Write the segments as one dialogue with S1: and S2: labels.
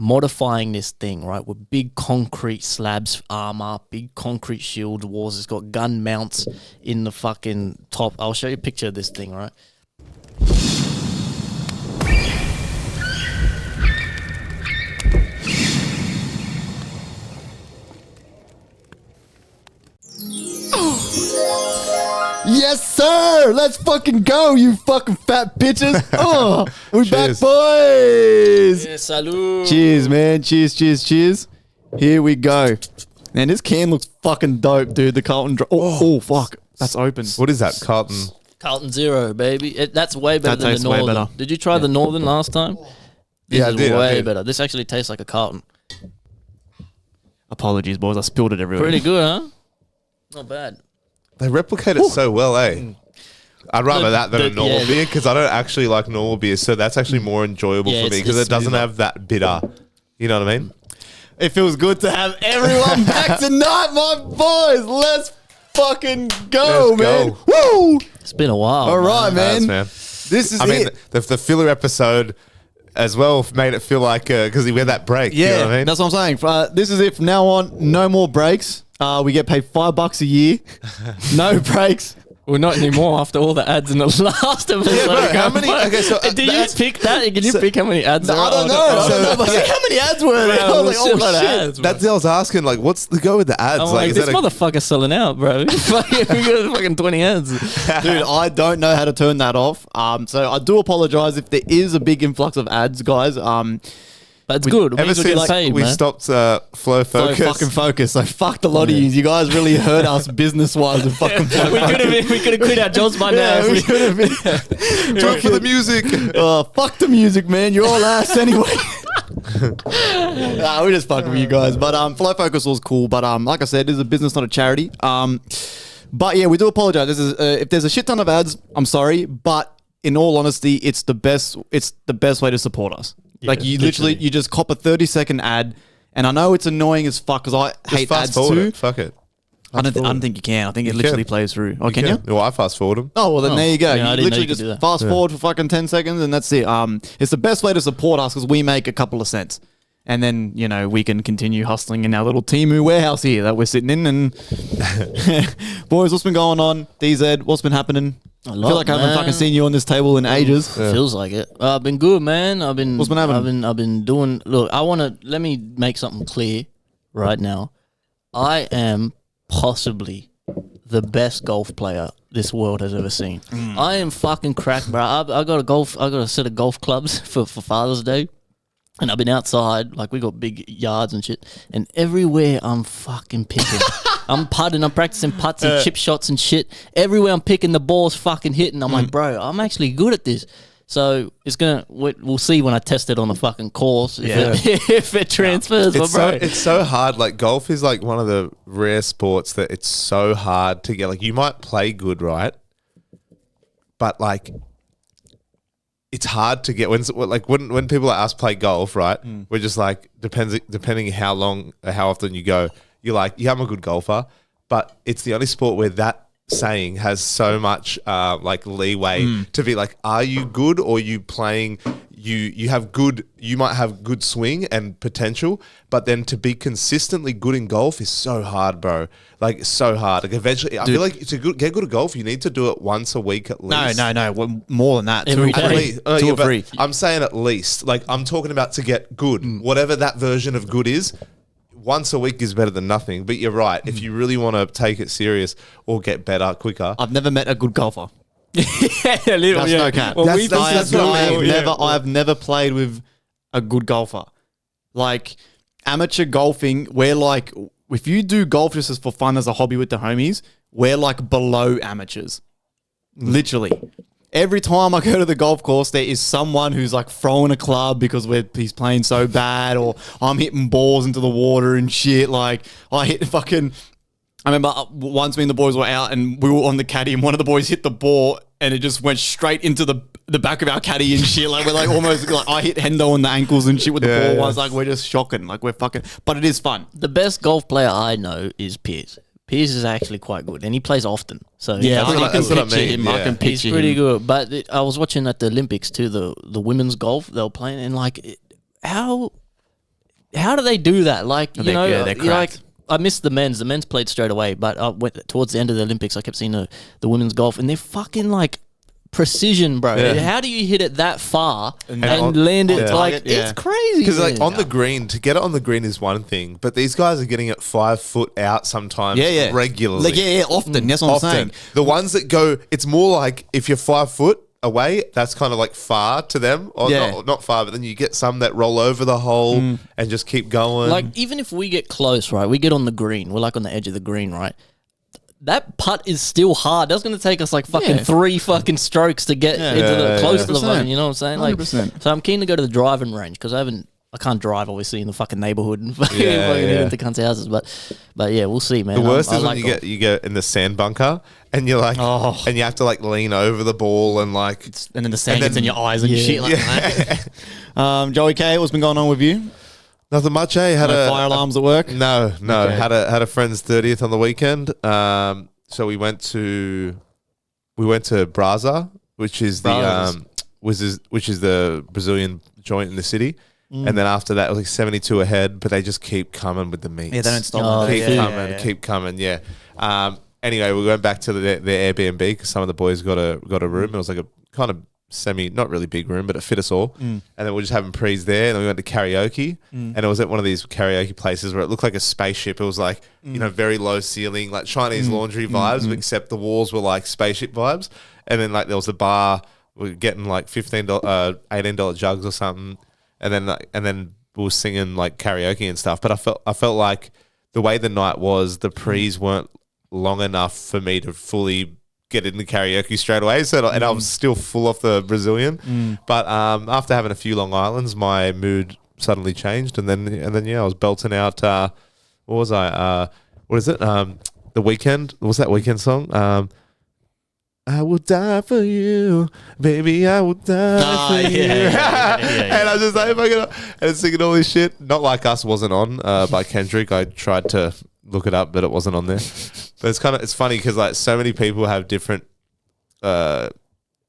S1: modifying this thing, right, with big concrete slabs, armor, big concrete shield walls. It's got gun mounts in the fucking top. I'll show you a picture of this thing, right?
S2: Yes, sir. Let's fucking go, you fucking fat bitches. Oh, we're back, boys.
S1: Yeah, salud.
S2: Cheers, man. Cheers, cheers, cheers. Here we go. Man, this can looks fucking dope, dude. The Carlton. Oh, fuck. That's open.
S3: What is that, Carlton?
S1: Carlton Zero, baby. That's way better
S2: That
S1: than the
S2: tastes way
S1: Northern.
S2: better.
S1: Did you try the Northern last time? This
S3: I
S1: is
S3: did.
S1: way better. This actually tastes like a Carlton.
S2: Apologies, boys. I spilled it everywhere.
S1: Pretty good, huh? Not bad.
S3: They replicate it so well, eh? I'd rather that than a normal beer because I don't actually like normal beer, so that's actually more enjoyable for me because it doesn't have that bitter. You know what I mean?
S2: It feels good to have everyone back tonight, my boys. Let's fucking go, man. Woo!
S1: It's been a while.
S2: All right, man.
S3: Man.
S2: This is
S3: I mean, the filler episode as well made it feel like because we had that break.
S2: Yeah,
S3: you know what I mean?
S2: that's what I'm saying. This is it from now on. No more breaks. We get paid $5 a year. No breaks.
S1: Well, not anymore after all the ads in the last episode.
S3: Yeah, bro, how many? Okay, so
S1: did you pick that? Can you pick how many ads?
S2: I don't know. How many ads were there? I was like, oh shit.
S1: Ads,
S3: That's what I was asking. Like, what's the go with the ads?
S1: I'm like,
S3: is
S1: this
S3: that
S1: motherfucker's selling out, bro. We got fucking 20 ads.
S2: Dude, I don't know how to turn that off. So I do apologize if there is a big influx of ads, guys.
S1: But it's good.
S3: Ever since we stopped Flow Focus.
S2: Fucking Focus. So fucked a lot of you. You guys really hurt us business wise with fucking Flow Focus.
S1: We could have quit our jobs by now.
S2: We could have been.
S3: Talk for the music.
S2: Fuck the music, man. You're all ass anyway. We're just fucking with you guys. But Flow Focus was cool. But like I said, it is a business, not a charity. But yeah, we do apologize. This is if there's a shit ton of ads, I'm sorry. But in all honesty, it's the best way to support us. Yeah, like you literally you just cop a 30-second ad, and I know it's annoying as fuck because I hate ads too.
S3: Fuck it.
S2: I don't think you can. I think it literally plays through. Oh, can you?
S3: Well, I fast forward them.
S2: Oh, well, then there you go.
S1: Yeah,
S2: you literally just fast forward for fucking 10 seconds and that's it. It's the best way to support us because we make a couple of cents. And then, you know, we can continue hustling in our little Temu warehouse here that we're sitting in. And boys, what's been going on? DZ, what's been happening? I feel like I haven't fucking seen you on this table in ages.
S1: Yeah. Feels like it. I've been good, man.
S2: What's been happening?
S1: I've been doing. Look, let me make something clear right now. I am possibly the best golf player this world has ever seen. I am fucking cracked, bro. I got a set of golf clubs for Father's Day. And I've been outside, like we got big yards and shit, and everywhere I'm fucking picking. I'm putting, I'm practicing putts and chip shots and shit. Everywhere I'm picking, the ball's fucking hitting. I'm like, bro, I'm actually good at this. So it's we'll see when I test it on the fucking course if it transfers.
S3: It's so hard. Like golf is like one of the rare sports that it's so hard to get. Like you might play good, right? But like it's hard to get when people like us play golf, right? We're just like depending how often you go, you're like, yeah, I'm a good golfer, but it's the only sport where that saying has so much like leeway to be like, are you good or you playing? You might have good swing and potential, but then to be consistently good in golf is so hard, bro. Like so hard. Like eventually, I feel like to get good at golf, you need to do it once a week at least.
S2: No. Well, more than that.
S1: Every day.
S2: Two or three.
S3: I'm saying at least. Like I'm talking about to get good. Whatever that version of good is, once a week is better than nothing. But you're right. If you really want to take it serious or get better quicker,
S2: I've never met a good golfer.
S1: That's
S2: no cap.
S1: Well,
S2: I've never played with a good golfer. Like amateur golfing, we're like, if you do golf just as for fun as a hobby with the homies, we're like below amateurs. Literally. Every time I go to the golf course, there is someone who's like throwing a club because he's playing so bad, or I'm hitting balls into the water and shit. Like I remember once me and the boys were out and we were on the caddy and one of the boys hit the ball and it just went straight into the back of our caddy and shit. Like we're like almost like I hit Hendo on the ankles and shit with the ball. I was like, we're just shocking. Like we're fucking, but it is fun.
S1: The best golf player I know is Piers. Piers is actually quite good and he plays often. So
S2: yeah,
S1: I can picture him.
S2: I can picture
S1: He's pretty good. But I was watching at the Olympics too, the women's golf they were playing and like how how do they do that? Like, you know,
S2: they're
S1: you're like,
S2: cracked.
S1: I missed the men's. The men's played straight away, but towards the end of the Olympics, I kept seeing the women's golf, and they're fucking like precision, bro.
S3: Yeah.
S1: How do you hit it that far and
S3: on-
S1: land it?
S3: yeah.
S1: Like,
S2: target, yeah.
S1: it's crazy.
S3: Because like
S1: man.
S3: on the green, to get it on the green is one thing, but these guys are getting it 5 foot out sometimes regularly.
S2: Like, often. That's what I'm saying.
S3: The ones that go, it's more like if you're 5 foot away, that's kind of like far to them. Or not far, but then you get some that roll over the hole and just keep going.
S1: Like, even if we get close, right? We get on the green. We're like on the edge of the green, right? That putt is still hard. That's going to take us like fucking 3 fucking strokes to get close to the fucking, you know what I'm saying? Like,
S2: 100%.
S1: so I'm keen to go to the driving range because I can't drive obviously in the fucking neighborhood and fucking hit into cunts' houses. But yeah, we'll see, man.
S3: the worst
S1: I
S3: is when
S1: like
S3: you get in the sand bunker and you're like, and you have to like lean over the ball and like,
S2: And then the sand
S3: And
S2: gets
S3: then-
S2: in your eyes and shit like that. Joey K, what's been going on with you?
S3: nothing much. Had
S2: No fire alarms at work?
S3: No.
S2: Okay.
S3: Had a friend's 30th on the weekend. So we went to Brasa, which is the which is the Brazilian joint in the city. And then after that, it was like 72 ahead, but they just keep coming with the meats.
S2: Yeah, they don't stop.
S1: Oh,
S3: Keep coming. Yeah. Anyway, we went back to the Airbnb because some of the boys got a room. It was like a kind of not really big room, but it fit us all. And then we're just having prees there. And then we went to karaoke. And it was at one of these karaoke places where it looked like a spaceship. It was like, you know, very low ceiling, like Chinese laundry vibes, except the walls were like spaceship vibes. And then like there was a bar. We were getting like $18 jugs or something. And then we were singing like karaoke and stuff. But I felt like the way the night was, the prees weren't long enough for me to fully get into karaoke straight away. So and I was still full off the Brazilian. But after having a few Long Islands, my mood suddenly changed, and then I was belting out. What was I? What is it? The Weeknd. What was that Weeknd song? I will die for you, baby. I will die for you. And I was just like, and singing all this shit. Not Like Us wasn't on by Kendrick. I tried to look it up, but it wasn't on there. But it's funny because like so many people have different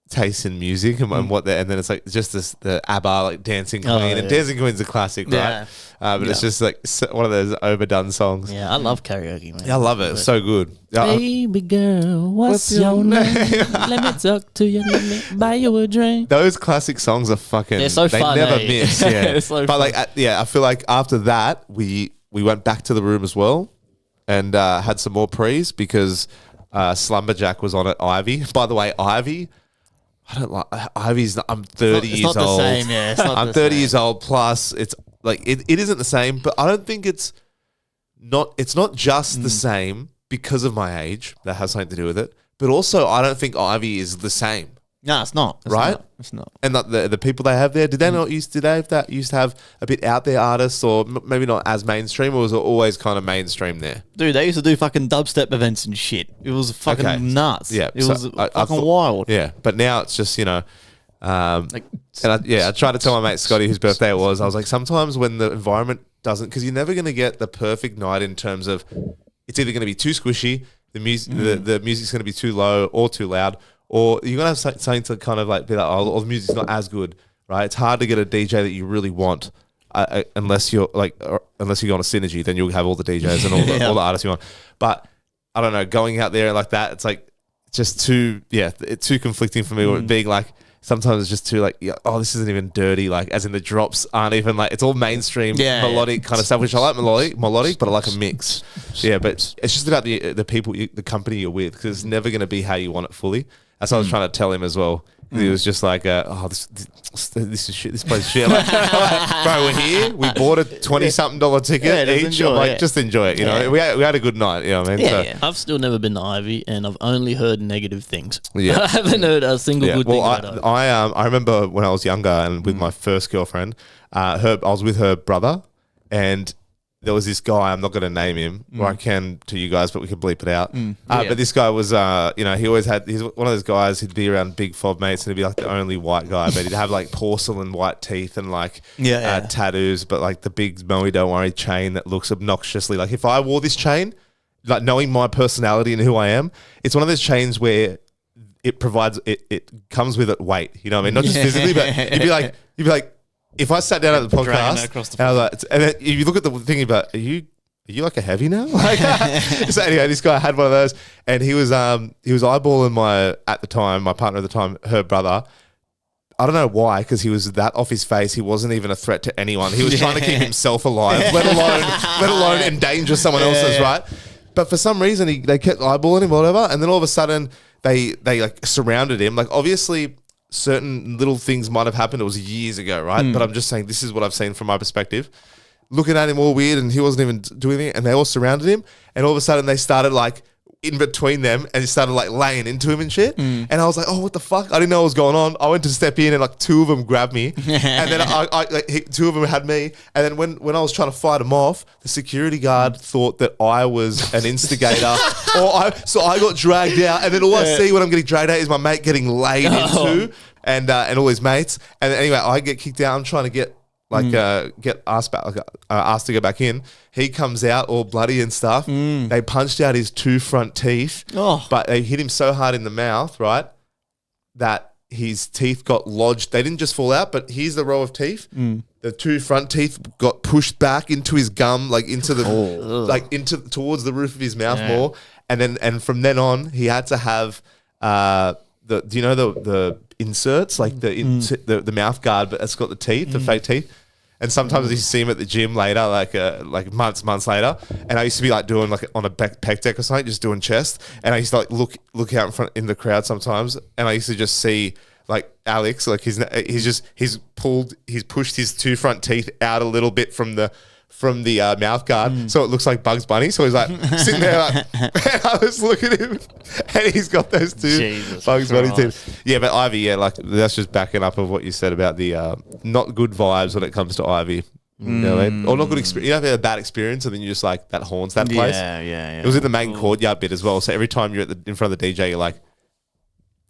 S3: tastes in music and what they and then it's like just the ABBA like Dancing Queen and Dancing Queen's a classic, right? But it's just like one of those overdone songs.
S1: Yeah, I love karaoke, man.
S3: Yeah, I love it. It's so good.
S1: Baby girl, what's your name? Let me talk to you. Let me buy you a drink.
S3: Those classic songs are fucking.
S1: They're so
S3: they
S1: fun,
S3: never
S1: eh?
S3: miss. Yeah,
S1: They're so
S3: but
S1: fun.
S3: like I feel like after that we went back to the room as well and had some more prees because Slumberjack was on at Ivy. By the way, Ivy. I don't like Ivy's. I'm 30 years
S2: It's not
S3: old.
S2: the same, yeah. It's not
S3: I'm
S2: the
S3: 30
S2: same.
S3: years old plus. It's like it isn't the same, but I don't think it's not just the same because of my age. That has something to do with it. But also, I don't think Ivy is the same.
S2: No, it's not.
S3: Right?
S2: It's not.
S3: And the people they have there, did they used to have a bit out there artists or maybe not as mainstream, or was it always kind of mainstream there?
S2: Dude, they used to do fucking dubstep events and shit. It was fucking nuts.
S3: Yeah,
S2: It
S3: so
S2: was
S3: I
S2: fucking
S3: thought-
S2: wild.
S3: Yeah, but now it's just,
S2: Like,
S3: I tried to tell my mate Scotty, whose birthday it was, I was like, sometimes when the environment doesn't, because you're never going to get the perfect night in terms of it's either going to be too squishy, the music's going to be too low or too loud, or you're going to have something to kind of like be like, oh, the music's not as good, right? It's hard to get a DJ that you really want. Unless you're on a synergy, then you'll have all the DJs and all the artists you want. But I don't know, going out there like that, it's like just too conflicting for me. Or being like, sometimes it's just too like, this isn't even dirty. Like, as in the drops aren't even like, it's all mainstream melodic kind of stuff, which I like melodic, but I like a mix. Yeah, but it's just about the people, the company you're with, because it's never going to be how you want it fully. That's what I was trying to tell him as well. He was just like, this is shit. This place is shit. I'm like, bro, we're here. We bought a $20-something ticket
S2: just
S3: each.
S2: enjoy
S3: I'm like,
S2: it.
S3: just enjoy it. You know, we had a good night. You know what I mean? So,
S1: I've still never been to Ivy, and I've only heard negative things.
S3: Yeah.
S1: I haven't heard a single good thing about Ivy.
S3: I remember when I was younger and with my first girlfriend, I was with her brother, and there was this guy, I'm not going to name him, or I can to you guys, but we can bleep it out. But this guy was, he's one of those guys who'd be around big fob mates and he'd be like the only white guy, but he'd have like porcelain white teeth and like tattoos, but like the big Moe Don't Worry chain that looks obnoxiously like, if I wore this chain, like knowing my personality and who I am, it's one of those chains where it provides, it comes with it weight, you know what I mean? Not just physically, but you'd be like, if I sat down at the
S4: Dragging
S3: podcast,
S4: it across the
S3: and, I was like, and then if you look at the thing about, are you like a heavy now? Like, so anyway, this guy had one of those, and he was eyeballing my partner at the time, her brother. I don't know why, because he was that off his face. He wasn't even a threat to anyone. He was trying to keep himself alive, let alone endanger someone else's, right? But for some reason, they kept eyeballing him, or whatever, and then all of a sudden, they like surrounded him. Like, obviously, certain little things might have happened. It was years ago, right? But I'm just saying, this is what I've seen from my perspective. Looking at him all weird, and he wasn't even doing anything, and they all surrounded him, and all of a sudden, they started like in between them and started like laying into him and shit. And I was like, oh, what the fuck? I didn't know what was going on. I went to step in and like two of them grabbed me. And then two of them had me. And then when I was trying to fight them off, the security guard thought that I was an instigator. So I got dragged out. And then all I see when I'm getting dragged out is my mate getting laid into and all his mates. And anyway, I get kicked out. I'm trying to get get asked back, asked to go back in. He comes out all bloody and stuff. They punched out his two front teeth, but they hit him so hard in the mouth, right, that his teeth got lodged. They didn't just fall out, but here's the row of teeth. The two front teeth got pushed back into his gum, like into the towards the roof of his mouth more. And from then on, he had to have the inserts, like the mouth guard, but it's got the teeth, the fake teeth. And sometimes you see him at the gym later, like months later. And I used to be like doing like on a pec deck or something, just doing chest. And I used to like look out in the crowd sometimes, and I used to just see like Alex, like he's pushed his two front teeth out a little bit from the mouth guard, so it looks like Bugs Bunny. So he's like sitting there, like, and I was looking at him, and he's got those two Bugs Bunny teeth. Yeah, but Ivy, like that's just backing up of what you said about the not good vibes when it comes to Ivy. You know what I mean? Or not good experience. You know, if you have a bad experience, and then you just like that haunts that place.
S4: Yeah.
S3: It was in the main courtyard bit as well. So every time you're in front of the DJ, you're like.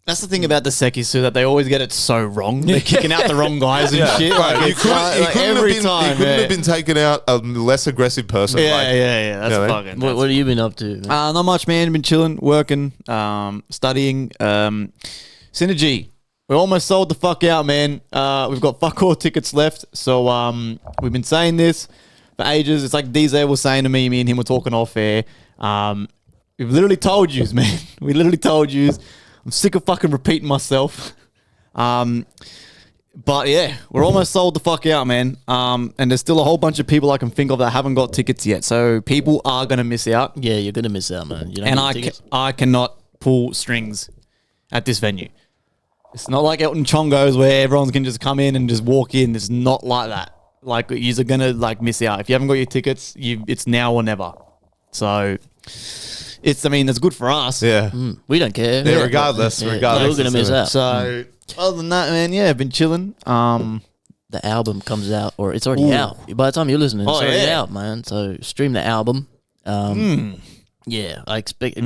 S4: That's the thing about the Sekis too, that they always get it so wrong. They're kicking out the wrong guys and shit. Like,
S3: you couldn't have been taking out a less aggressive person.
S4: Yeah. That's fucking.
S1: What have you been up to, man?
S4: Not much, man. Been chilling, working, studying. Synergy. We're almost sold the fuck out, man. We've got fuck all tickets left. So we've been saying this for ages. It's like DZ was saying to me and him were talking off air. We've literally told yous, man. We literally told yous. I'm sick of fucking repeating myself. But yeah, we're almost sold the fuck out, man. And there's still a whole bunch of people I can think of that haven't got tickets yet. So people are going to miss out.
S1: Yeah, you're going to miss out, man.
S4: And I cannot pull strings at this venue. It's not like Elton Chongos where everyone can just come in and just walk in. It's not like that. Like, you're going to like miss out. If you haven't got your tickets, it's now or never. So... it's good for us.
S3: Yeah.
S1: We don't care.
S3: Yeah, regardless.
S1: We're going to miss out.
S4: So, other than that, man, yeah, I've been chilling.
S1: The album comes out, or it's already out. By the time you're listening, it's already out, man. So, stream the album. Yeah, I expect...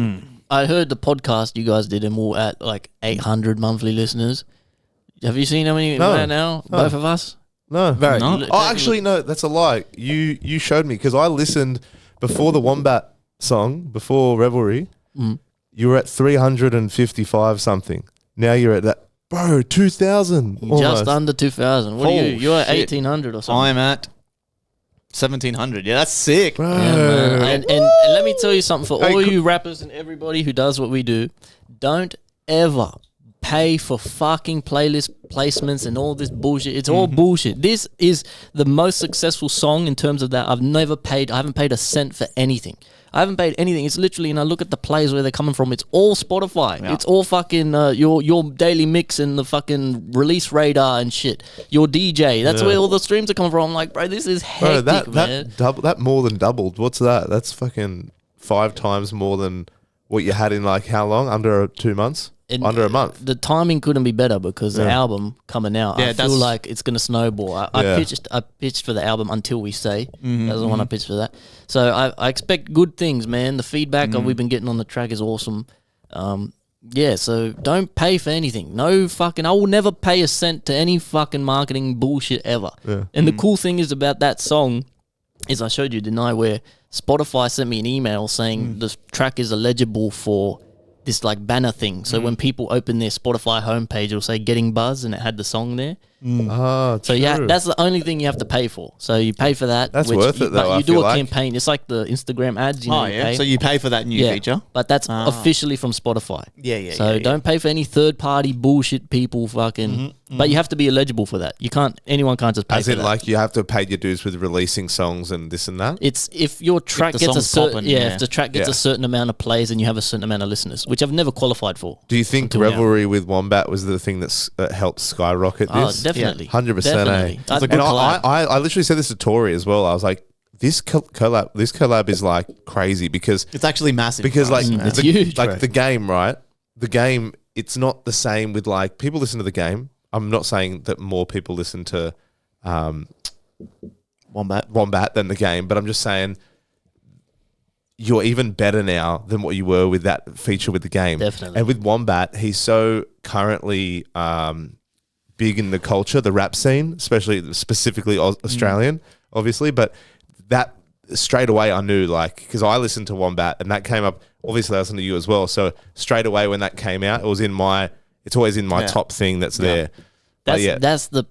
S1: I heard the podcast you guys did, and we're at like 800 monthly listeners. Have you seen how many we're at now? Both of us?
S3: No.
S4: Very.
S3: No. Oh, actually, no, that's a lie. You showed me, because I listened before the Wombat song, before Revelry, you were at 355 something. Now you're at that, bro, 2,000.
S1: Just under 2,000. What are you? You're at 1,800 or something.
S4: I'm at 1,700. Yeah, that's sick.
S3: Bro.
S1: Yeah, man. And let me tell you something, for all you rappers and everybody who does what we do, don't ever pay for fucking playlist placements and all this bullshit. It's all bullshit. This is the most successful song in terms of that. I haven't paid a cent for anything. I haven't paid anything. It's literally, and I look at the plays where they're coming from, it's all Spotify. Yeah. It's all fucking your daily mix and the fucking release radar and shit. Your DJ. That's where all the streams are coming from. I'm like, bro, this is hectic, man.
S3: That more than doubled. What's that? That's fucking 5 times more than what you had in like how long? Under 2 months? Under a month.
S1: The timing couldn't be better because the album coming out, I feel like it's going to snowball. I pitched for the album Until We Say. That's the one I pitched for that. So I expect good things, man. The feedback we've been getting on the track is awesome. So don't pay for anything. No fucking, I will never pay a cent to any fucking marketing bullshit ever. Yeah. And the cool thing is about that song is I showed you, didn't I, where Spotify sent me an email saying the track is eligible for this like banner thing. So when people open their Spotify homepage, it'll say Getting Buzz and it had the song there.
S3: Oh,
S1: So yeah,
S3: true.
S1: that's the only thing you have to pay for. So you pay for that.
S3: That's worth it, though,
S1: But
S3: I
S1: you do
S3: feel
S1: a
S3: like.
S1: campaign. It's like the Instagram ads. You know,
S4: Oh
S1: you
S4: yeah.
S1: pay.
S4: So you pay for that new feature.
S1: But that's officially from Spotify.
S4: Yeah.
S1: So don't pay for any third party bullshit people fucking. But you have to be eligible for that. You can't. Anyone can't just pay
S3: As
S1: for
S3: in,
S1: that.
S3: like, you have to pay your dues with releasing songs and this and that.
S1: It's if your track
S4: the
S1: gets a
S4: song's
S1: certain
S4: poppin',
S1: if the track gets
S3: Yeah.
S1: a certain amount of plays and you have a certain amount of listeners, which I've never qualified for.
S3: Do you think
S1: until now.
S3: Revelry with Wombat was the thing that helped skyrocket
S1: Oh,
S3: this?
S1: definitely,
S3: 100%.
S1: Definitely.
S4: That's a
S1: I'd-
S4: good
S3: And
S4: collab.
S3: I literally said this to Tori as well. I was like, this collab is like crazy because
S4: It's actually massive.
S3: because like
S1: It's
S3: the,
S1: huge,
S3: like
S1: bro.
S3: the game, right? The game, it's not the same with like people listen to the game. I'm not saying that more people listen to Wombat than the game, but I'm just saying you're even better now than what you were with that feature with the game.
S1: Definitely.
S3: And with Wombat, he's so currently big in the culture, the rap scene, specifically Australian, obviously. But that straight away I knew, like, because I listened to Wombat and that came up. Obviously, I listened to you as well. So straight away when that came out, it's always in my top thing that's there. But
S1: That's the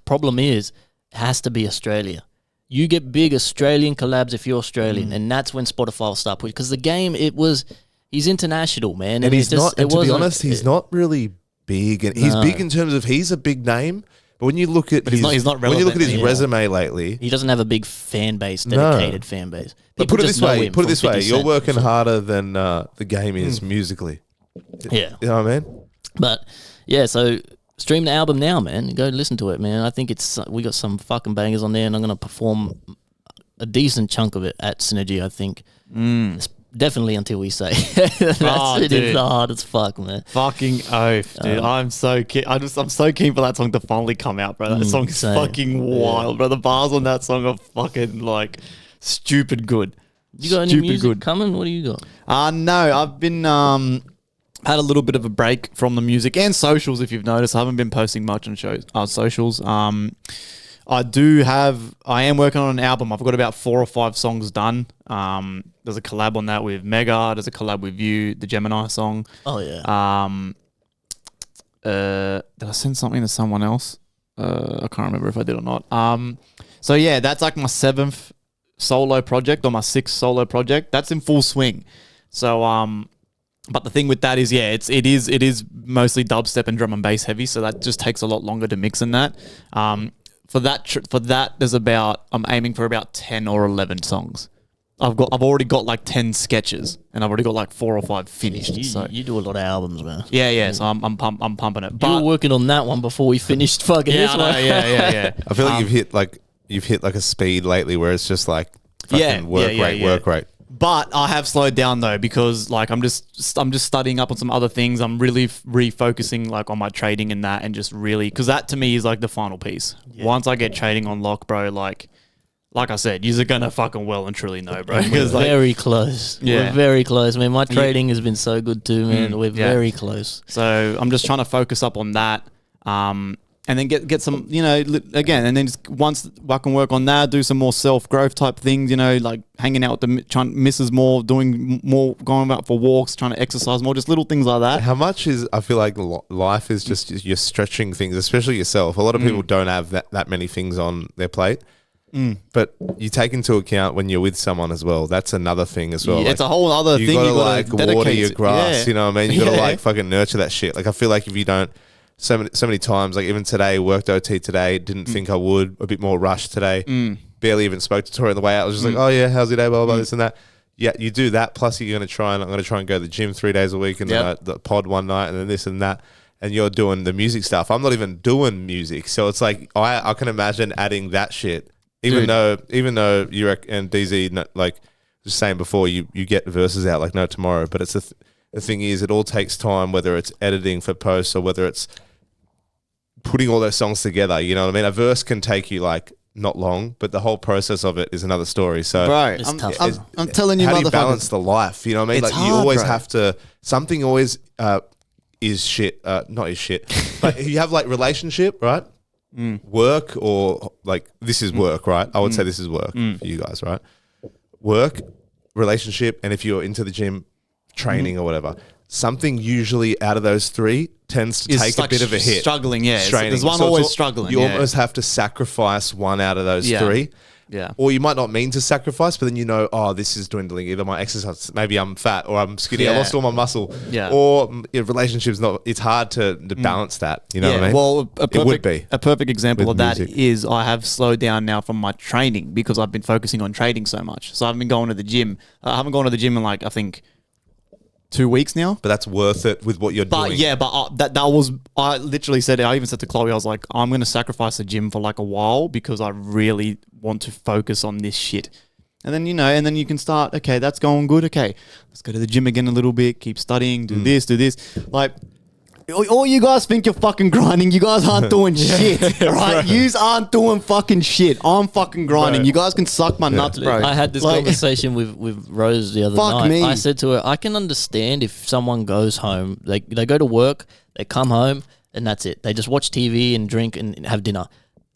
S1: problem is it has to be Australia. You get big Australian collabs if you're Australian, and that's when Spotify will start pushing. Because the game, he's international, man,
S3: And
S1: it's
S3: he's not. And to be
S1: wasn't-
S3: honest, he's not really big. And he's big in terms of he's a big name. But when you look at
S4: he's not
S3: when you look at his
S4: relevant, yeah.
S3: resume lately,
S1: He doesn't have a big fan base, dedicated fan base.
S3: but
S1: People
S3: put it
S1: just
S3: this
S1: know
S3: way.
S1: him
S3: Put it
S1: from
S3: this way.
S1: 50
S3: You're
S1: Cent.
S3: working harder than the game is musically.
S1: Yeah,
S3: You know what I mean?
S1: but yeah, so stream the album now, man. Go listen to it, man. I think we got some fucking bangers on there, and I'm gonna perform a decent chunk of it at Synergy. I think. It's definitely until we say that's
S4: Oh,
S1: it.
S4: dude.
S1: It's hard as fuck, man.
S4: Fucking oath, dude. I'm so keen. I'm so keen for that song to finally come out, bro. That song is
S1: same.
S4: fucking wild, bro. The bars on that song are fucking like stupid good.
S1: You got any
S4: Stupid
S1: music
S4: good.
S1: coming? What do you got?
S4: No, I've been had a little bit of a break from the music and socials. If you've noticed, I haven't been posting much on socials. I am working on an album. I've got about 4 or 5 songs done. There's a collab on that with Mega. There's a collab with you, the Gemini song.
S1: Oh yeah.
S4: Did I send something to someone else? I can't remember if I did or not. So yeah, that's like my 7th solo project or my 6th solo project. That's in full swing. So but the thing with that is, yeah, it is mostly dubstep and drum and bass heavy. So that just takes a lot longer to mix than that. For that, I'm aiming for about 10 or 11 songs. I've already got like 10 sketches, and I've already got like 4 or 5 finished. So
S1: You do a lot of albums, man.
S4: yeah. So I'm pumping it.
S1: You
S4: But
S1: were working on that one before we finished fucking
S4: yeah,
S1: this
S4: I know,
S1: one.
S4: yeah.
S3: I feel like you've hit like a speed lately where it's just like fucking work rate.
S4: But I have slowed down though because like I'm just studying up on some other things. I'm really refocusing like on my trading and that, and just really because that to me is like the final piece. Once I get trading on lock, bro, like I said, you're gonna fucking well and truly know, bro.
S1: We're
S4: Because like,
S1: very close.
S4: Yeah.
S1: We're very close, man. My trading has been so good too, man. We're
S4: yeah.
S1: very close.
S4: so I'm just trying to focus up on that. And then get some, again, and then just once I can work on that, do some more self-growth type things, like hanging out with the misses more, doing more, going out for walks, trying to exercise more, just little things like that.
S3: How much I feel like life is just you're stretching things, especially yourself. A lot of people don't have that many things on their plate. But you take into account when you're with someone as well. That's another thing as well.
S4: Yeah, it's a whole other thing.
S3: Gotta
S4: You got to
S3: like water
S4: dedicate
S3: your
S4: to.
S3: grass.
S4: Yeah.
S3: You know what I mean? You got to
S4: Yeah.
S3: like fucking nurture that shit. Like I feel like if you don't, so many times, like even today, worked OT today, didn't think I would. A bit more rushed today. Barely even spoke to Tori on the way out. I was just like, oh yeah, how's your day? Blah blah, this and that. Yeah, you do that. Plus, I'm going to try and go to the gym 3 days a week, and then the pod one night, and then this and that. And you're doing the music stuff. I'm not even doing music, so it's like I can imagine adding that shit. Even though you and DZ, like just saying before, you get verses out like no tomorrow. But it's the thing is, it all takes time, whether it's editing for posts or whether it's putting all those songs together. You know what I mean? A verse can take you like not long, but the whole process of it is another story. So,
S4: Bro,
S1: It's tough.
S4: I'm telling you,
S3: how do you
S4: motherfuckers.
S3: balance the life? You know what I mean?
S4: It's
S3: Like you
S4: hard,
S3: always
S4: bro.
S3: have to. Something always is shit. Not is shit, but you have like relationship, right? Work or like this is work, right? I would say this is work for you guys, right? Work, relationship, and if you're into the gym, training or whatever. something usually out of those three tends to take a bit of a hit.
S4: Struggling, yeah.
S3: Straining.
S4: There's one
S3: So
S4: always struggling.
S3: You
S4: yeah.
S3: almost have to sacrifice one out of those three.
S4: Yeah.
S3: Or you might not mean to sacrifice, but then you know, oh, this is dwindling. Either my exercise, maybe I'm fat, or I'm skinny. I
S4: Yeah.
S3: lost all my muscle.
S4: Yeah.
S3: Or relationships not. It's hard to balance that. You know what I mean?
S4: Well,
S3: it would be.
S4: a perfect example
S3: With
S4: of that
S3: music.
S4: is I have slowed down now from my training because I've been focusing on trading so much. So I've been going to the gym. I haven't gone to the gym in like, I think, 2 weeks now.
S3: But that's worth it with what you're
S4: But
S3: doing.
S4: yeah, but that was, I literally said it. I even said to Chloe, I was like, I'm going to sacrifice the gym for like a while because I really want to focus on this shit. And then, and then you can start, okay, that's going good. Okay, let's go to the gym again a little bit, keep studying, do this. Like, all you guys think you're fucking grinding. You guys aren't doing shit, right? You aren't doing fucking shit. I'm fucking grinding.
S3: Bro.
S4: You guys can suck my nuts, bro.
S1: I had this
S4: Like-
S1: conversation with Rose the other
S4: Fuck
S1: night.
S4: me.
S1: I said to her, I can understand if someone goes home, they go to work, they come home, and that's it. They just watch TV and drink and have dinner.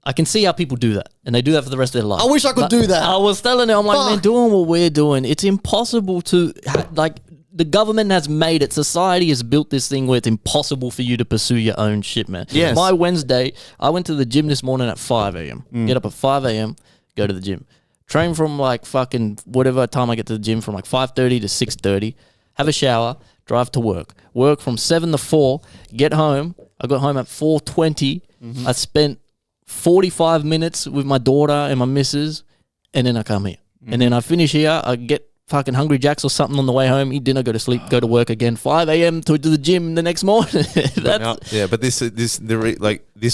S1: I can see how people do that, and they do that for the rest of their life.
S4: I wish I could
S1: But
S4: do that.
S1: I was telling her, I'm like, man,
S4: Fuck.
S1: doing what we're doing, it's impossible to, the government has made it. Society has built this thing where it's impossible for you to pursue your own shit, man.
S4: Yes.
S1: My Wednesday, I went to the gym this morning at 5 a.m.
S4: Mm.
S1: Get up at 5 a.m., go to the gym. Train from like fucking whatever time I get to the gym from like 5:30 to 6:30. Have a shower, drive to work. Work from 7 to 4, get home. I got home at 4:20.
S4: Mm-hmm.
S1: I spent 45 minutes with my daughter and my missus, and then I come here. And then I finish here, I get fucking Hungry Jacks or something on the way home, eat dinner, go to sleep, go to work again, 5 a.m. to the gym the next morning. That's,
S3: Yeah, but this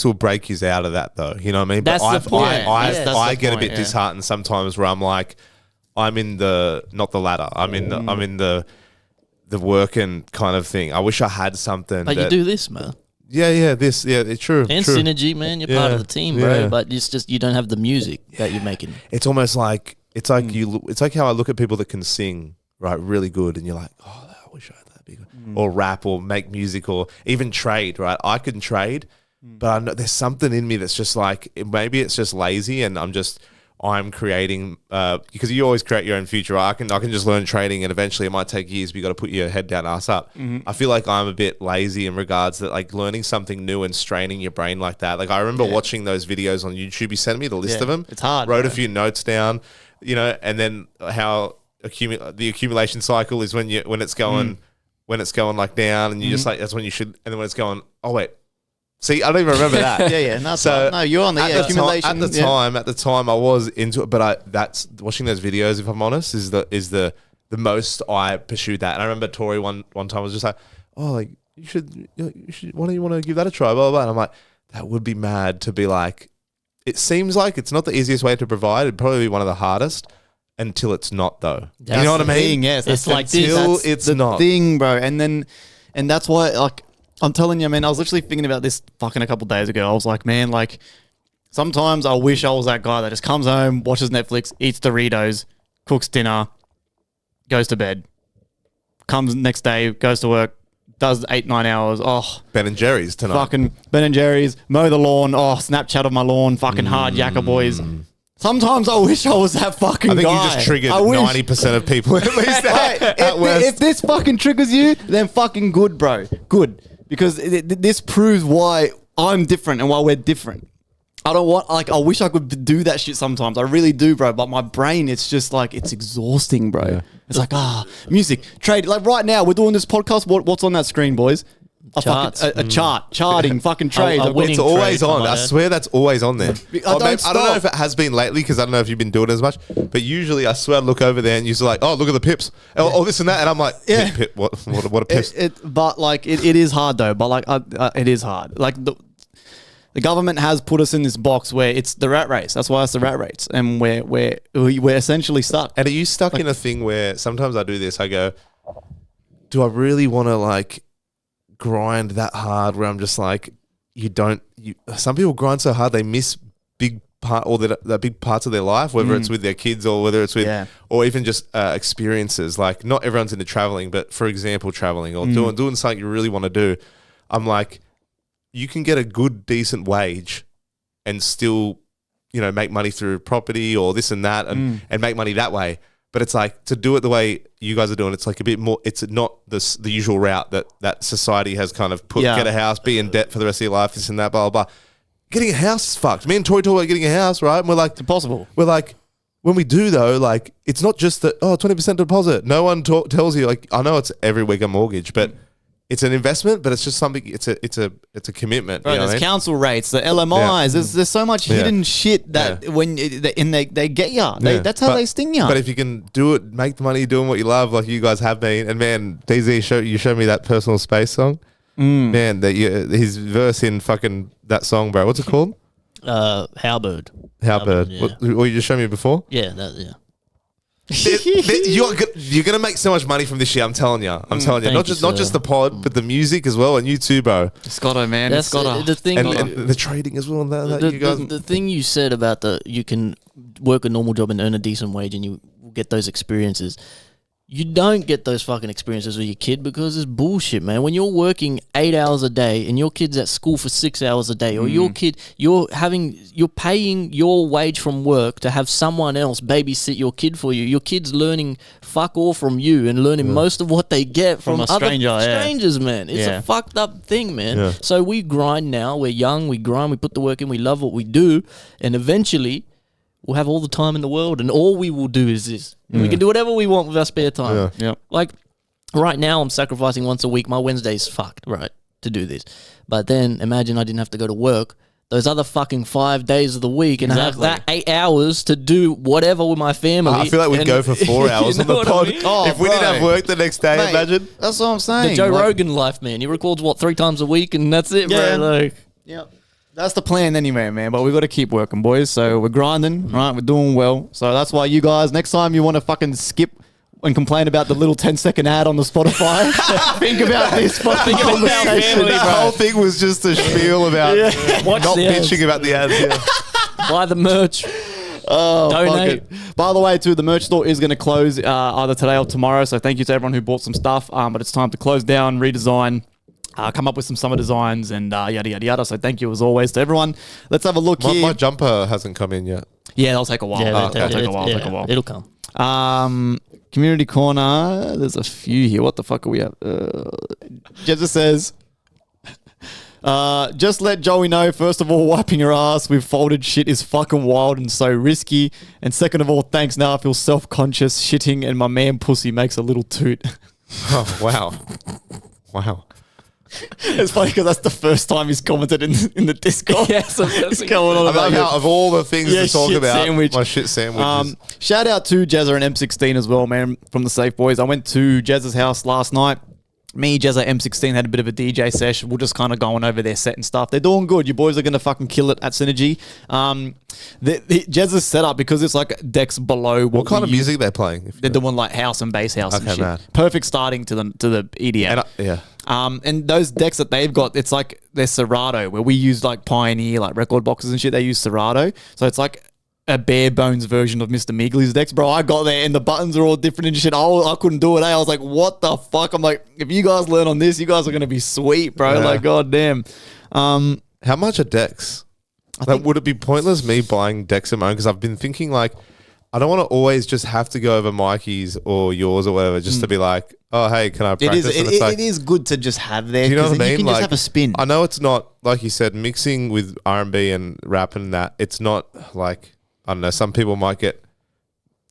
S3: will break you out of that though. You know what I mean?
S1: That's
S3: but
S1: the point. That's
S3: I
S1: the
S3: get a
S1: point,
S3: bit
S1: yeah.
S3: disheartened sometimes where I'm like, I'm in the not the ladder. I'm in the working kind of thing. I wish I had something.
S1: But you do this, man.
S3: It's true.
S1: And
S3: true.
S1: synergy, man. You're part of the team, bro.
S3: Yeah.
S1: But it's just you don't have the music that you're making.
S3: It's almost like it's like it's like how I look at people that can sing right really good, and you're like, oh, I wish I had that big, or rap, or make music, or even trade. Right, I can trade, but I know there's something in me that's just like maybe it's just lazy, and I'm creating because you always create your own future. I can just learn trading, and eventually it might take years, but you got to put your head down, ass up. I feel like I'm a bit lazy in regards that like learning something new and straining your brain like that. Like I remember watching those videos on YouTube. You sent me the list of them.
S4: It's hard,
S3: Wrote
S4: bro.
S3: a few notes down, and then how the accumulation cycle is when it's going like down, and you just like that's when you should, and then when it's going, oh wait. See, I don't even remember that.
S4: No, you're on the accumulation.
S3: At the time, I was into it, but that's watching those videos. If I'm honest, is the most I pursued that. And I remember Tori one time was just like, "Oh, like you should. Why don't you want to give that a try?" Blah blah blah. And I'm like, that would be mad to be like. It seems like it's not the easiest way to provide. It'd probably be one of the hardest until it's not, though.
S1: That's
S3: you know what I
S1: the
S3: mean?
S4: thing, yes,
S1: It's
S4: that's
S1: like this.
S3: Until
S1: That's
S3: it's
S4: the
S3: not.
S4: thing, bro. And that's why, like, I'm telling you, man, I was literally thinking about this fucking a couple days ago. I was like, man, like, sometimes I wish I was that guy that just comes home, watches Netflix, eats Doritos, cooks dinner, goes to bed, comes next day, goes to work, does 8-9 hours. Oh,
S3: Ben and Jerry's tonight.
S4: fucking Ben and Jerry's, mow the lawn. Oh, Snapchat of my lawn, fucking hard yakka boys. Sometimes I wish I was that fucking guy.
S3: I think you just triggered
S4: I wish-
S3: 90% of people at least at West.
S4: If this fucking triggers you, then fucking good, bro. Good. Because this proves why I'm different and why we're different. I wish I could do that shit sometimes. I really do, bro. But my brain, it's just like, it's exhausting, bro. Yeah. It's like, music, trade. Like right now, we're doing this podcast. What's on that screen, boys?
S1: Charts.
S4: A chart, charting, fucking trade.
S1: A winning
S3: It's always
S1: trade,
S3: on.
S1: I
S3: I
S1: might
S3: swear that's always on there.
S4: I don't
S3: I don't know
S4: stop.
S3: if it has been lately because I don't know if you've been doing it as much. But usually I swear I look over there and you're like, oh, look at the pips. Oh, this and that. And I'm like,
S4: Yeah.
S3: pip, what a pips.
S4: But like it is hard though. But like it is hard. Like the government has put us in this box where it's the rat race. That's why it's the rat race, and we're essentially stuck.
S3: And are you stuck in a thing where sometimes I do this? I go, do I really want to like grind that hard? Where I'm just like, some people grind so hard they miss big part or the big parts of their life, whether it's with their kids or whether it's with or even just experiences. Like not everyone's into traveling, but for example, traveling or doing something you really want to do. I'm like, you can get a good, decent wage and still, make money through property or this and that and make money that way. But it's like to do it the way you guys are doing. It's like a bit more. It's not the usual route that society has kind of put. Get a house, be in debt for the rest of your life, this and that, blah blah blah. Getting a house is fucked. Me and Tori talk about getting a house, right? And we're like,
S4: It's impossible.
S3: We're like, when we do though, like it's not just that 20% deposit. No one tells you. Like I know it's every week a mortgage, but it's an investment. But it's just something. It's a commitment.
S4: Right,
S3: you know
S4: there's
S3: what I mean?
S4: council rates, the LMIs. There's so much hidden shit that when they get you, that's how they sting you.
S3: But if you can do it, make the money doing what you love, like you guys have been, and man, DZ, you showed me that Personal Space song. Man, his verse in fucking that song, bro. What's it called?
S1: Howbird.
S3: Howbird.
S1: Yeah.
S3: What you just showed me before?
S1: Yeah.
S3: You're gonna make so much money from this year. I'm telling you.
S1: Thank
S3: Not
S1: you,
S3: just the pod, but the music as well, and you too, bro.
S4: Scotto, man.
S1: That's the thing.
S3: And the trading as well. And that you guys.
S1: The thing you said about you can work a normal job and earn a decent wage and you get those experiences. You don't get those fucking experiences with your kid because it's bullshit, man. When you're working 8 hours a day and your kid's at school for 6 hours a day, or your kid, you're paying your wage from work to have someone else babysit your kid for you. Your kid's learning fuck all from you and learning most of what they get from
S4: a
S1: other
S4: stranger,
S1: strangers, man. It's a fucked up thing, man.
S3: Yeah.
S1: So we grind now. We're young. We grind. We put the work in. We love what we do, and eventually we'll have all the time in the world, and all we will do is this. We can do whatever we want with our spare time.
S3: Yeah.
S1: Like, right now, I'm sacrificing once a week. My Wednesday's fucked, right, to do this. But then, imagine I didn't have to go to work those other fucking 5 days of the week and have that 8 hours to do whatever with my family.
S3: I feel like we'd go for 4 hours on the
S1: what
S3: pod.
S1: I mean?
S3: If we didn't have work the next day,
S4: Mate,
S3: imagine.
S4: That's what I'm saying.
S1: The Joe Rogan life, man. He records, 3 times a week, and that's it,
S4: Yeah.
S1: bro. Like,
S4: Yep. That's the plan anyway, man. But we've got to keep working, boys. So we're grinding, right? We're doing well. So that's why you guys, next time you want to fucking skip and complain about the little 10-second ad on the Spotify, think about this fucking conversation.
S1: family,
S3: The whole thing was just a spiel about
S1: Watch
S3: not
S1: the ads.
S3: bitching about the ads. Yeah.
S1: buy the merch.
S4: Oh,
S1: Donate.
S4: fuck it. By the way, too, the merch store is going to close either today or tomorrow. So thank you to everyone who bought some stuff. But it's time to close down, redesign. Come up with some summer designs and yada, yada, yada. So thank you as always to everyone. Let's have a look here.
S3: My jumper hasn't come in yet.
S4: Yeah, that'll take a while.
S1: Yeah,
S4: That'll take a while.
S1: It'll come.
S4: Community corner. There's a few here. What the fuck are we at? Jezza says, just let Joey know, first of all, wiping your ass with folded shit is fucking wild and so risky. And second of all, thanks, now I feel self-conscious shitting and my man pussy makes a little toot.
S3: Oh, wow. Wow.
S4: It's funny because that's the first time he's commented in the Discord.
S1: Yes,
S4: It's going on
S3: I
S4: about
S3: love how of all the things
S4: Yeah,
S3: to talk
S4: shit
S3: about,
S4: sandwich.
S3: my shit sandwiches.
S4: Shout out to Jezza and M16 as well, man, from the Safe Boys. I went to Jezza's house last night. Me, Jezza, M16 had a bit of a DJ sesh. We're just kind of going over their set and stuff. They're doing good. You boys are going to fucking kill it at Synergy. Jezza's setup, because it's like decks below
S3: What kind of music they're playing?
S4: They're doing like house and bass house and
S3: Okay,
S4: shit.
S3: man.
S4: Perfect starting to the EDM. And those decks that they've got, it's like they're Serato, where we use like Pioneer, like record boxes and shit. They use Serato. So it's like a bare bones version of Mr. Meagley's decks. Bro, I got there and the buttons are all different and shit. I couldn't do it. I was like, what the fuck? I'm like, if you guys learn on this, you guys are going to be sweet, bro.
S3: Yeah.
S4: Like, goddamn.
S3: How much are decks? Would it be pointless me buying decks of my own? Because I've been thinking like, I don't want to always just have to go over Mikey's or yours or whatever just to be like, oh, hey, can I practice?
S4: It is good to just have there.
S3: Do you know what I
S4: then
S3: mean?
S4: You can just have a spin.
S3: I know it's not, like you said, mixing with R&B and rap and that. It's not like, I don't know, some people might get,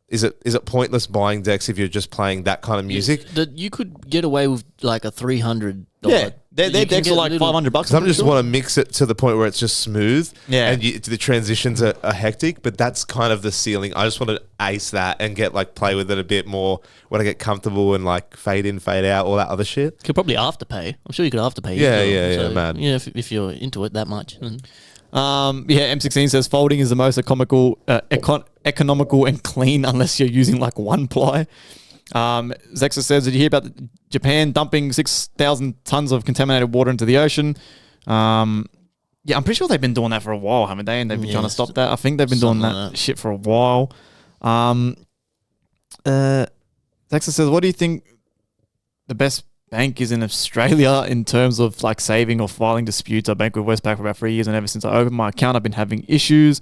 S3: is it pointless buying decks if you're just playing that kind of music?
S1: You could get away with like a $300.
S4: Yeah, their
S1: You can
S4: decks
S1: get
S4: are like
S1: little-
S4: $500.
S3: Some just want to mix it to the point where it's just smooth.
S4: Yeah.
S3: And the transitions are hectic, but that's kind of the ceiling. I just want to ace that and play with it a bit more when I get comfortable and like fade in, fade out, all that other shit.
S1: Could probably afterpay. I'm sure you could afterpay.
S3: Yeah, man.
S1: Yeah, if you're into it that much.
S4: M16 says folding is the most economical and clean unless you're using like one ply. Zexa says, did you hear about Japan dumping 6,000 tons of contaminated water into the ocean? Yeah, I'm pretty sure they've been doing that for a while, haven't they? And they've been trying to stop that. I think they've been doing that shit for a while. Zexa says, what do you think the best bank is in Australia in terms of like saving or filing disputes? I bank with Westpac for about 3 years, and ever since I opened my account, I've been having issues.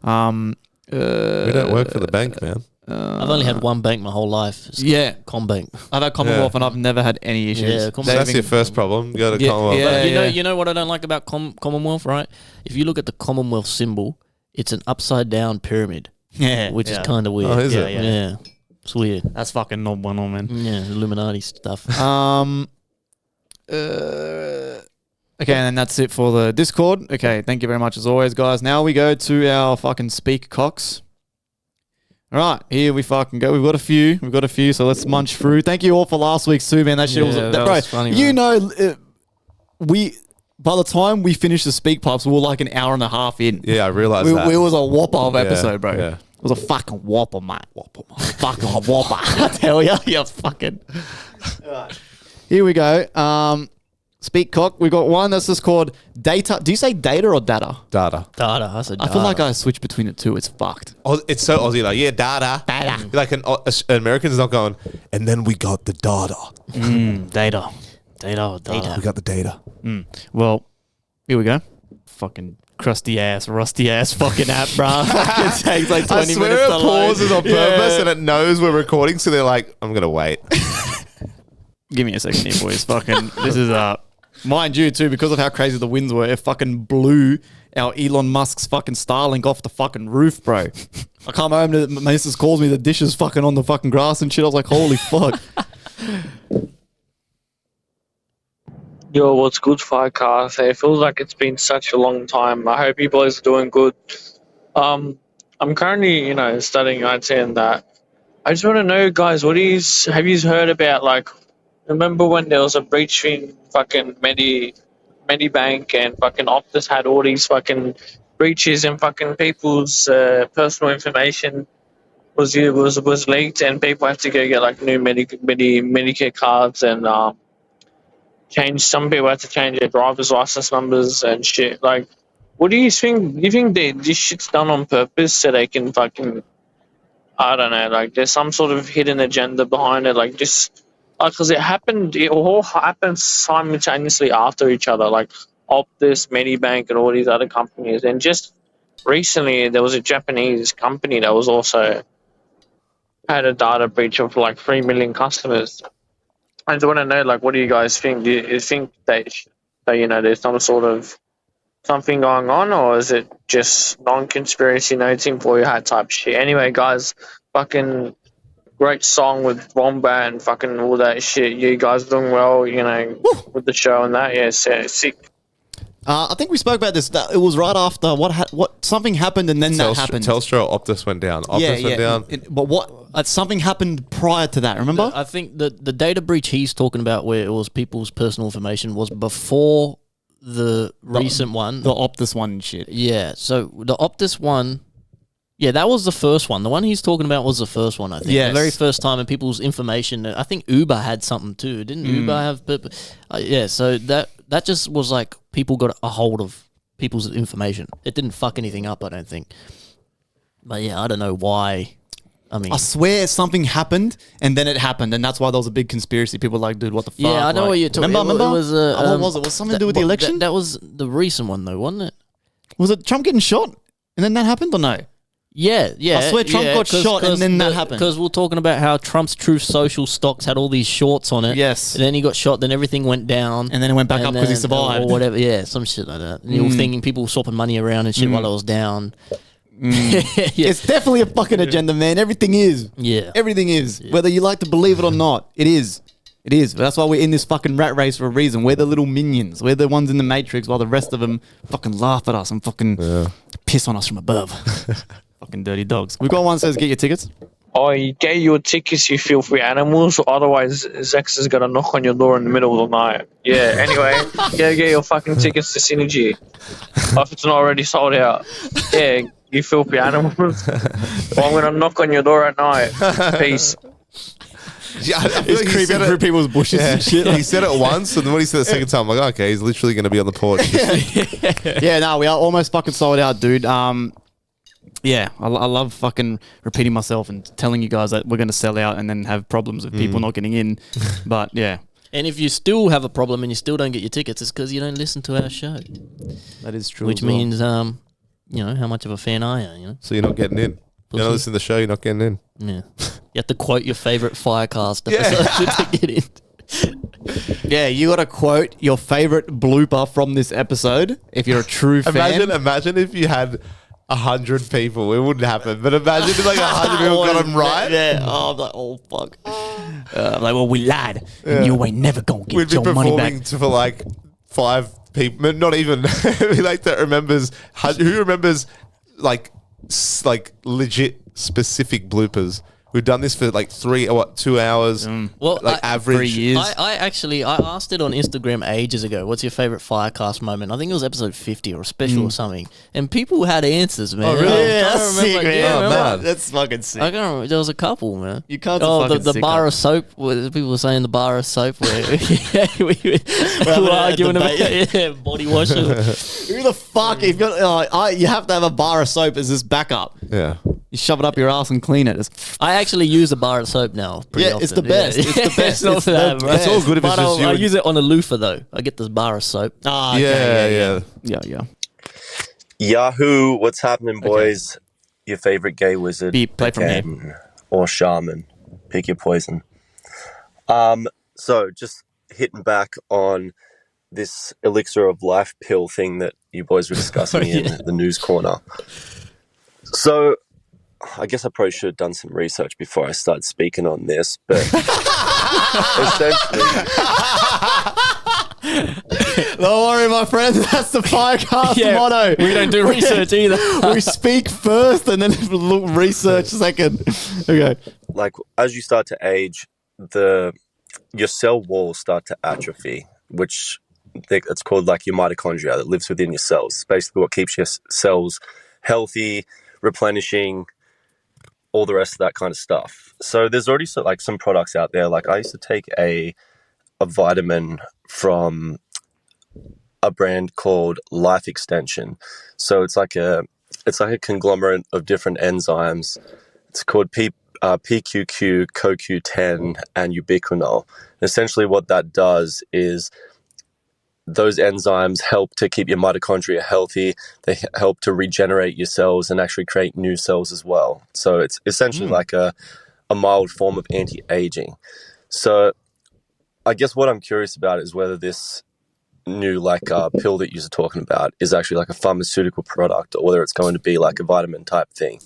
S3: We don't work for the bank, man.
S1: I've only had one bank my whole life. It's
S4: Yeah.
S1: Combank.
S4: I've had Commonwealth and I've never had any issues.
S1: Yeah,
S3: So
S1: Commonwealth.
S3: that's your first problem. You got to
S4: Yeah,
S3: Commonwealth.
S4: yeah.
S1: But you know what I don't like about Commonwealth, right? If you look at the Commonwealth symbol, it's an upside down pyramid,
S4: Yeah.
S1: which is kind of weird.
S3: Oh, is
S4: Yeah,
S3: it?
S4: yeah.
S1: Yeah, it's weird.
S4: That's fucking not one on, man.
S1: Yeah, Illuminati stuff.
S4: Okay, and then that's it for the Discord. Okay, thank you very much as always, guys. Now we go to our fucking speak cocks. All right, here we fucking go. We've got a few, so let's munch through. Thank you all for last week's too, man. That shit was,
S1: Yeah,
S4: bro.
S1: that was funny,
S4: you
S1: man.
S4: know, by the time we finished the speak pipes, we were like an hour and a half in.
S3: Yeah, I realized that.
S4: It was a whopper of
S3: Yeah,
S4: episode, bro.
S3: yeah.
S4: It was a fucking whopper, mate. Fucking whopper. I tell you, you fucking. Here we go. Speak cock. We got one that's just called data. Do you say data or data?
S3: Data.
S1: Data. I said
S4: I
S1: data.
S4: feel like I switch between the two. It's fucked.
S3: Oh, it's so Aussie, like, yeah, data.
S4: Data.
S3: Like an American's not going, and then we got the data.
S4: Data.
S1: Data.
S3: We got the data.
S4: Well, here we go. Fucking crusty ass, rusty ass fucking app, bro. It takes like 20
S3: I
S4: minutes
S3: swear
S4: to
S3: it pauses
S4: load.
S3: on purpose and it knows we're recording, so they're like, I'm going to wait.
S4: Give me a second here, boys. Fucking, this is, mind you, too, because of how crazy the winds were, it fucking blew our Elon Musk's fucking Starlink off the fucking roof, bro. I come home, my missus calls me, the dish is fucking on the fucking grass and shit. I was like, holy fuck.
S5: Yo, what's good, FireCast? It feels like it's been such a long time. I hope you boys are doing good. I'm currently, studying IT and that. I just want to know, guys, have you heard about, remember when there was a breach in fucking Medibank and fucking Optus had all these fucking breaches and fucking people's personal information was leaked and people had to go get new Medicare cards and some people had to change their driver's license numbers and shit. Like, what do you think? Do you think this shit's done on purpose so they can fucking, I don't know, there's some sort of hidden agenda behind it, because it all happened simultaneously after each other, Optus, Medibank, and all these other companies. And just recently, there was a Japanese company that was also had a data breach of 3 million customers. I just want to know, what do you guys think? Do you think that there's some sort of something going on, or is it just non-conspiracy, no tinfoil hat type shit? Anyway, guys, fucking great song with Wombat and fucking all that shit. You guys doing well, with the show and that. Yeah, sick.
S4: I think we spoke about this. It was right after something happened and then that happened.
S3: Telstra or Optus went down. Optus went down.
S4: But something happened prior to that, remember?
S1: I think the data breach he's talking about, where it was people's personal information, was before the recent one.
S4: The Optus one and shit.
S1: Yeah, so the Optus one, yeah, that was the first one. The one he's talking about was the first one, I think.
S4: Yes.
S1: The very first time, and people's information. I think Uber had something too. Didn't Uber have? Yeah, so that just was people got a hold of people's information. It didn't fuck anything up, I don't think. But yeah, I don't know why. I mean,
S4: I swear something happened and then it happened, and that's why there was a big conspiracy. People were like, dude, what the fuck?
S1: yeah, I know what you're talking about.
S4: Remember?
S1: It was,
S4: what was it? Was something to do with the election?
S1: That was the recent one, though, wasn't it?
S4: Was it Trump getting shot and then that happened or no?
S1: Yeah.
S4: I swear Trump got shot and then that happened.
S1: Because we're talking about how Trump's Truth Social stocks had all these shorts on it.
S4: Yes.
S1: And then he got shot, then everything went down.
S4: And then it went back up because he survived.
S1: Or whatever, yeah, some shit like that. And you were thinking people were swapping money around and shit while it was down. Yeah.
S4: It's definitely a fucking agenda, man. Everything is.
S1: Yeah.
S4: Everything is. Whether you like to believe it or not, it is. It is. But that's why we're in this fucking rat race for a reason. We're the little minions. We're the ones in the Matrix while the rest of them fucking laugh at us and fucking piss on us from above. Fucking dirty dogs. We've got one that says get your tickets.
S5: Oh, you get your tickets, you filthy animals, or otherwise Zex is gonna knock on your door in the middle of the night. Yeah, anyway, get your fucking tickets to Synergy. If it's not already sold out. Yeah, you filthy animals. Well, I'm gonna knock on your door at night. Peace.
S3: Yeah, I feel
S4: He's
S3: like he
S4: creeping
S3: said
S4: through
S3: it,
S4: people's bushes and shit.
S3: he said it once, and then when he said it the second time, I'm like, okay, he's literally going to be on the porch.
S4: Yeah, no, we are almost fucking sold out, dude. Yeah, I love fucking repeating myself and telling you guys that we're going to sell out and then have problems with people not getting in. But yeah,
S1: And if you still have a problem and you still don't get your tickets, it's because you don't listen to our show.
S4: that is true.
S1: Which means, how much of a fan are you?
S3: So you're not getting in. You're not listening to the show, you're not getting in.
S1: Yeah. You have to quote your favorite Firecast episode to get in.
S4: Yeah, you got to quote your favorite blooper from this episode if you're a true fan.
S3: Imagine if you had 100 people. It wouldn't happen. But imagine if like 100 people got them right.
S4: Yeah. Oh, I'm like, oh, fuck. Like, well, we lied. And you ain't never going to
S3: We'd
S4: get
S3: be
S4: your money back.
S3: performing for like 5 people. Not even. Like that remembers. Who remembers like legit specific bloopers? We've done this for like 2 hours.
S1: Well,
S3: like average.
S4: 3 years.
S1: I actually asked it on Instagram ages ago. What's your favorite Firecast moment? I think it was episode 50 or a special or something. And people had answers, man.
S3: Oh, really?
S4: Yeah, that's sick, man.
S3: Oh, man.
S4: That's fucking sick.
S1: I can't remember. There was a couple, man.
S4: You can't
S1: the bar of soap. People were saying the bar of soap. Where we were arguing about body wash.
S4: Who the fuck? If you have to have a bar of soap as this backup.
S3: Yeah.
S4: You shove it up your ass and clean it.
S1: I actually use a bar of soap now. Pretty
S4: Yeah,
S1: often.
S4: it's the best. It's the best.
S1: It's not
S4: It's
S1: for that,
S4: the
S1: bro.
S3: It's all good if it's
S1: But
S3: just you
S1: I
S3: and-
S1: use it on a loofah though. I get this bar of soap.
S4: Ah,
S3: Yeah.
S4: yeah.
S6: Yahoo, what's happening, boys? Your favorite gay wizard,
S4: Play from here.
S6: Again, or shaman. Pick your poison. So just hitting back on this elixir of life pill thing that you boys were discussing in the news corner. So I guess I probably should have done some research before I started speaking on this, but essentially,
S4: Don't worry, my friend. That's the Firecast motto.
S1: We don't do research either.
S4: We speak first and then look research second. Okay.
S6: like as you start to age, your cell walls start to atrophy, which it's called like your mitochondria that lives within your cells. It's basically what keeps your cells healthy, replenishing, all the rest of that kind of stuff. So there's already some products out there. Like I used to take a vitamin from a brand called Life Extension. So it's like a conglomerate of different enzymes. It's called PQQ, CoQ10, and ubiquinol. Essentially what that does is those enzymes help to keep your mitochondria healthy. They help to regenerate your cells and actually create new cells as well. So it's essentially like a mild form of anti-aging. So I guess what I'm curious about is whether this new pill that you're talking about is actually like a pharmaceutical product or whether it's going to be like a vitamin type thing.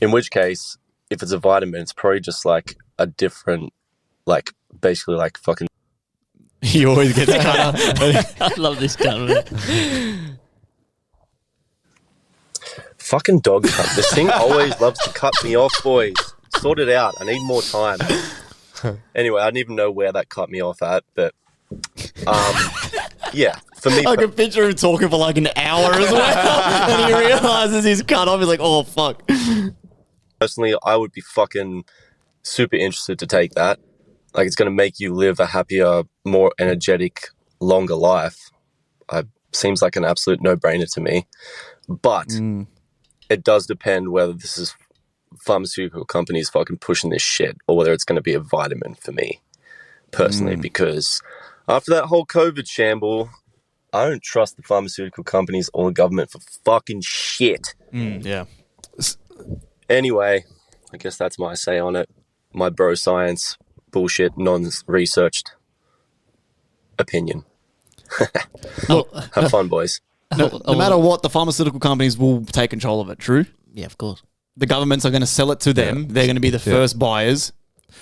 S6: In which case, if it's a vitamin, it's probably just like a different, like basically like fucking.
S4: He always gets cut up.
S1: I love this guy.
S6: Fucking dog cunt. This thing always loves to cut me off, boys. Sort it out. I need more time. Anyway, I didn't even know where that cut me off at, but yeah, for me.
S4: I can picture him talking for like an hour as well. And he realizes he's cut off. He's like, oh, fuck.
S6: Personally, I would be fucking super interested to take that. Like, it's going to make you live a happier, more energetic, longer life. Seems like an absolute no-brainer to me. But it does depend whether this is pharmaceutical companies fucking pushing this shit or whether it's going to be a vitamin for me, personally, because after that whole COVID shamble, I don't trust the pharmaceutical companies or the government for fucking shit.
S4: Yeah.
S6: Anyway, I guess that's my say on it. My bro science, bullshit, non-researched opinion. Have fun, boys.
S4: No matter what, the pharmaceutical companies will take control of it, true?
S1: Yeah, of course.
S4: The governments are going to sell it to them. They're going to be the first buyers.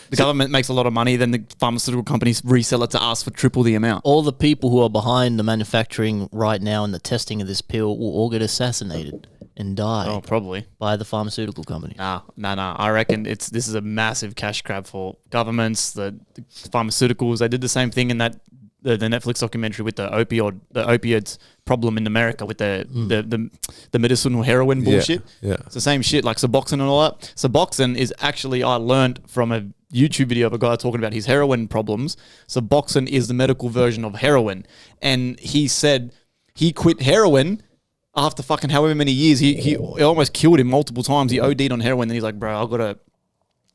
S4: The government makes a lot of money, then the pharmaceutical companies resell it to us for triple the amount.
S1: All the people who are behind the manufacturing right now and the testing of this pill will all get assassinated and die
S4: Oh, probably.
S1: by the pharmaceutical company.
S4: Nah. I reckon this is a massive cash grab for governments, the pharmaceuticals. They did the same thing in that the Netflix documentary with the opioids problem in America with the medicinal heroin bullshit.
S3: Yeah.
S4: It's the same shit like Suboxone and all that. Suboxone is actually, I learned from a YouTube video of a guy talking about his heroin problems. Suboxone is the medical version of heroin. And he said he quit heroin after fucking however many years. He almost killed him multiple times. He OD'd on heroin. Then he's like, bro, I've got to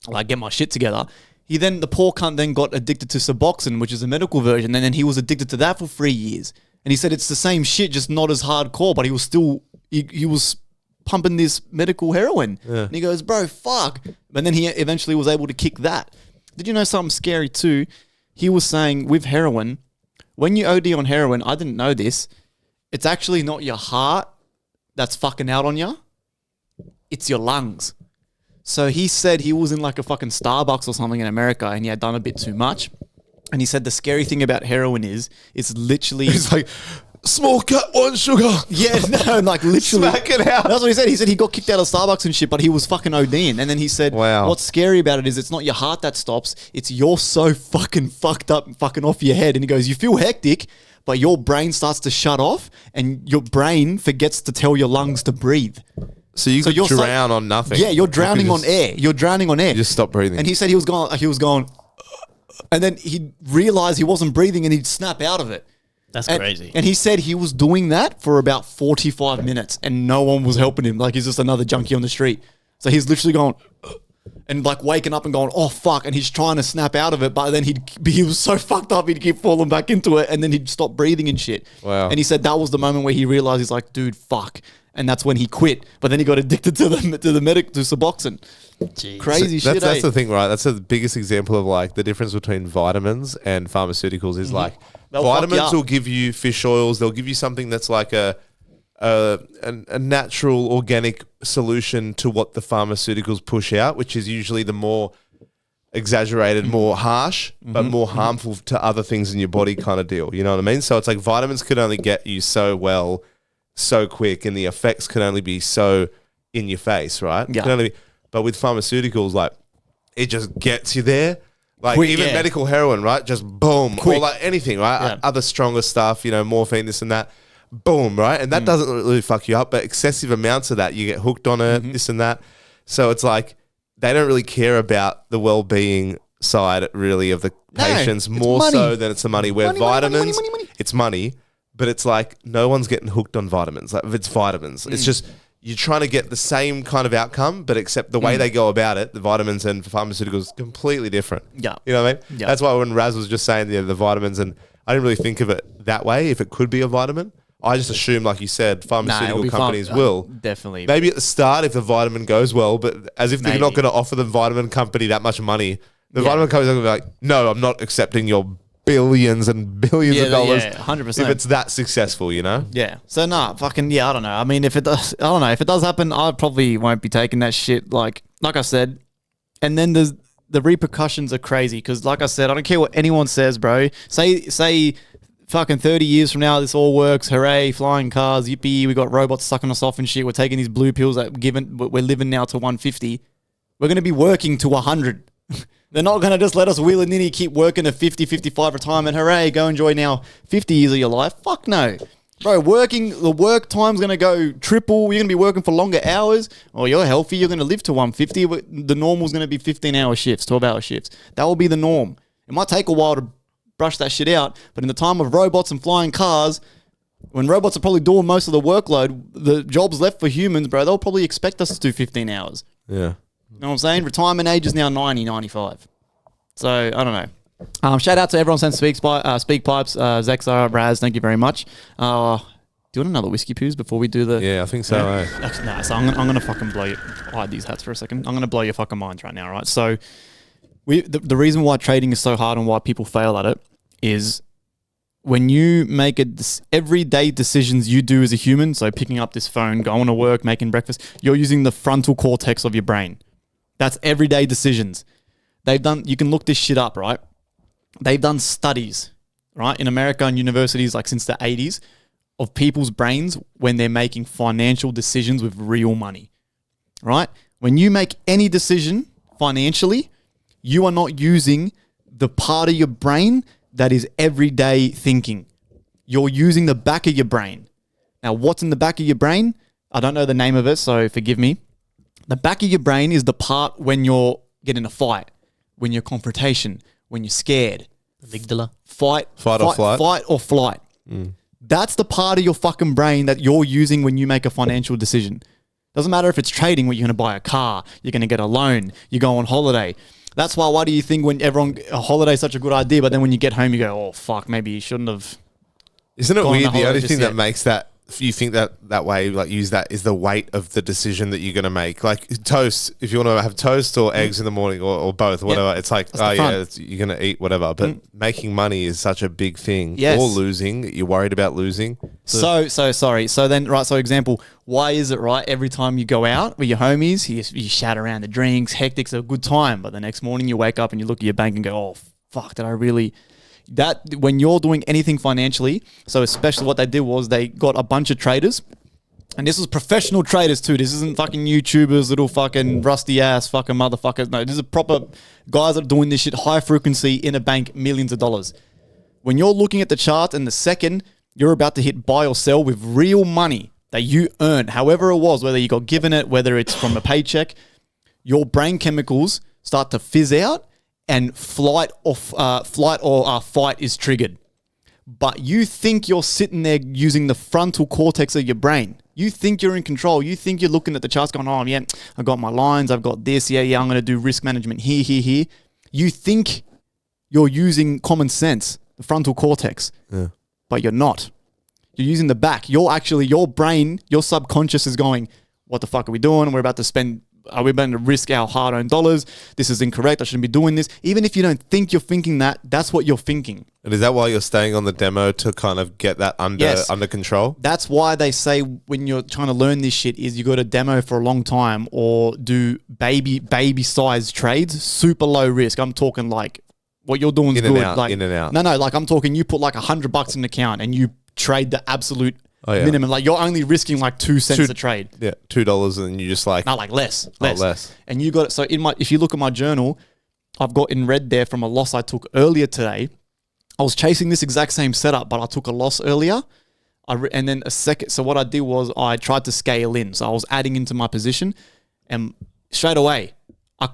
S4: like get my shit together. The poor cunt then got addicted to Suboxone, which is a medical version. And then he was addicted to that for 3 years. And he said it's the same shit, just not as hardcore, but he was still, he was pumping this medical heroin. And he goes, bro, fuck. And then he eventually was able to kick that. Did you know something scary too? He was saying with heroin, when you OD on heroin, I didn't know this, it's actually not your heart that's fucking out on you. It's your lungs. So he said he was in like a fucking Starbucks or something in America and he had done a bit too much. And he said the scary thing about heroin is it's literally...
S3: He's like, small cut, 1 sugar.
S4: Yeah, no, like literally.
S3: Smack it out.
S4: That's what he said. He said he got kicked out of Starbucks and shit, but he was fucking ODing. And then he said,
S3: Wow.
S4: what's scary about it is it's not your heart that stops. It's you're so fucking fucked up and fucking off your head. And he goes, you feel hectic, but your brain starts to shut off and your brain forgets to tell your lungs to breathe.
S3: So you could drown on nothing.
S4: Yeah, you're drowning on air. You're drowning on air.
S3: You just stop breathing.
S4: And he said he was going, and then he realized he wasn't breathing and he'd snap out of it.
S1: That's crazy.
S4: And he said he was doing that for about 45 minutes and no one was helping him. Like he's just another junkie on the street. So he's literally going and like waking up and going, oh fuck. And he's trying to snap out of it. But then he was so fucked up, he'd keep falling back into it and then he'd stop breathing and shit.
S3: Wow.
S4: And he said that was the moment where he realized he's like, dude, fuck. And that's when he quit. But then he got addicted to Suboxone.
S1: Jeez.
S4: Crazy shit.
S3: That's the thing, right? That's the biggest example of like the difference between vitamins and pharmaceuticals is like
S4: They'll fuck you
S3: vitamins
S4: up.
S3: will give you fish oils. They'll give you something that's like a natural organic solution to what the pharmaceuticals push out, which is usually the more exaggerated, more harsh, but more harmful to other things in your body kind of deal. You know what I mean? So it's like vitamins could only get you so well, so quick, and the effects can only be so in your face, right?
S4: Yeah.
S3: Can only be, but with pharmaceuticals, like it just gets you there. Like
S4: Quick,
S3: even
S4: yeah.
S3: medical heroin, right? Just boom.
S4: Quick.
S3: Or like anything, right?
S4: Yeah.
S3: Other stronger stuff, morphine, this and that. Boom, right? And that doesn't really fuck you up, but excessive amounts of that, you get hooked on it, this and that. So it's like they don't really care about the well-being side really of the patients more
S4: money.
S3: so than it's the money. Where
S4: Money.
S3: vitamins, it's money, but it's like no one's getting hooked on vitamins. Like if it's vitamins, it's just you're trying to get the same kind of outcome, but except the way they go about it, the vitamins and pharmaceuticals, completely different.
S4: Yeah.
S3: You know what I mean?
S4: Yeah.
S3: That's why when Raz was just saying the vitamins, and I didn't really think of it that way, if it could be a vitamin. I just assume, like you said, pharmaceutical companies will.
S4: Definitely.
S3: Maybe at the start if the vitamin goes well, but as if they're
S4: Maybe.
S3: not going to offer the vitamin company that much money. The vitamin company's going to be like, no, I'm not accepting your billions and billions of dollars.
S4: Yeah, 100%.
S3: If it's that successful,
S4: Yeah. So fucking I don't know. I mean, if it does, I don't know. If it does happen, I probably won't be taking that shit. Like I said, and then the repercussions are crazy because, like I said, I don't care what anyone says, bro. Say, fucking 30 years from now, this all works. Hooray! Flying cars, yippee! We got robots sucking us off and shit. We're taking these blue pills that we're living now to 150. We're gonna be working to 100. They're not going to just let us willy-nilly keep working to 50, 55 retirement. Hooray, go enjoy now 50 years of your life. Fuck no. Bro, the work time's going to go triple. You're going to be working for longer hours. Oh, you're healthy. You're going to live to 150. The normal's going to be 15-hour shifts, 12-hour shifts. That will be the norm. It might take a while to brush that shit out, but in the time of robots and flying cars, when robots are probably doing most of the workload, the jobs left for humans, bro, they'll probably expect us to do 15 hours.
S3: yeah.
S4: You know what I'm saying? Retirement age is now 90, 95. So, I don't know. Shout out to everyone sent speak pipes. Zexa, Raz, thank you very much. Do you want another whiskey poos before we do the...
S3: Yeah, I think so.
S4: Nah, so I'm going to fucking blow you... hide these hats for a second. I'm going to blow your fucking minds right now, right? So, the reason why trading is so hard and why people fail at it is when you make everyday decisions you do as a human, so picking up this phone, going to work, making breakfast, you're using the frontal cortex of your brain. That's everyday decisions. You can look this shit up, right? They've done studies, right, in America and universities like since the 80s of people's brains when they're making financial decisions with real money, right? When you make any decision financially, you are not using the part of your brain that is everyday thinking. You're using the back of your brain. Now, what's in the back of your brain? I don't know the name of it, so forgive me. The back of your brain is the part when you're getting a fight, when you're confrontation, when you're scared.
S1: Amygdala.
S3: Fight or flight.
S4: Fight or flight. That's the part of your fucking brain that you're using when you make a financial decision. Doesn't matter if it's trading, where you're going to buy a car, you're going to get a loan, you go on holiday. That's why do you think when a holiday is such a good idea, but then when you get home, you go, oh, fuck, maybe you shouldn't have.
S3: Isn't it
S4: Gone on
S3: weird?
S4: a
S3: The
S4: holiday
S3: only
S4: just
S3: thing
S4: yet.
S3: that makes that you think that way, like use that is the weight of the decision that you're going to make. Like toast, if you want to have toast or eggs in the morning or both, whatever, it's like, you're going to eat whatever. But making money is such a big thing.
S4: Yes.
S3: Or losing, you're worried about losing.
S4: So sorry. So then, right, so example, why is it, right, every time you go out with your homies, you shout around the drinks, hectic's a good time, but the next morning you wake up and you look at your bank and go, oh, fuck, did I really... That when you're doing anything financially, so especially what they did was they got a bunch of traders, and this was professional traders too. This isn't fucking YouTubers, little fucking rusty ass fucking motherfuckers. No, this is proper guys that are doing this shit high frequency in a bank, millions of dollars. When you're looking at the chart and the second you're about to hit buy or sell with real money that you earned, however it was, whether you got given it, whether it's from a paycheck, your brain chemicals start to fizz out. And flight or fight is triggered. But you think you're sitting there using the frontal cortex of your brain. You think you're in control. You think you're looking at the charts going, oh, yeah, I got my lines. I've got this. Yeah, I'm going to do risk management here. You think you're using common sense, the frontal cortex, but you're not. You're using the back. Your brain, your subconscious is going, what the fuck are we doing? We're about to spend... Are we about to risk our hard-earned dollars? This is incorrect. I shouldn't be doing this. Even if you don't think you're thinking that, that's what you're thinking.
S3: And is that why you're staying on the demo to kind of get that under control?
S4: That's why they say when you're trying to learn this shit is you got to demo for a long time or do baby-sized trades, super low risk. I'm talking like what you're doing is good.
S3: In and out.
S4: No, like I'm talking you put like $100 in an account and you trade the absolute minimum. Like you're only risking like 2 cents a trade.
S3: Yeah, $2 and you just like...
S4: No, like less.
S3: Less.
S4: And you got it. So if you look at my journal, I've got in red there from a loss I took earlier today. I was chasing this exact same setup, but I took a loss earlier. And then a second. So what I did was I tried to scale in. So I was adding into my position and straight away I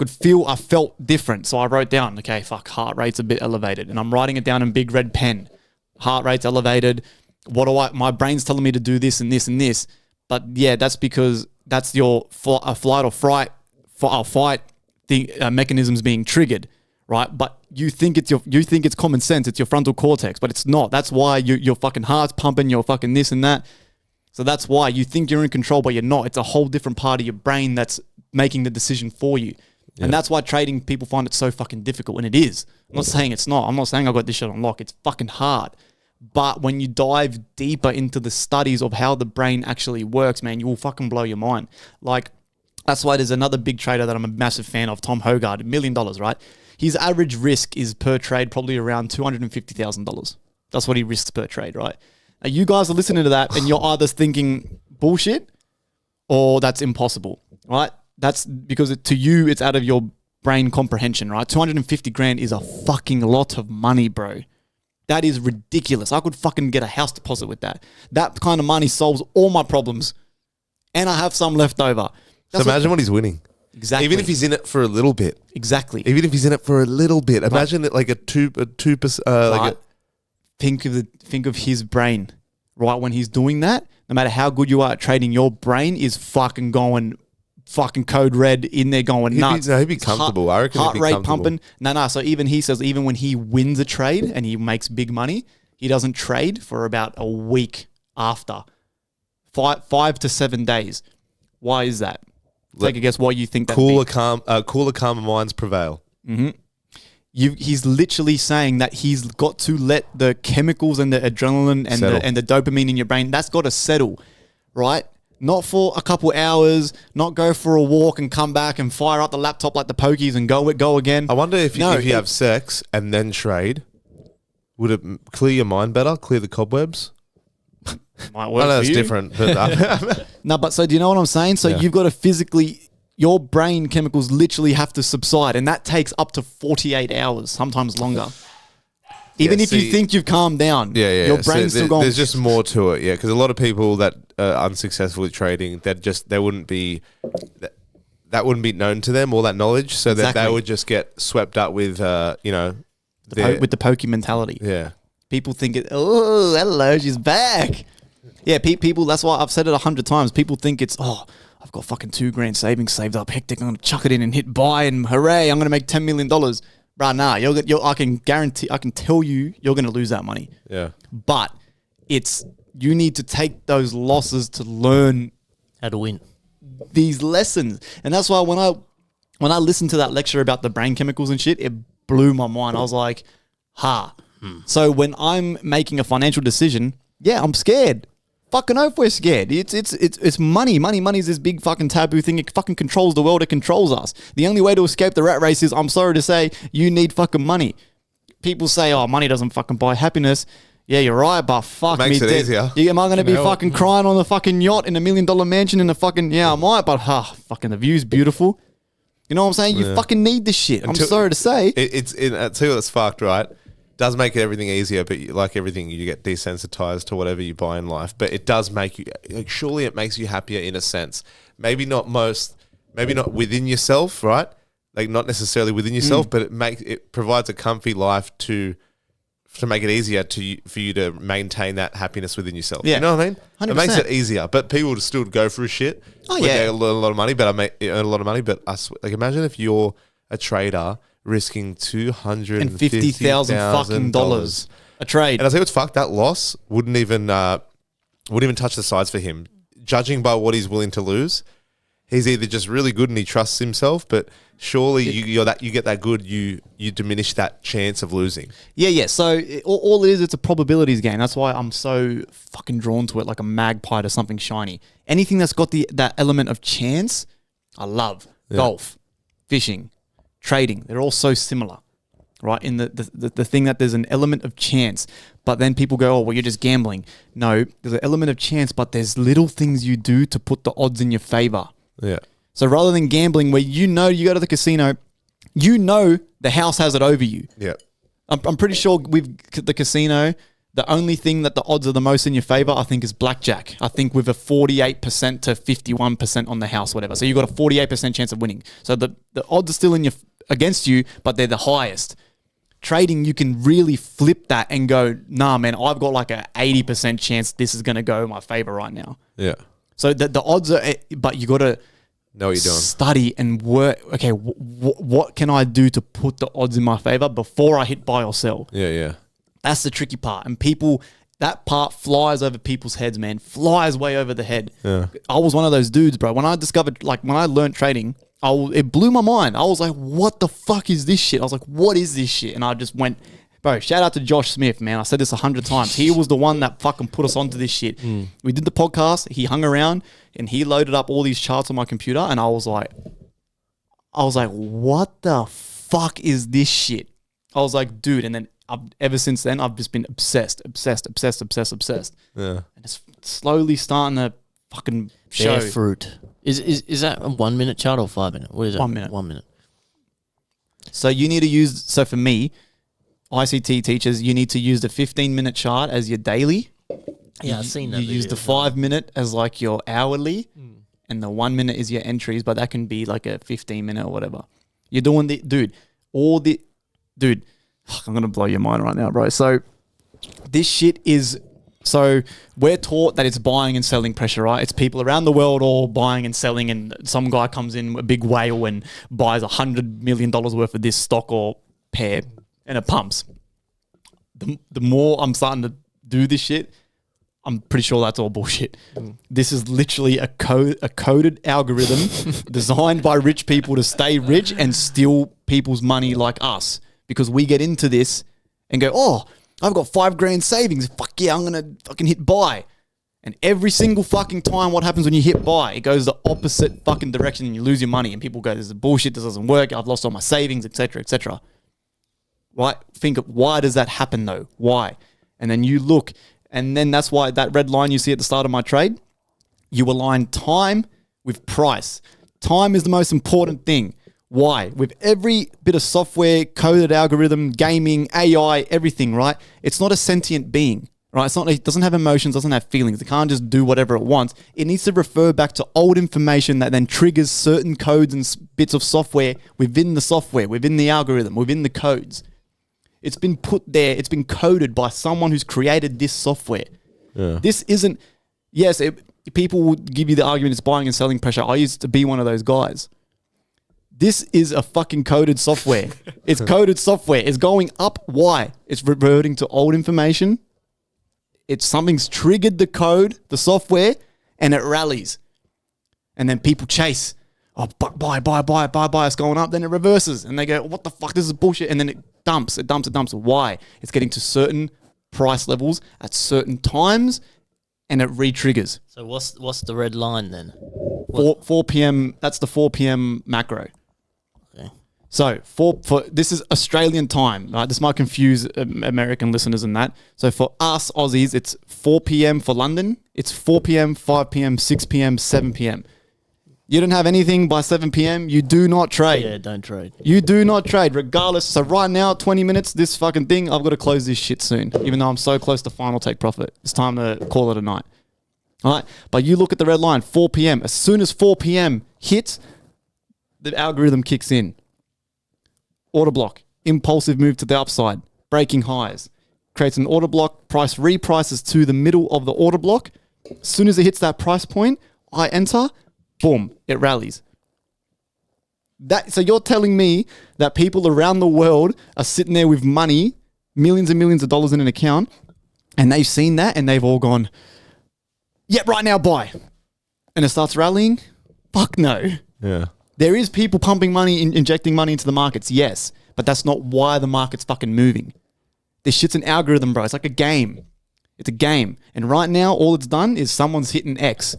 S4: felt different. So I wrote down, okay, heart rate's a bit elevated. And I'm writing it down in big red pen. Heart rate's elevated. My brain's telling me to do this and this and this. But yeah, that's because that's your flight or fight thing, mechanisms being triggered, right? But you think it's common sense. It's your frontal cortex, but it's not. That's why your fucking heart's pumping, your fucking this and that. So that's why you think you're in control, but you're not. It's a whole different part of your brain that's making the decision for you. Yeah. And that's why trading, people find it so fucking difficult, and it is. I'm not saying it's not. I'm not saying I got this shit on lock. It's fucking hard. But when you dive deeper into the studies of how the brain actually works, man, you will fucking blow your mind. Like, that's why there's another big trader that I'm a massive fan of, Tom Hogarth, $1 million, right? His average risk is per trade probably around $250,000. That's what he risks per trade, right? Now, you guys are listening to that and you're either thinking bullshit or that's impossible, right? That's because to you, it's out of your brain comprehension, right? 250 grand is a fucking lot of money, bro. That is ridiculous. I could fucking get a house deposit with that. That kind of money solves all my problems. And I have some left over.
S3: So imagine what he's winning.
S4: Exactly.
S3: Even if he's in it for a little bit.
S4: Exactly.
S3: Even if he's in it for a little bit. Imagine it like a 2%.
S4: Think of his brain, right? When he's doing that, no matter how good you are at trading, your brain is fucking going fucking code red in there going nuts.
S3: He'd be comfortable. I reckon
S4: heart
S3: he'd be
S4: rate
S3: comfortable.
S4: pumping. No. So even he says even when he wins a trade and he makes big money, he doesn't trade for about a week after. 5 to 7 days. Why is that? Take a guess why you think that.
S3: Calmer minds prevail.
S4: Mm-hmm. He's literally saying that he's got to let the chemicals and the adrenaline and the dopamine in your brain, that's got to settle, right? Not for a couple hours, not go for a walk and come back and fire up the laptop like the pokies and go again.
S3: I wonder if you have sex and then trade, would it clear your mind better, clear the cobwebs?
S4: Might work.
S3: I know
S4: for
S3: it's
S4: you.
S3: different. But
S4: No, but so do you know what I'm saying? So you've got to physically, your brain chemicals literally have to subside, and that takes up to 48 hours, sometimes longer. Even if you think you've calmed down, your brain's still going.
S3: There's just more to it, because a lot of people that are unsuccessful at trading, that wouldn't be known to them, all that knowledge, so that they would just get swept up with, with
S4: the pokey mentality.
S3: Yeah,
S4: people think oh, hello, she's back. Yeah, people. That's why I've said it 100 times. People think it's I've got fucking $2,000 savings saved up, hectic. I'm gonna chuck it in and hit buy, and hooray, I'm gonna make $10 million. Right now, I can guarantee, I can tell you're going to lose that money.
S3: Yeah.
S4: But it's you need to take those losses to learn
S1: How to win.
S4: these lessons. And that's why when I listened to that lecture about the brain chemicals and shit, it blew my mind. I was like, So when I'm making a financial decision, yeah, I'm scared. Fucking oath we're scared. It's money. Money is this big fucking taboo thing. It fucking controls the world. It controls us. The only way to escape the rat race is, I'm sorry to say, you need fucking money. People say, oh, money doesn't fucking buy happiness. Yeah, you're right, but fuck me.
S3: Makes it easier.
S4: Am I going to be fucking crying on the fucking yacht in $1 million mansion in the fucking, yeah, I might, but fucking the view's beautiful. You know what I'm saying? You fucking need this shit. I'm sorry to say.
S3: I'll tell you what's fucked, right? Does make everything easier, but like everything, you get desensitized to whatever you buy in life. But it does make you, like, surely it makes you happier in a sense. Maybe not within yourself, right? Like not necessarily within yourself, but it provides a comfy life to make it easier for you to maintain that happiness within yourself.
S4: Yeah.
S3: You know what I mean?
S4: 100%.
S3: It makes it easier, but people still go through shit.
S4: Oh,
S3: when
S4: yeah.
S3: they earn a lot of money, but earn a lot of money. But like, imagine if you're a trader risking
S4: $250,000 fucking dollars a trade.
S3: And I tell you what's fucked. That loss wouldn't even touch the sides for him. Judging by what he's willing to lose, he's either just really good and he trusts himself, but surely you get that good, you diminish that chance of losing.
S4: Yeah. So all it is, it's a probabilities game. That's why I'm so fucking drawn to it, like a magpie to something shiny. Anything that's got that element of chance, I love.
S3: Yeah.
S4: Golf, fishing, trading, they're all so similar, right? In the thing that there's an element of chance, but then people go, oh, well, you're just gambling. No, there's an element of chance, but there's little things you do to put the odds in your favor.
S3: Yeah.
S4: So rather than gambling where you go to the casino, the house has it over you.
S3: Yeah.
S4: I'm pretty sure with the casino, the only thing that the odds are the most in your favor, I think, is blackjack. I think with a 48% to 51% on the house, whatever. So you've got a 48% chance of winning. So the odds are still against you, but they're the highest. Trading, you can really flip that and go, nah, man, I've got like a 80% chance this is going to go in my favor right now.
S3: Yeah.
S4: So the odds are, but you got to
S3: Know what you're doing.
S4: study and work. Okay, what can I do to put the odds in my favor before I hit buy or sell?
S3: Yeah.
S4: That's the tricky part. And that part flies over people's heads, man. Flies way over the head.
S3: Yeah.
S4: I was one of those dudes, bro. When I discovered, like, when I learned trading, it blew my mind. I was like, what the fuck is this shit? I was like, what is this shit? And I just went, bro, shout out to Josh Smith, man. I said this 100 times. He was the one that fucking put us onto this shit. We did the podcast. He hung around and he loaded up all these charts on my computer. And I was like, what the fuck is this shit? I was like, dude. And then ever since then, I've just been obsessed.
S3: Yeah.
S4: And it's slowly starting to fucking show.
S1: Bear fruit. Is that a 1 minute chart or 5 minute? What is it?
S4: 1 minute.
S1: 1 minute.
S4: So you need to use, so for me, ICT teachers, you need to use the 15-minute chart as your daily.
S1: Yeah, I've seen that.
S4: You use the
S1: video.
S4: 5-minute as like your hourly, and the 1 minute is your entries, but that can be like a 15-minute or whatever. You're doing dude, I'm going to blow your mind right now, bro. So this shit is, so we're taught that it's buying and selling pressure, right? It's people around the world all buying and selling, and some guy comes in, a big whale, and buys $100 million worth of this stock or pair, and it pumps. The more I'm starting to do this shit, I'm pretty sure that's all bullshit. This is literally a coded algorithm designed by rich people to stay rich and steal people's money like us. Because we get into this and go, oh, I've got $5,000 savings. Fuck yeah, I'm going to fucking hit buy. And every single fucking time, what happens when you hit buy? It goes the opposite fucking direction and you lose your money. And people go, this is bullshit. This doesn't work. I've lost all my savings, etc., etc. Right? Think of, why does that happen though? Why? And then you look, and then that's why that red line you see at the start of my trade, you align time with price. Time is the most important thing. Why? With every bit of software, coded algorithm, gaming, AI, everything, right? It's not a sentient being, right? It doesn't have emotions, doesn't have feelings. It can't just do whatever it wants. It needs to refer back to old information that then triggers certain codes and bits of software, within the algorithm, within the codes. It's been put there. It's been coded by someone who's created this software. Yeah. This isn't, yes, people will give you the argument it's buying and selling pressure. I used to be one of those guys. This is a fucking coded software. It's coded software. It's going up. Why? It's reverting to old information. it's something's triggered the code, the software, and it rallies. And then people chase. Oh, buy, it's going up. Then it reverses. And they go, what the fuck, this is bullshit. And then it dumps. Why? It's getting to certain price levels at certain times, and it re-triggers.
S1: So what's the red line then?
S4: 4 p.m. That's the 4 p.m. macro.
S1: Okay.
S4: So for this is Australian time, right? This might confuse American listeners and that. So for us Aussies, it's 4 p.m. for London. It's 4 p.m., 5 p.m., 6 p.m., 7 p.m. You don't have anything by 7 p.m. You do not trade.
S1: Yeah, don't trade.
S4: You do not trade, regardless. So right now, 20 minutes, this fucking thing, I've got to close this shit soon. Even though I'm so close to final take profit. It's time to call it a night. All right? But you look at the red line, 4 p.m. As soon as 4 p.m. hits, the algorithm kicks in. Order block. Impulsive move to the upside. Breaking highs. Creates an order block. Price reprices to the middle of the order block. As soon as it hits that price point, I enter. Boom, it rallies. So you're telling me that people around the world are sitting there with money, millions and millions of dollars in an account, and they've seen that and they've all gone, yep, right now, buy. And it starts rallying? Fuck no.
S3: Yeah.
S4: There is people pumping money, injecting money into the markets, yes, but that's not why the market's fucking moving. This shit's an algorithm, bro. It's like a game. It's a game. And right now, all it's done is someone's hitting X.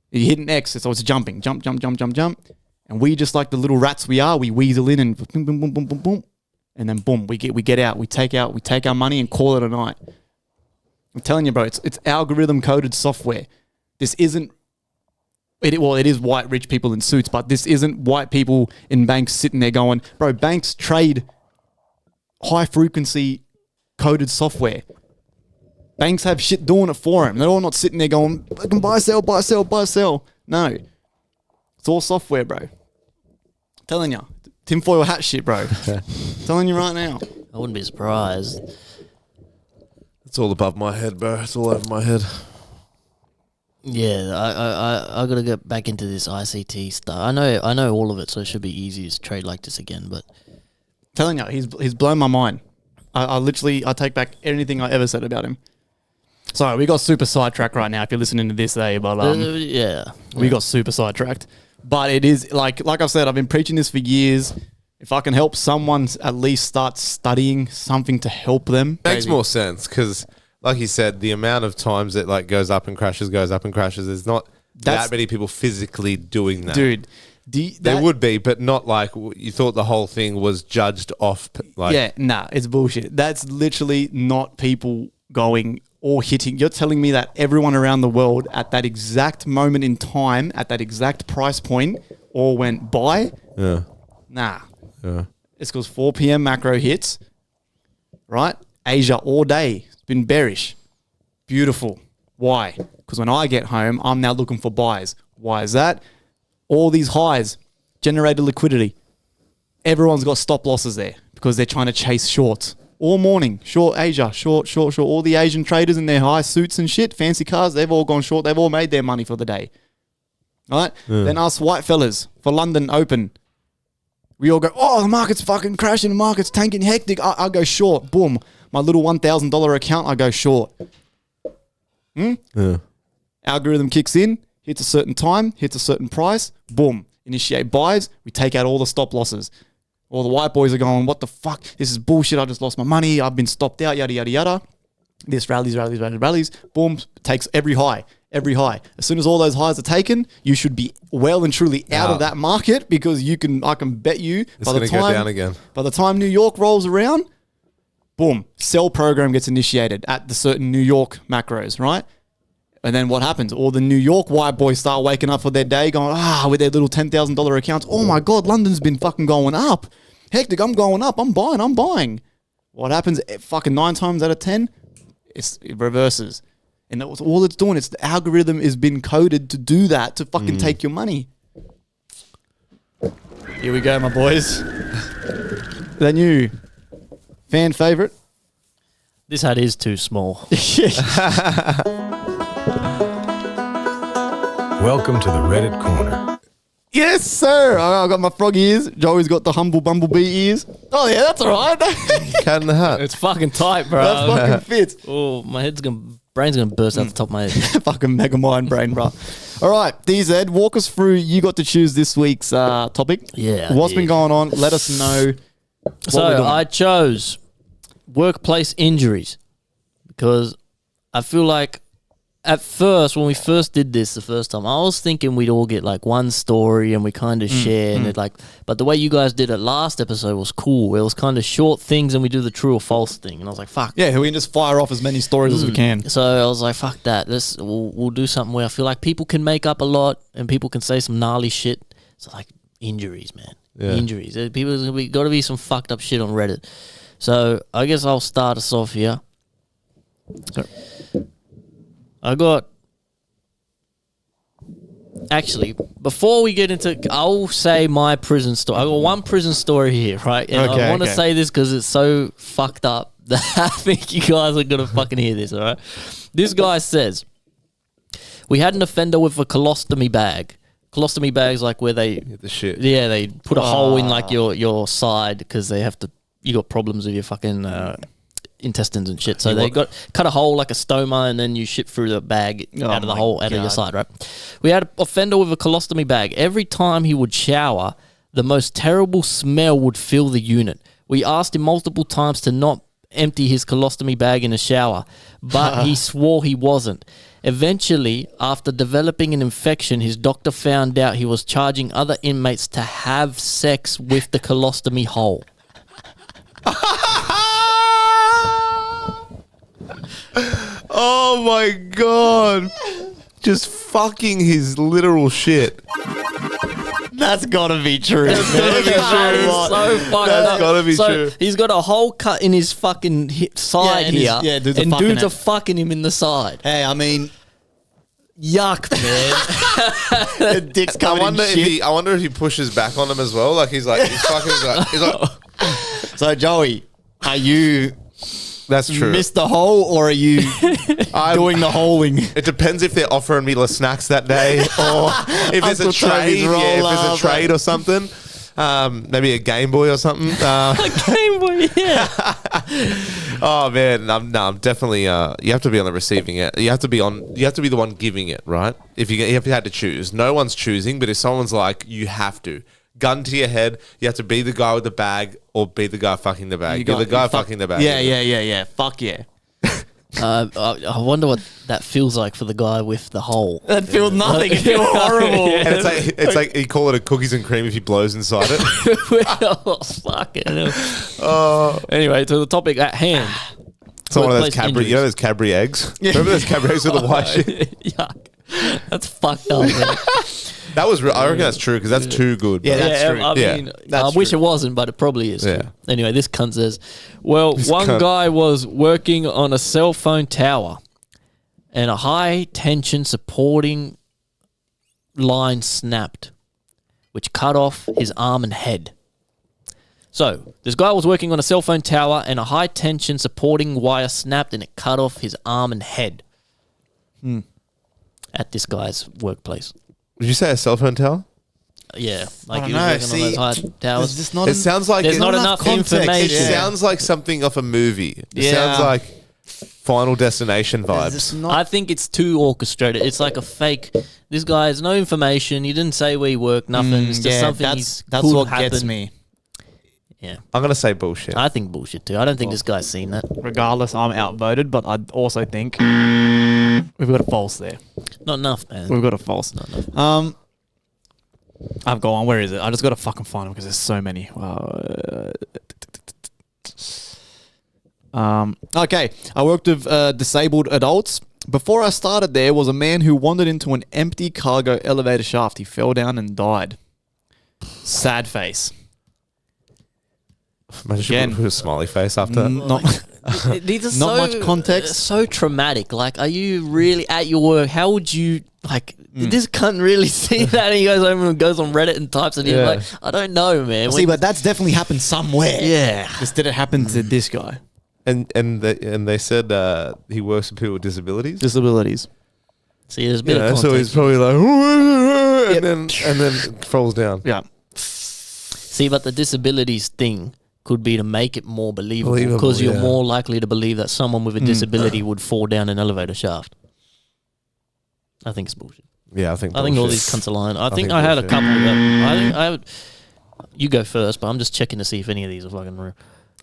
S4: You hit an X, so it's jumping. Jump. And we, just like the little rats we are, we weasel in and boom, boom, boom, boom, boom, boom. And then boom, we get out. We take our money and call it a night. I'm telling you, bro, it's algorithm coded software. This isn't, it is white rich people in suits, but this isn't white people in banks sitting there going, bro, banks trade high frequency coded software. Banks have shit doing it for them. They're all not sitting there going, I can buy, sell. No. It's all software, bro. Telling you. Tinfoil hat shit, bro. Telling you right now.
S1: I wouldn't be surprised.
S3: It's all above my head, bro. It's all over my head.
S1: Yeah, I gotta get back into this ICT stuff. I know all of it, so it should be easy to trade like this again. But
S4: telling you, he's blown my mind. I take back anything I ever said about him. Sorry, we got super sidetracked right now if you're listening to this, but we got super sidetracked. But it is, like I've said, I've been preaching this for years. If I can help someone at least start studying something to help them.
S3: Makes more sense because, like you said, the amount of times it like goes up and crashes. There's not that many people physically doing that.
S4: Dude.
S3: There would be, but not like you thought the whole thing was judged off. Like,
S4: yeah, nah, it's bullshit. That's literally not people going or hitting. You're telling me that everyone around the world at that exact moment in time, at that exact price point, all went buy?
S3: Yeah.
S4: Nah.
S3: Yeah.
S4: It's because 4 p.m. macro hits, right? Asia all day. It's been bearish. Beautiful. Why? Because when I get home, I'm now looking for buys. Why is that? All these highs generated liquidity. Everyone's got stop losses there because they're trying to chase shorts. All morning, short Asia, short. All the Asian traders in their high suits and shit, fancy cars, they've all gone short. They've all made their money for the day. All right? Yeah. Then us white fellas for London Open, we all go, oh, the market's fucking crashing, the market's tanking, hectic. I go short. Boom. My little $1,000 account, I go short.
S3: Yeah.
S4: Algorithm kicks in, hits a certain time, hits a certain price, boom. Initiate buys, we take out all the stop losses. All the white boys are going, what the fuck? This is bullshit. I just lost my money. I've been stopped out, yada, yada, yada. This rallies. Boom, takes every high. As soon as all those highs are taken, you should be well and truly out of that market because I can bet you
S3: it's going to go down again.
S4: By the time New York rolls around, boom, sell program gets initiated at the certain New York macros, right? And then what happens? All the New York white boys start waking up for their day going, with their little $10,000 accounts. Oh my God, London's been fucking going up. Hectic, I'm going up. I'm buying. What happens? Fucking 9 times out of 10, it reverses. And that's all it's doing. It's the algorithm has been coded to do that, to fucking take your money. Here we go, my boys. The new fan favorite.
S1: This hat is too small.
S7: Welcome to the Reddit Corner.
S4: Yes, sir. I got my frog ears. Joey's got the humble bumblebee ears. Oh, yeah, that's all right.
S3: Cat in the hat.
S1: It's fucking tight, bro.
S4: That fucking fits.
S1: Oh, my head's going to brain's gonna burst out the top of my head.
S4: Fucking mega mind brain, bro. All right, DZ, walk us through. You got to choose this week's topic.
S1: Yeah, I
S4: What's
S1: did.
S4: been going on? Let us know.
S1: So
S4: we're doing.
S1: I chose workplace injuries because I feel like at first, when we first did this the first time, I was thinking we'd all get like one story and we kind of share and it like, but the way you guys did it last episode was cool. It was kind of short things and we do the true or false thing. And I was like, fuck.
S4: Yeah, we can just fire off as many stories as we can.
S1: So I was like, fuck that. We'll do something where I feel like people can make up a lot and people can say some gnarly shit. So like injuries, man.
S3: Yeah.
S1: Injuries. People got to be some fucked up shit on Reddit. So I guess I'll start us off here. I got... Actually, before we get into... I'll say my prison story. I got one prison story here, right? And I want to say this because it's so fucked up that I think you guys are going to fucking hear this, all right? This guy says, we had an offender with a colostomy bag. Colostomy bags like where they...
S3: The shit.
S1: Yeah, they put a hole in like your side because they have to... You got problems with your fucking... intestines and shit. So they cut a hole like a stoma and then you shit through the bag out of the hole out of your side, right? We had an offender with a colostomy bag. Every time he would shower, the most terrible smell would fill the unit. We asked him multiple times to not empty his colostomy bag in a shower, but he swore he wasn't. Eventually, after developing an infection, his doctor found out he was charging other inmates to have sex with the colostomy hole.
S3: Oh my god. Just fucking his literal shit.
S4: That's gotta be true.
S1: That is so fucked
S3: That's
S1: up.
S3: gotta be
S1: so
S3: true.
S1: He's got a hole cut in his fucking side
S4: and his-
S1: here.
S4: yeah, dudes are
S1: and
S4: fucking
S1: dudes
S4: it.
S1: are fucking him in the side.
S4: Hey, I mean,
S1: Yuck, man.
S4: the dick's
S3: I
S4: covered
S3: wonder
S4: in
S3: if
S4: shit.
S3: I wonder if he pushes back on him as well. Like he's fucking he's like
S4: So, Joey, are you
S3: that's true.
S4: Mr. Hole or are you doing the holing?
S3: It depends if they're offering me the snacks that day or if it's a
S4: Uncle
S3: trade.
S4: Toby's
S3: Yeah, if
S4: roll
S3: it's a
S4: up.
S3: trade or something. Maybe a Game Boy or something.
S1: Game Boy, yeah.
S3: Oh man, I'm definitely. You have to be on the receiving end. You have to be the one giving it, right? If you had to choose, no one's choosing. But if someone's like, you have to, gun to your head, you have to be the guy with the bag or be the guy fucking the bag. You're the guy fucking the bag.
S4: Yeah. Fuck yeah.
S1: I wonder what that feels like for the guy with the hole.
S4: That feels nothing. It feels horrible.
S3: And it's like you call it a cookies and cream if he blows inside it.
S1: Oh, fuck it. Anyway, to the topic at hand.
S3: It's one of those
S1: Workplace
S3: Cadbury.
S1: injuries.
S3: You know those Cadbury eggs. Remember those Cadbury eggs with the white shit?
S1: Yuck. That's fucked up, man.
S3: That was. I reckon that's true because that's too good.
S4: Yeah,
S3: bro.
S4: that's true.
S1: I
S3: Yeah,
S1: mean,
S4: that's
S1: I wish
S4: true.
S1: it wasn't, but it probably is.
S3: Yeah.
S1: True. Anyway, this cunt says, well, one
S3: cunt.
S1: guy was working on a cell phone tower and a high tension supporting line snapped, which cut off his arm and head. So, this guy was working on a cell phone tower and a high tension supporting wire snapped and it cut off his arm and head at this guy's workplace.
S3: Did you say a cell phone tower?
S1: Yeah, like
S4: I
S1: he
S4: don't
S1: was
S4: know.
S1: working on those high towers.
S4: There's just not
S3: It sounds like
S1: There's not enough
S4: context.
S1: information.
S3: It sounds like something off a movie. It
S4: Yeah.
S3: sounds like Final Destination
S4: There's
S3: vibes.
S4: just not.
S1: I think it's too orchestrated. It's like a fake. This guy has no information. He didn't say where he worked. Nothing. It's just something.
S4: That's
S1: could
S4: what
S1: happen.
S4: gets me.
S1: Yeah,
S3: I'm gonna say bullshit.
S1: I think bullshit too. I don't think this guy's seen that.
S4: Regardless, I'm outvoted, but I also think we've got a false there.
S1: Not enough, man.
S4: We've got a false.
S1: Not enough.
S4: I've got one. Where is it? I just got to fucking find them because there's so many. Okay, I worked with disabled adults. Before I started there was a man who wandered into an empty cargo elevator shaft. He fell down and died. Sad face.
S3: Imagine
S4: Again.
S3: she put a smiley face after.
S4: Not,
S1: These are
S4: Not much context.
S1: So traumatic. Like, are you really at your work? How would you like? Did this cunt really see that? And he goes over and goes on Reddit and types it in.
S3: Yeah.
S1: Like, I don't know, man.
S4: see, but that's definitely happened somewhere.
S1: yeah.
S4: Just did it happen to this guy?
S3: And they said he works with people with disabilities.
S4: Disabilities.
S1: See, there's a bit of context.
S3: So he's probably like, and then falls down.
S4: Yeah.
S1: See, but the disabilities thing could be to make it more believable because you're more likely to believe that someone with a disability would fall down an elevator shaft. I think it's bullshit.
S3: Yeah, I think
S1: all these cunts are lying. I think I had a couple of them. I think I would. You go first, but I'm just checking to see if any of these are fucking real.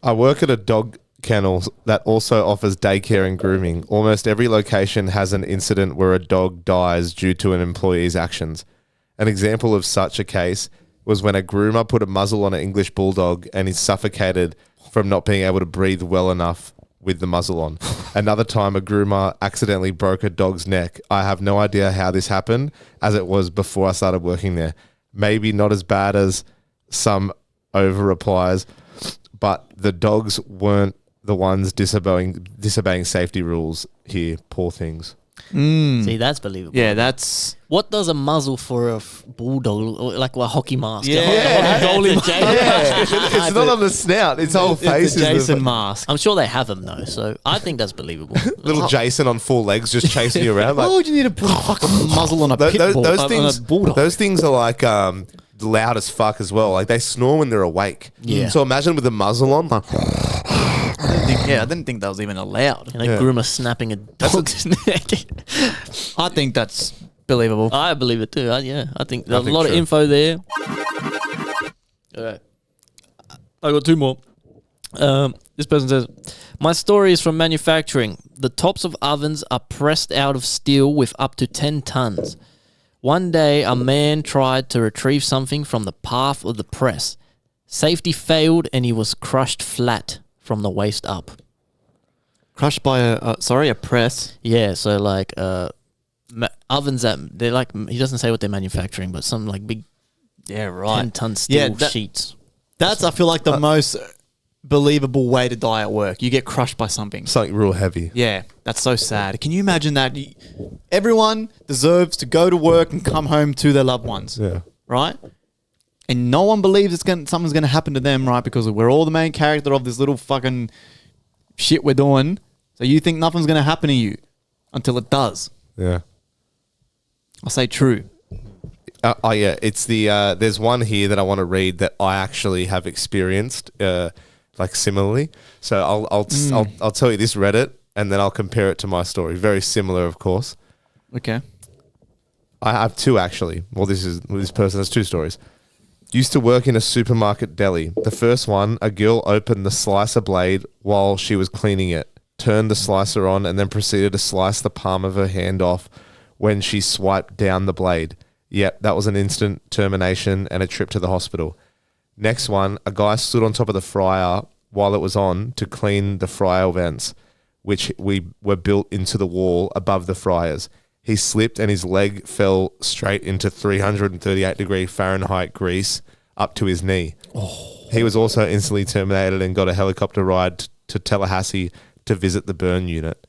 S3: I work at a dog kennel that also offers daycare and grooming. Almost every location has an incident where a dog dies due to an employee's actions. An example of such a case was when a groomer put a muzzle on an English bulldog and he suffocated from not being able to breathe well enough with the muzzle on. Another time, a groomer accidentally broke a dog's neck. I have no idea how this happened, as it was before I started working there. Maybe not as bad as some over replies, but the dogs weren't the ones disobeying safety rules here. Poor things.
S1: See, that's believable.
S4: Yeah, that's...
S1: What does a muzzle for a bulldog, like a hockey mask?
S4: Yeah.
S1: A goalie mask.
S3: It's not on the snout. Its whole face
S4: It's the
S3: is
S4: Jason mask.
S1: I'm sure they have them though, so I think that's believable.
S3: little Jason on 4 legs just chasing you around.
S4: Why
S3: Like,
S4: would you need to put a fucking muzzle on a pit bull?
S3: those
S4: On
S3: things,
S4: a bulldog?
S3: those things are like loud as fuck as well. Like they snore when they're awake.
S1: Yeah.
S3: So imagine with a muzzle on. Like,
S4: I didn't think that was even allowed.
S1: And a groomer snapping a dog's neck.
S4: I think that's believable.
S1: I believe it too. I think there's a
S3: think
S1: lot
S3: true.
S1: of info there. Okay. I got 2 more. This person says, my story is from manufacturing. The tops of ovens are pressed out of steel with up to 10 tons. One day, a man tried to retrieve something from the path of the press. Safety failed and he was crushed flat from the waist up.
S4: Crushed by a press.
S1: Yeah, so like ovens that they're like, he doesn't say what they're manufacturing, but some like big 10-ton steel sheets.
S4: That's, I feel like, the most believable way to die at work. You get crushed by something.
S3: something real heavy.
S4: Yeah, that's so sad. Can you imagine that? Everyone deserves to go to work and come home to their loved ones.
S3: Yeah.
S4: Right? And no one believes something's going to happen to them, right? Because we're all the main character of this little fucking shit we're doing. So you think nothing's going to happen to you until it does.
S3: Yeah.
S4: I'll say true.
S3: Yeah. It's the there's one here that I want to read that I actually have experienced like similarly. So I'll tell you this Reddit and then I'll compare it to my story. Very similar, of course.
S4: Okay.
S3: I have 2 actually. Well, this person has 2 stories. Used to work in a supermarket deli. The first one, a girl opened the slicer blade while she was cleaning it, turned the slicer on, and then proceeded to slice the palm of her hand off when she swiped down the blade. Yep, that was an instant termination and a trip to the hospital. Next one, a guy stood on top of the fryer while it was on to clean the fryer vents, which were built into the wall above the fryers. He slipped and his leg fell straight into 338-degree Fahrenheit grease up to his knee. He was also instantly terminated and got a helicopter ride to Tallahassee to visit the burn unit.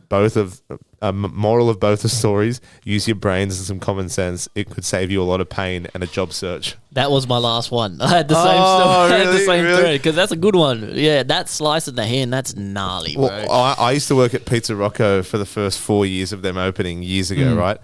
S3: Moral of both the stories, use your brains and some common sense. It could save you a lot of pain and a job search.
S1: That was my last one. I had the same story. I had the same thread because that's a good one. Yeah, that slice in the hand, that's gnarly, bro.
S3: Well, I used to work at Pizza Rocco for the first 4 years of them opening years ago, right?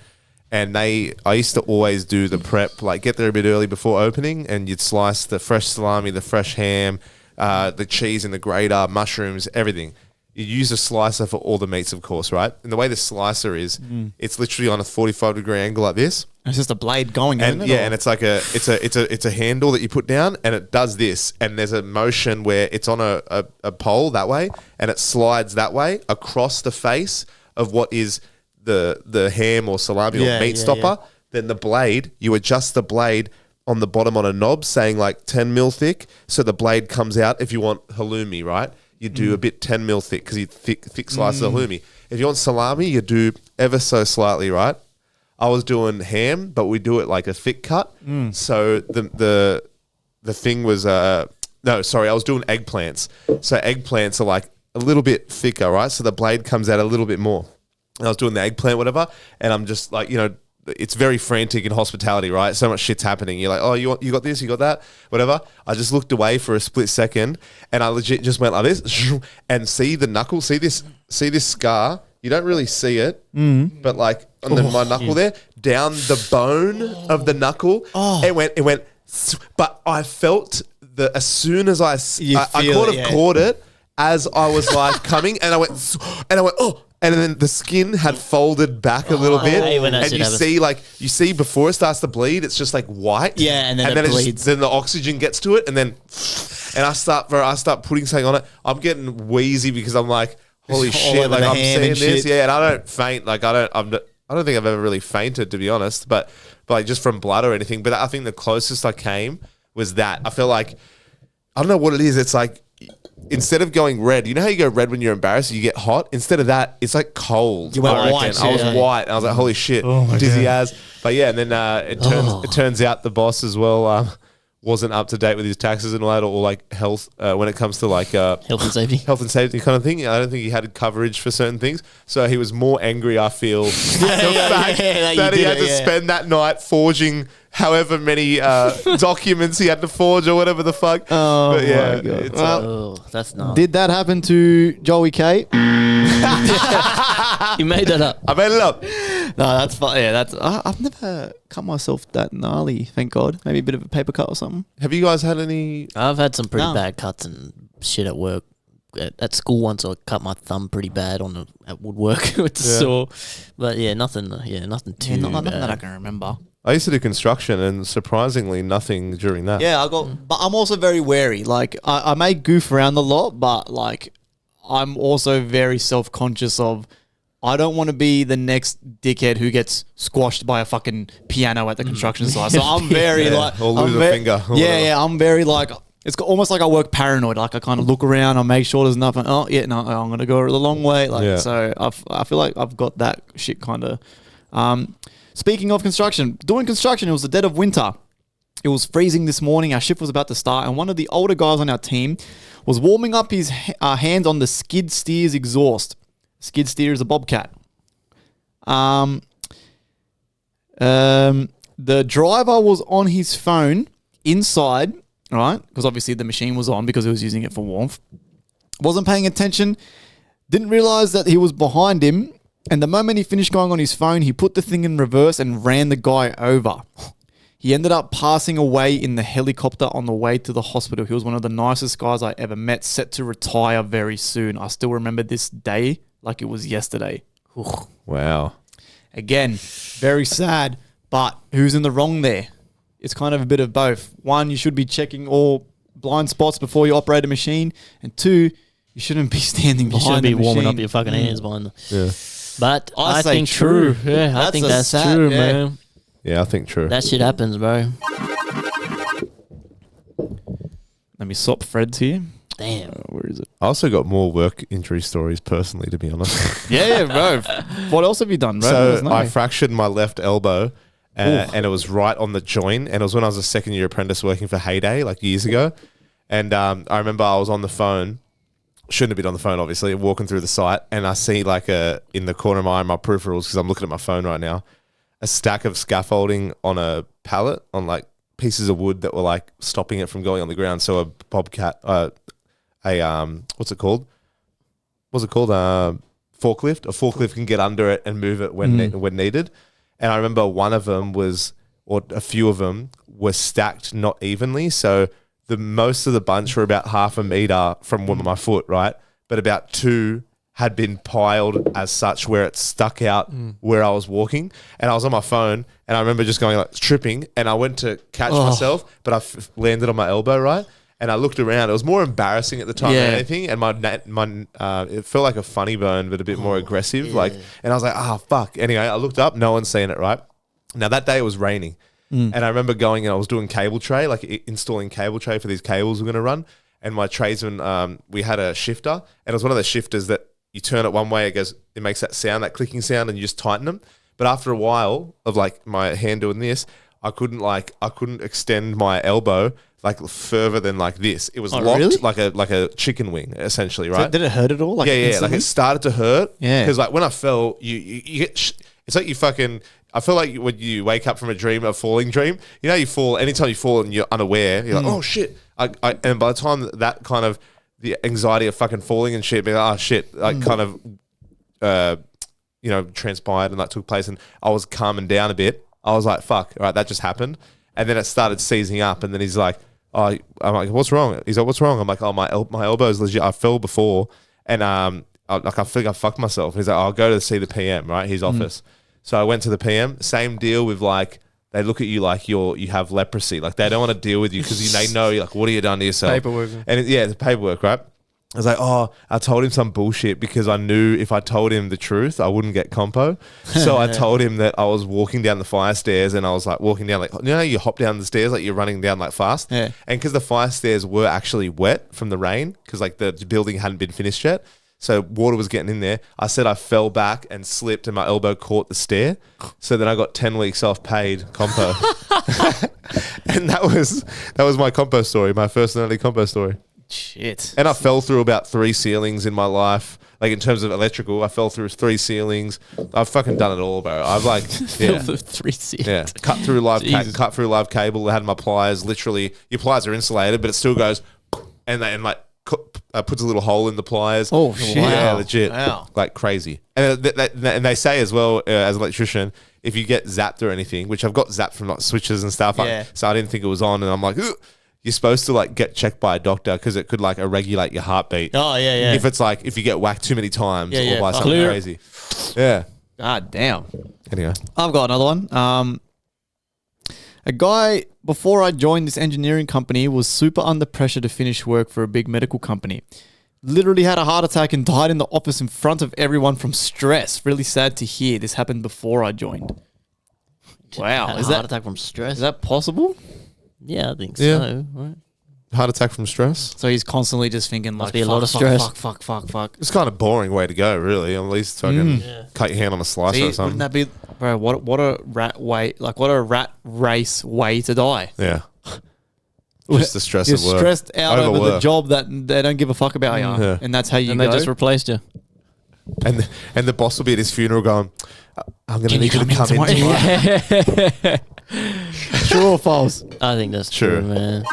S3: And I used to always do the prep, like get there a bit early before opening, and you'd slice the fresh salami, the fresh ham, the cheese in the grater, mushrooms, everything. You use a slicer for all the meats, of course, right? And the way the slicer is, it's literally on a 45-degree angle like this.
S4: It's just a blade going,
S3: And
S4: isn't it?
S3: and it's like it's a handle that you put down, and it does this. And there's a motion where it's on a pole that way, and it slides that way across the face of what is the ham or salami or meat stopper. Then the blade, you adjust the blade on the bottom on a knob, saying like 10 mil thick, so the blade comes out. If you want halloumi, right? You do a bit 10 mil thick because you thick slice of halloumi. If you want salami, you do ever so slightly, right? I was doing ham, but we do it like a thick cut. So the thing was I was doing eggplants. So eggplants are like a little bit thicker, right? So the blade comes out a little bit more. And I was doing the eggplant, whatever, and I'm just like, it's very frantic in hospitality, right? So much shit's happening. You're like, oh, you got this, you got that, whatever. I just looked away for a split second, and I legit just went like this, and see the knuckle, see this scar. You don't really see it, but like on my knuckle there, down the bone of the knuckle, it went. But I felt as soon as I
S4: feel it,
S3: caught it as I was like coming, and I went, oh. And then the skin had folded back a little bit,
S1: hate when that
S3: and
S1: shit
S3: you
S1: happens.
S3: see before it starts to bleed, it's just like white.
S1: Yeah, and then it bleeds.
S3: then the oxygen gets to it, and then I start putting something on it. I'm getting wheezy because I'm like, holy
S4: All
S3: shit!
S4: over
S3: Like
S4: the
S3: I'm
S4: hand
S3: seeing
S4: and
S3: this,
S4: shit.
S3: yeah. And I don't faint. Like I don't think I've ever really fainted, to be honest. But like just from blood or anything. But I think the closest I came was that. I feel like I don't know what it is. It's like, instead of going red, you know how you go red when you're embarrassed, you get hot? Instead of that, it's like cold.
S4: You went
S3: I reckon.
S4: white,
S3: I was
S4: yeah.
S3: white. I was like, holy shit, dizzy as. But yeah, and then it turns out the boss as well wasn't up to date with his taxes and all that, or like health when it comes to like
S1: Health and safety.
S3: health and safety kind of thing. I don't think he had coverage for certain things. So he was more angry, I feel, that he had to spend that night forging however many documents he had to forge or whatever the fuck.
S4: Oh,
S3: But yeah,
S4: my God.
S3: it's,
S1: Oh, that's not.
S4: Did that happen to Joey K?
S1: You made that up.
S3: I made it up.
S4: No, that's fine. Yeah, that's. I've never cut myself that gnarly. Thank God. Maybe a bit of a paper cut or something.
S3: Have you guys had any?
S1: I've had some pretty
S4: No.
S1: bad cuts and shit at work. At school once, I cut my thumb pretty bad at woodwork with the saw. But yeah, nothing. Nothing too
S4: Nothing
S1: bad.
S4: that I can remember.
S3: I used to do construction, and surprisingly, nothing during that.
S4: Yeah, but I'm also very wary. Like, I may goof around a lot, but like, I'm also very self-conscious of. I don't want to be the next dickhead who gets squashed by a fucking piano at the construction site. So I'm very like,
S3: or lose
S4: I'm
S3: a finger. or whatever.
S4: yeah. I'm very like, it's almost like I work paranoid. Like I kind of look around, I make sure there's nothing. Oh yeah, no, I'm gonna go the long way. Like
S3: Yeah.
S4: so, I feel like I've got that shit kind of. Speaking of construction, doing construction, it was the dead of winter. It was freezing this morning. Our shift was about to start, and one of the older guys on our team was warming up his hands on the skid steer's exhaust. Skid steer is a bobcat. The driver was on his phone inside, right? Because obviously the machine was on because he was using it for warmth. Wasn't paying attention. Didn't realize that he was behind him. And the moment he finished going on his phone, he put the thing in reverse and ran the guy over. He ended up passing away in the helicopter on the way to the hospital. He was one of the nicest guys I ever met, set to retire very soon. I still remember this day like it was yesterday.
S3: Wow.
S4: Again, very sad, but who's in the wrong there? It's kind of a bit of both. One, you should be checking all blind spots before you operate a machine. And two, you shouldn't be standing
S1: You
S4: behind
S1: should be
S4: the machine.
S1: warming up your fucking hands behind them.
S3: Yeah.
S1: But
S4: I
S1: I
S4: say
S1: think
S4: true.
S1: true. Yeah, I
S4: That's
S1: think
S4: a
S1: that's
S4: sad-
S1: true,
S4: yeah.
S1: man.
S3: Yeah, I think true.
S1: That shit happens, bro.
S4: Let me swap threads here.
S1: Damn.
S4: Where is it?
S3: I also got more work injury stories personally, to be honest.
S4: Yeah, bro. What else have you done, bro? Let us
S3: So
S4: know.
S3: I fractured my left elbow, and it was right on the joint. And it was when I was a second year apprentice working for Heyday, like years ago. And I remember I was on the phone. Shouldn't have been on the phone, obviously, walking through the site, and I see like in the corner of my eye, my peripherals, because I'm looking at my phone right now, a stack of scaffolding on a pallet on like pieces of wood that were like stopping it from going on the ground. So a bobcat, what's it called? Forklift. A forklift can get under it and move it when needed. And I remember one of them or a few of them were stacked not evenly. So most of the bunch were about half a meter from my foot, right? But about two had been piled as such where it stuck out where I was walking. And I was on my phone and I remember just going like tripping, and I went to catch myself, but I landed on my elbow, right? And I looked around. It was more embarrassing at the time than anything. And it felt like a funny bone, but a bit more aggressive.
S1: Yeah.
S3: Like, and I was like, fuck. Anyway, I looked up, no one's seen it, right? Now that day it was raining. And I remember going and I was doing cable tray, like installing cable tray for these cables we're going to run. And my tradesman, we had a shifter, and it was one of the shifters that you turn it one way, it makes that sound, that clicking sound, and you just tighten them. But after a while of like my hand doing this, I couldn't extend my elbow like further than like this. It was locked
S4: really?
S3: like a chicken wing, essentially,
S4: So
S3: right?
S4: did it hurt at all? Like
S3: yeah. Like
S4: instantly?
S3: it started to hurt.
S4: Yeah.
S3: Because like when I fell, you get. It's like you fucking. I feel like when you wake up from a falling dream, you know, you fall. Anytime you fall and you're unaware, you're like, oh shit. And by the time that kind of the anxiety of fucking falling and shit, being like, oh shit, like kind of, transpired and that took place, and I was calming down a bit. I was like, fuck, all right, that just happened. And then it started seizing up, and then he's like, I'm like, what's wrong? He's like, what's wrong? I'm like, oh, my elbow's legit. I fell before, and I think I fucked myself. He's like, I'll go to see the PM, right? His office. So I went to the PM. Same deal with like, they look at you like you have leprosy. Like they don't want to deal with you because they know you're like, what have you done to yourself?
S4: Paperwork.
S3: And it's paperwork, right? I was like, oh, I told him some bullshit because I knew if I told him the truth, I wouldn't get compo. So I told him that I was walking down the fire stairs and I was like walking down, like, you know, you hop down the stairs, like you're running down like fast.
S4: Yeah.
S3: And because the fire stairs were actually wet from the rain, because like the building hadn't been finished yet. So water was getting in there. I said I fell back and slipped and my elbow caught the stair. So then I got 10 weeks off paid compo. And that was my compo story, my first and only compo story.
S4: Shit.
S3: And I fell through about 3 ceilings in my life. Like in terms of electrical, I fell through 3 ceilings. I've fucking done it all, bro. I've like, yeah,
S1: 3 ceilings.
S3: yeah, cut through live cable. I had my pliers. Literally, your pliers are insulated, but it still goes, and puts a little hole in the pliers.
S4: Oh shit!
S3: Yeah, legit,
S4: Wow.
S3: like crazy. And and they say as well, as an electrician, if you get zapped or anything, which I've got zapped from like switches and stuff,
S4: Yeah.
S3: so I didn't think it was on, and I'm like, ugh. You're supposed to like get checked by a doctor because it could like regulate your heartbeat.
S4: Oh yeah, yeah.
S3: If it's like if you get whacked too many times or by something
S1: Clear.
S3: crazy. Yeah.
S4: God damn.
S3: Anyway.
S4: I've got another one. A guy, before I joined this engineering company, was super under pressure to finish work for a big medical company. Literally had a heart attack and died in the office in front of everyone from stress. Really sad to hear. This happened before I joined. Wow.
S1: Had a
S4: Is
S1: heart
S4: that,
S1: attack from stress?
S4: is that possible?
S1: Yeah, I think
S3: Yeah.
S1: so. Right?
S3: Heart attack from stress.
S4: So he's constantly just thinking
S1: Must
S4: like,
S1: be a lot of stress.
S4: Fuck.
S3: It's kind of boring way to go, really. At least fucking cut your hand on a slicer
S4: See,
S3: or something.
S4: wouldn't that be, bro? What a rat way, like what a rat race way to die.
S3: Yeah. Just the stress
S4: You're
S3: of work.
S4: stressed out over the
S3: Overwork.
S4: job that they don't give a fuck about you,
S3: Yeah.
S4: and that's how you
S1: And
S4: go.
S1: they just replaced you.
S3: And the boss will be at his funeral going, I'm going to need you to come in tomorrow.
S4: True or false?
S1: I think that's
S3: Sure.
S1: true, man.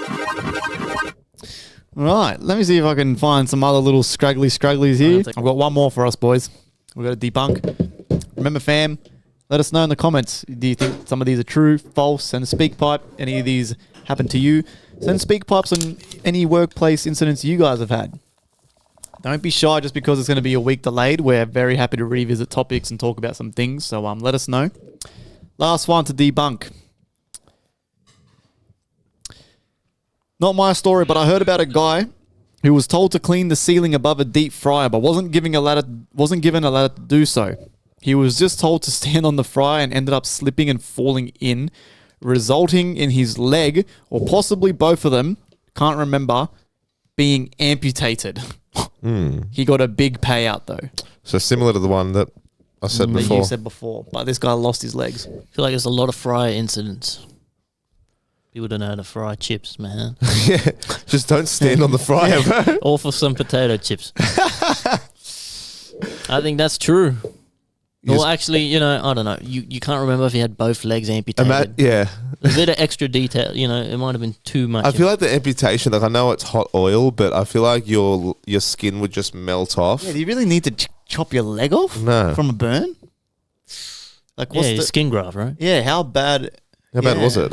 S4: Right, let me see if I can find some other little scragglies here.
S1: I'll take-
S4: I've got one more for us, boys. We've got to debunk. Remember, fam, let us know in the comments. Do you think some of these are true, false? Send a speak pipe. Any of these happen to you? Send speak pipes on any workplace incidents you guys have had. Don't be shy just because it's going to be a week delayed. We're very happy to revisit topics and talk about some things. So let us know. Last one to debunk. Not my story, but I heard about a guy who was told to clean the ceiling above a deep fryer, but wasn't given a ladder to do so. He was just told to stand on the fryer and ended up slipping and falling in, resulting in his leg, or possibly both of them, can't remember, being amputated. He got a big payout though.
S3: So similar to the one that I said
S4: That
S3: before.
S4: you said before, but this guy lost his legs.
S1: I feel like there's a lot of fryer incidents. People don't know how to fry chips, man.
S3: Yeah. Just don't stand on the fryer, bro.
S1: Or for some potato chips. I think that's true.
S3: You
S1: Well,
S3: just-
S1: actually, I don't know. You can't remember if he had both legs amputated.
S3: Yeah.
S1: A bit of extra detail, it might have been too much.
S3: I feel like the amputation, like I know it's hot oil, but I feel like your skin would just melt off.
S4: Yeah, do you really need to chop your leg off
S3: No.
S4: from a burn? Like, what's the
S1: skin graft, right?
S4: Yeah, how bad?
S3: How bad was
S4: Yeah.
S3: it?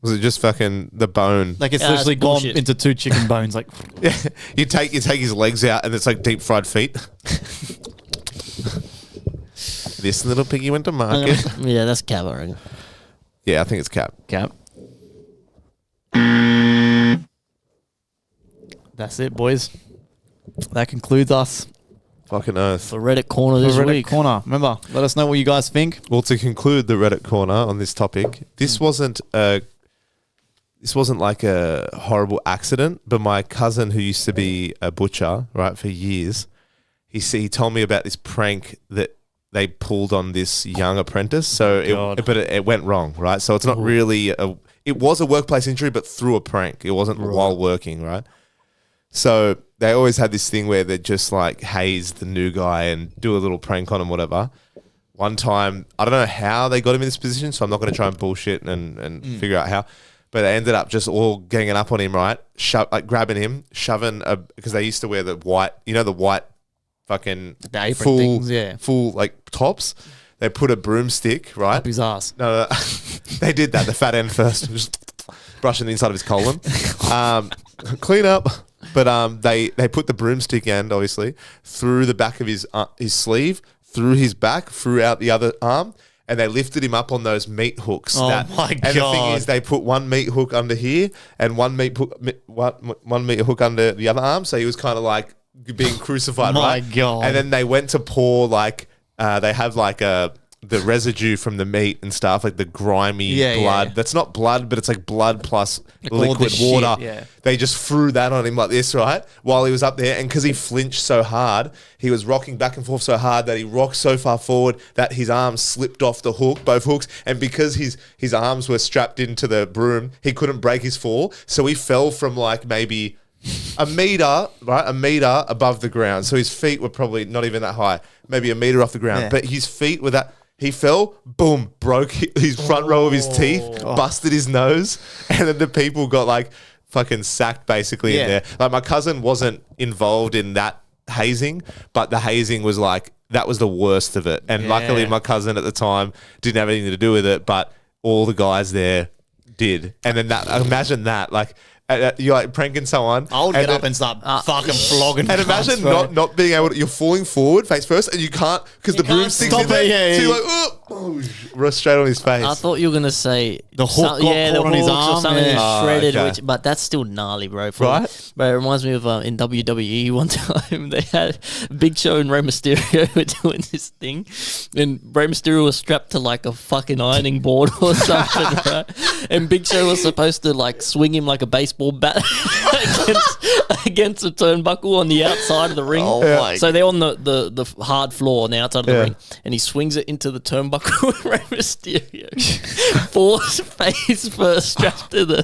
S3: Was it just fucking the bone?
S4: Like it's
S1: Yeah,
S4: literally
S1: that's
S4: gone
S1: bullshit.
S4: into 2 chicken bones. Like,
S3: Yeah, you take his legs out and it's like deep fried feet. This little piggy went to market.
S1: Yeah, that's cap, I reckon.
S3: Yeah, I think it's cap.
S4: cap. That's it, boys. That concludes us
S3: Fucking oath.
S1: For Reddit Corner
S4: for
S1: this
S4: Reddit
S1: week.
S4: Corner. Remember, let us know what you guys think.
S3: Well, to conclude the Reddit corner on this topic, this wasn't like a horrible accident, but my cousin who used to be a butcher, right, for years, he told me about this prank that they pulled on this young apprentice. So it went wrong, right? So it's not really it was a workplace injury, but through a prank. It wasn't while working, right? So they always had this thing where they'd just like haze the new guy and do a little prank on him, whatever. One time, I don't know how they got him in this position, so I'm not going to try and bullshit and figure out how. But they ended up just all ganging up on him, right? Grabbing him, shoving because they used to wear the white, the white fucking
S4: The apron things, yeah.
S3: full like tops. They put a broomstick, right?
S4: Up his ass.
S3: No, they did that, the fat end first. Just brushing the inside of his colon. Clean up. But they put the broomstick end, obviously, through the back of his sleeve, through his back, through out the other arm, and they lifted him up on those meat hooks.
S2: Oh my God.
S3: And the thing is, they put one meat hook under here and one meat hook under the other arm, so he was kind of like being crucified, right?
S2: My God.
S3: And then they went to pour like they have like the residue from the meat and stuff, like the grimy blood.
S2: Yeah.
S3: That's not blood, but it's like blood plus
S2: Like all the
S3: liquid
S2: shit,
S3: water.
S2: yeah.
S3: They just threw that on him like this, right? While he was up there. And because he flinched so hard, he was rocking back and forth so hard that he rocked so far forward that his arms slipped off the hook, both hooks. And because his arms were strapped into the broom, he couldn't break his fall. So he fell from like maybe a meter above the ground. So his feet were probably not even that high, maybe a meter off the ground.
S2: Yeah.
S3: But his feet were that. He fell, boom, broke his front row of his teeth, busted his nose, and then the people got like fucking sacked basically in there. Like my cousin wasn't involved in that hazing, but the hazing was like, that was the worst of it. And luckily my cousin at the time didn't have anything to do with it, but all the guys there did. And then imagine that, like, you're like pranking someone.
S2: I would get up and start fucking flogging.
S3: And imagine not being able to, you're falling forward face first and you can't, because the broomstick's in there. So you're like, oh, straight on his face.
S1: I thought you were gonna say
S2: The hook got caught on his arm,
S1: or something
S2: yeah.
S1: shredded,
S3: okay.
S1: but that's still gnarly, bro.
S3: Right?
S1: But it reminds me of in WWE one time they had Big Show and Rey Mysterio were doing this thing, and Rey Mysterio was strapped to like a fucking ironing board or something, right? And Big Show was supposed to like swing him like a baseball bat against a turnbuckle on the outside of the ring. So they're on the hard floor on the outside of the ring, and he swings it into the turnbuckle with Rey Mysterio. Falls face first, strapped to the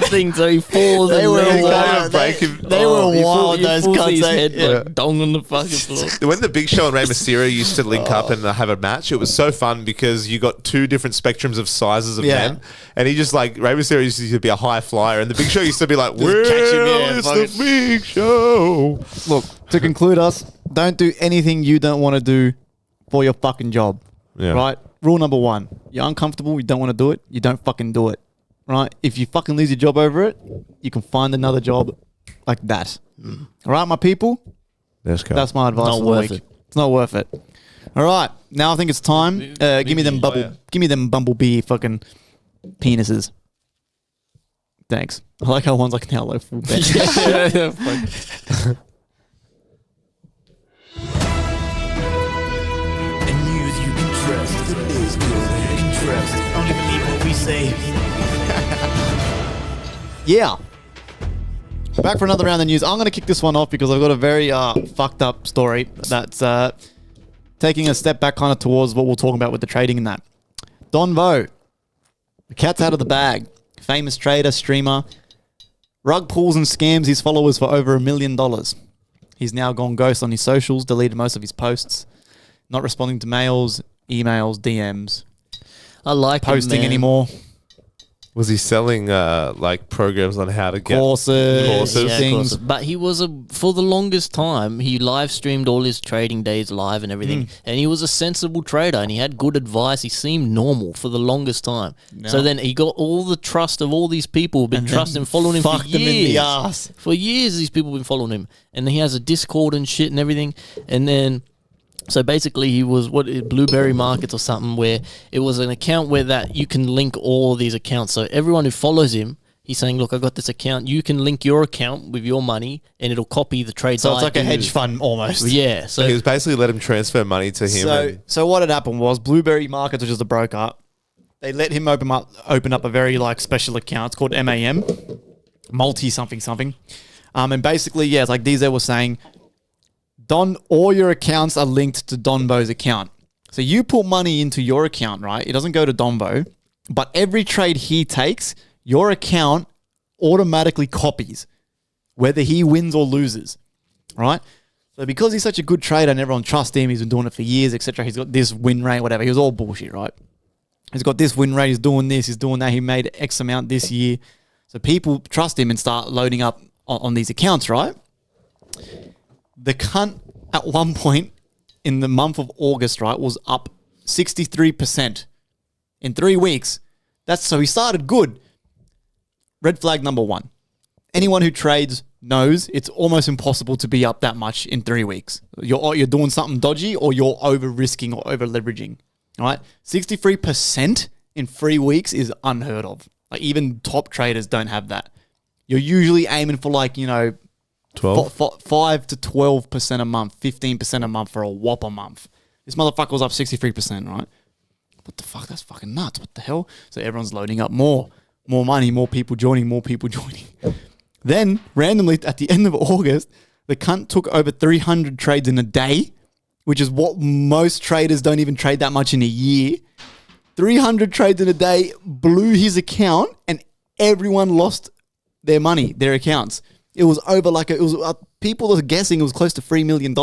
S1: thing, so he falls.
S2: They
S1: and
S2: were
S1: lands
S2: wild.
S1: on-
S2: They were
S1: he
S2: wild,
S1: he
S2: those
S1: falls
S2: cunts,
S1: his
S2: eh?
S1: head
S2: Yeah.
S1: like dong on the fucking floor.
S3: When the Big Show and Rey Mysterio used to link up and have a match, it was so fun because you got two different spectrums of sizes of men. And he just like, Rey Mysterio used to be a high flyer and the Big Show used to be like, well,
S2: catch him, yeah,
S3: it's
S2: fucking-
S3: the Big Show.
S4: Look, to conclude us, don't do anything you don't want to do for your fucking job.
S3: Yeah.
S4: Right? Rule number 1. You're uncomfortable, you don't want to do it, you don't fucking do it. Right? If you fucking lose your job over it, you can find another job like that. All right, my people?
S3: Let's go.
S4: That's my advice
S1: Not
S4: for the
S1: worth
S4: week.
S1: it.
S4: It's not worth it. All right, now I think it's time. Give me them bumblebee fucking penises. Thanks. I like how one's like now low full bench.
S2: And news you can trust. The news you can trust. Only believe what we say.
S4: Yeah. Back for another round of news. I'm going to kick this one off because I've got a very fucked up story that's taking a step back kind of towards what we're talking about with the trading and that. Don Vo, the cat's out of the bag. Famous trader, streamer, rug pulls and scams his followers for over $1 million. He's now gone ghost on his socials, deleted most of his posts, not responding to mails, emails, DMs,
S1: I like it,
S4: posting
S1: man.
S4: anymore.
S3: Was he selling like programs on how to get
S4: Courses,
S1: Yeah,
S4: things.
S1: courses. But he was for the longest time, he live streamed all his trading days live and everything. And he was a sensible trader and he had good advice. He seemed normal for the longest time. So then he got all the trust of all these people who've been trusting, following him for
S4: fucked them in the
S1: years.
S4: ass.
S1: For years, these people have been following him. And he has a Discord and shit and everything. And then so basically he was Blueberry Markets or something, where it was an account where that you can link all these accounts. So everyone who follows him, he's saying, look, I got this account. You can link your account with your money and it'll copy the trades.
S4: So it's
S1: I
S4: like a
S1: do.
S4: hedge fund almost.
S1: Yeah. So
S3: He was basically let him transfer money to him.
S4: So what had happened was Blueberry Markets, which is the broker, they let him open up a very like special account. It's called MAM, multi something. And basically, yeah, it's like DZ was saying, all your accounts are linked to Donbo's account. So you put money into your account, right? It doesn't go to Donbo, but every trade he takes, your account automatically copies, whether he wins or loses, right? So because he's such a good trader and everyone trusts him, he's been doing it for years, etc. He's got this win rate, whatever. He was all bullshit, right? He's got this win rate. He's doing this. He's doing that. He made X amount this year. So people trust him and start loading up on these accounts, right? The cunt at one point in the month of August, right, was up 63% in 3 weeks. So he started good. red flag number one. Anyone who trades knows it's almost impossible to be up that much in 3 weeks. You're doing something dodgy or you're over risking or over leveraging. All right, 63% in 3 weeks is unheard of. Like even top traders don't have that. You're usually aiming for 5 to 12% a month, 15% a month for a whopper month. This motherfucker was up 63%, right? What the fuck? That's fucking nuts. What the hell? So everyone's loading up more money, more people joining. Then, randomly, at the end of August, the cunt took over 300 trades in a day, which is what most traders don't even trade that much in a year. 300 trades in a day, blew his account, and everyone lost their money, their accounts. It was over people are guessing it was close to $3 million.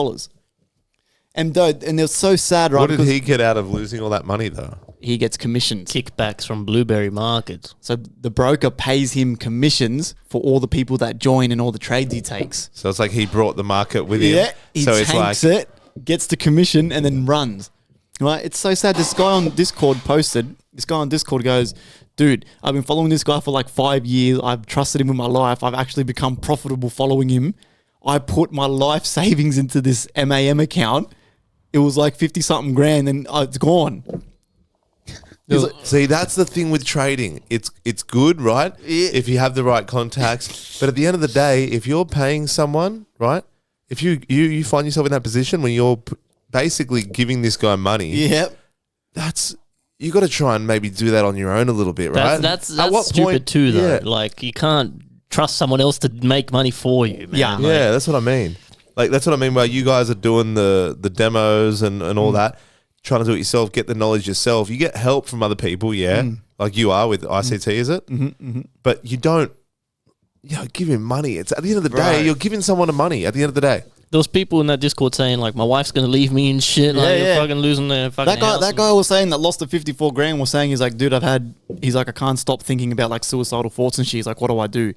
S4: And they're so sad, right?
S3: What did he get out of losing all that money, though?
S4: He gets commissions.
S1: Kickbacks from blueberry markets.
S4: So the broker pays him commissions for all the people that join and all the trades he takes.
S3: So it's like he brought the market with him.
S4: Yeah, he
S3: so
S4: tanks it, gets the commission, and then runs. Right? It's so sad. This guy on Discord goes, dude, I've been following this guy for like 5 years. I've trusted him with my life. I've actually become profitable following him. I put my life savings into this MAM account. It was like 50-something grand and it's gone.
S3: See, that's the thing with trading. It's good, right? If you have the right contacts. But at the end of the day, if you're paying someone, right? If you find yourself in that position when you're basically giving this guy money,
S4: yep,
S3: you got to try and maybe do that on your own a little bit, right?
S1: That's stupid too, though.
S3: Yeah.
S1: Like you can't trust someone else to make money for you, man.
S4: Yeah.
S3: Yeah, that's what I mean. Like that's what I mean by you guys are doing the demos and all that, trying to do it yourself, get the knowledge yourself. You get help from other people, like you are with ICT, is it? But you don't, give him money. It's at the end of the day, you're giving someone money at the end of the day.
S1: Those people in that Discord saying like, my wife's gonna leave me and shit. Like you're fucking losing their fucking house.
S4: That guy was saying that lost the 54 grand was saying he's like, dude, I can't stop thinking about like suicidal thoughts and shit. He's like, what do I do?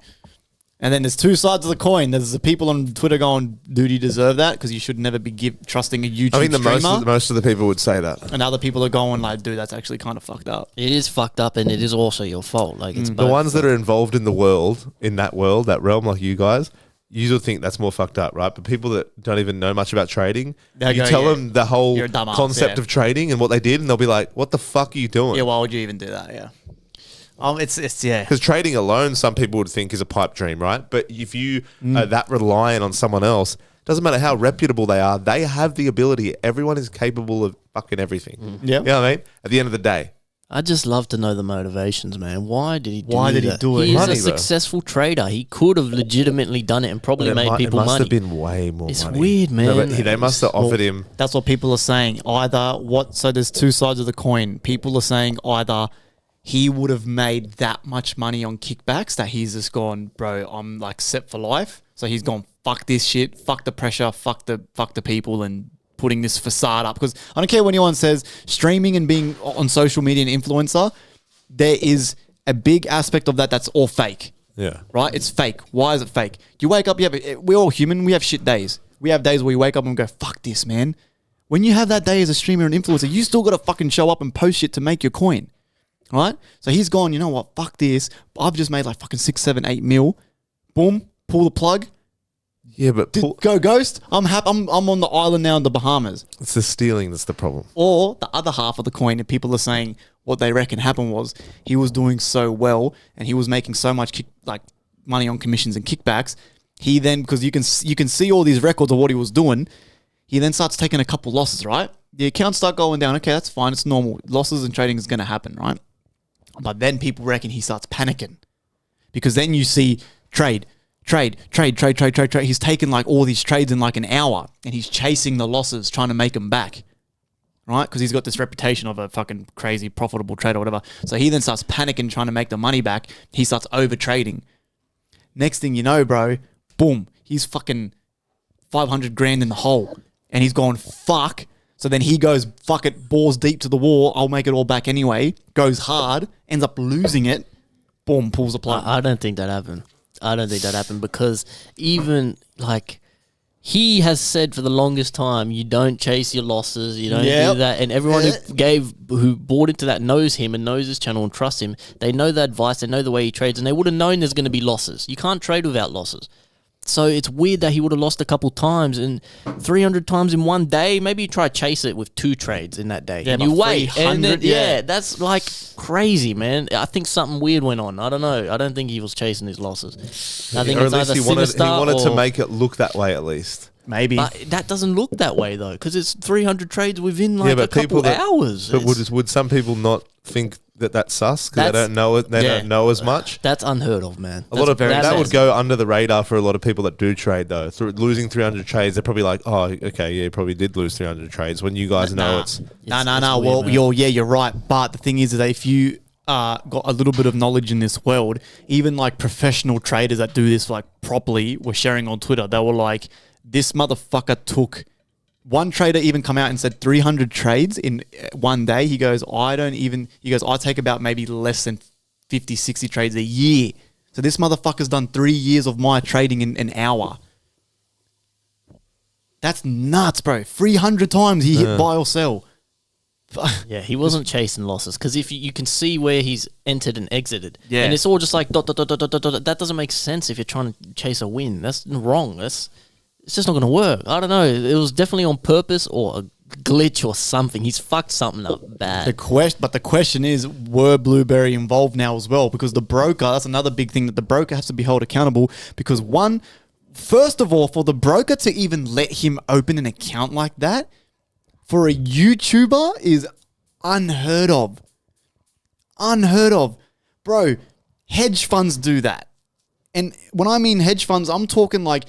S4: And then there's two sides of the coin. There's the people on Twitter going, dude, you deserve that because you should never be trusting a YouTube streamer.
S3: I think most of the people would say that.
S4: And other people are going like, dude, that's actually kind of fucked up.
S1: It is fucked up and it is also your fault. Like it's
S3: The ones that are involved in that realm, like you guys, you will think that's more fucked up, right? But people that don't even know much about trading, tell them the whole concept of trading and what they did, and they'll be like, what the fuck are you doing?
S4: Yeah, why would you even do that? Yeah. It's
S3: Because trading alone, some people would think is a pipe dream, right? But if you are that reliant on someone else, doesn't matter how reputable they are, they have the ability. Everyone is capable of fucking everything.
S4: Yeah.
S3: You know what I mean? At the end of the day.
S1: I just love to know the motivations, man. Why did he do it?
S3: Money,
S1: He's a successful trader. He could have legitimately done it and probably made people money.
S3: It must have been way more
S1: It's
S3: money.
S1: weird, man.
S3: No, but they must have offered him.
S4: That's what people are saying. So there's two sides of the coin. People are saying either he would have made that much money on kickbacks that he's just gone, bro, I'm like set for life. So he's gone, fuck this shit, fuck the pressure, fuck the people, and putting this facade up. Because I don't care what anyone says, streaming and being on social media and influencer, there is a big aspect of that that's all fake.
S3: Yeah.
S4: Right? It's fake. Why is it fake? You wake up, we're all human, we have shit days. We have days where you wake up and go, fuck this, man. When you have that day as a streamer and influencer, you still got to fucking show up and post shit to make your coin. Right? So he's gone, you know what? Fuck this. I've just made like fucking 6, 7, 8 mil. Boom. Pull the plug.
S3: Yeah, but
S4: Go ghost. I'm happy. I'm on the island now in the Bahamas.
S3: it's the stealing that's the problem.
S4: Or the other half of the coin, and people are saying what they reckon happened was he was doing so well and he was making so much money on commissions and kickbacks. He then, because you can see all these records of what he was doing, he then starts taking a couple losses, right? The accounts start going down. Okay, that's fine. It's normal. Losses in trading is going to happen, right? But then people reckon he starts panicking because then you see trade. He's taken like all these trades in like an hour and he's chasing the losses, trying to make them back, right? Because he's got this reputation of a fucking crazy profitable trader or whatever. So he then starts panicking, trying to make the money back. He starts over trading. Next thing you know, bro, boom, he's fucking 500 grand in the hole and he's gone, fuck. So then he goes, fuck it, balls deep to the wall. I'll make it all back anyway. Goes hard, ends up losing it. Boom, pulls the plug.
S1: I don't think that happened. Because even like he has said for the longest time, you don't chase your losses, you don't do that. And everyone who bought into that knows him and knows his channel and trusts him. They know the advice, they know the way he trades, and they would have known there's going to be losses. You can't trade without losses. So it's weird that he would have lost a couple times, and 300 times in one day. Maybe you try to chase it with 2 trades in that day, and you wait. And then, that's like crazy, man. I think something weird went on. I don't know. I don't think he was chasing his losses. I think
S3: or
S1: it's
S3: at least
S1: either
S3: he wanted to
S1: or,
S3: make it look that way at least.
S2: Maybe.
S1: But that doesn't look that way though, because it's 300 trades within like a couple hours.
S3: But would some people not think that's sus because they don't know it? They don't know as much.
S1: That's unheard of, man.
S3: That would go under the radar for a lot of people that do trade though. Through losing 300 trades, they're probably like, oh, okay, yeah, you probably did lose 300 trades when you guys know it's.
S2: No. Well, you're right. But the thing is that if you got a little bit of knowledge in this world, even like professional traders that do this like properly were sharing on Twitter. They were like, this motherfucker took. One trader even come out and said 300 trades in one day. He goes, I take about maybe less than 50, 60 trades a year. So this motherfucker's done 3 years of my trading in an hour. That's nuts, bro. 300 times he hit buy or sell.
S1: Yeah, he wasn't chasing losses because if you can see where he's entered and exited,
S2: and
S1: it's all just like dot, dot, dot, dot, dot, dot. That doesn't make sense if you're trying to chase a win. That's wrong. It's just not going to work. I don't know. It was definitely on purpose or a glitch or something. He's fucked something up bad.
S2: But the question is, were Blueberry involved now as well? Because the broker, that's another big thing, that the broker has to be held accountable because first of all, for the broker to even let him open an account like that for a YouTuber is unheard of. Unheard of. Bro, hedge funds do that. And when I mean hedge funds, I'm talking like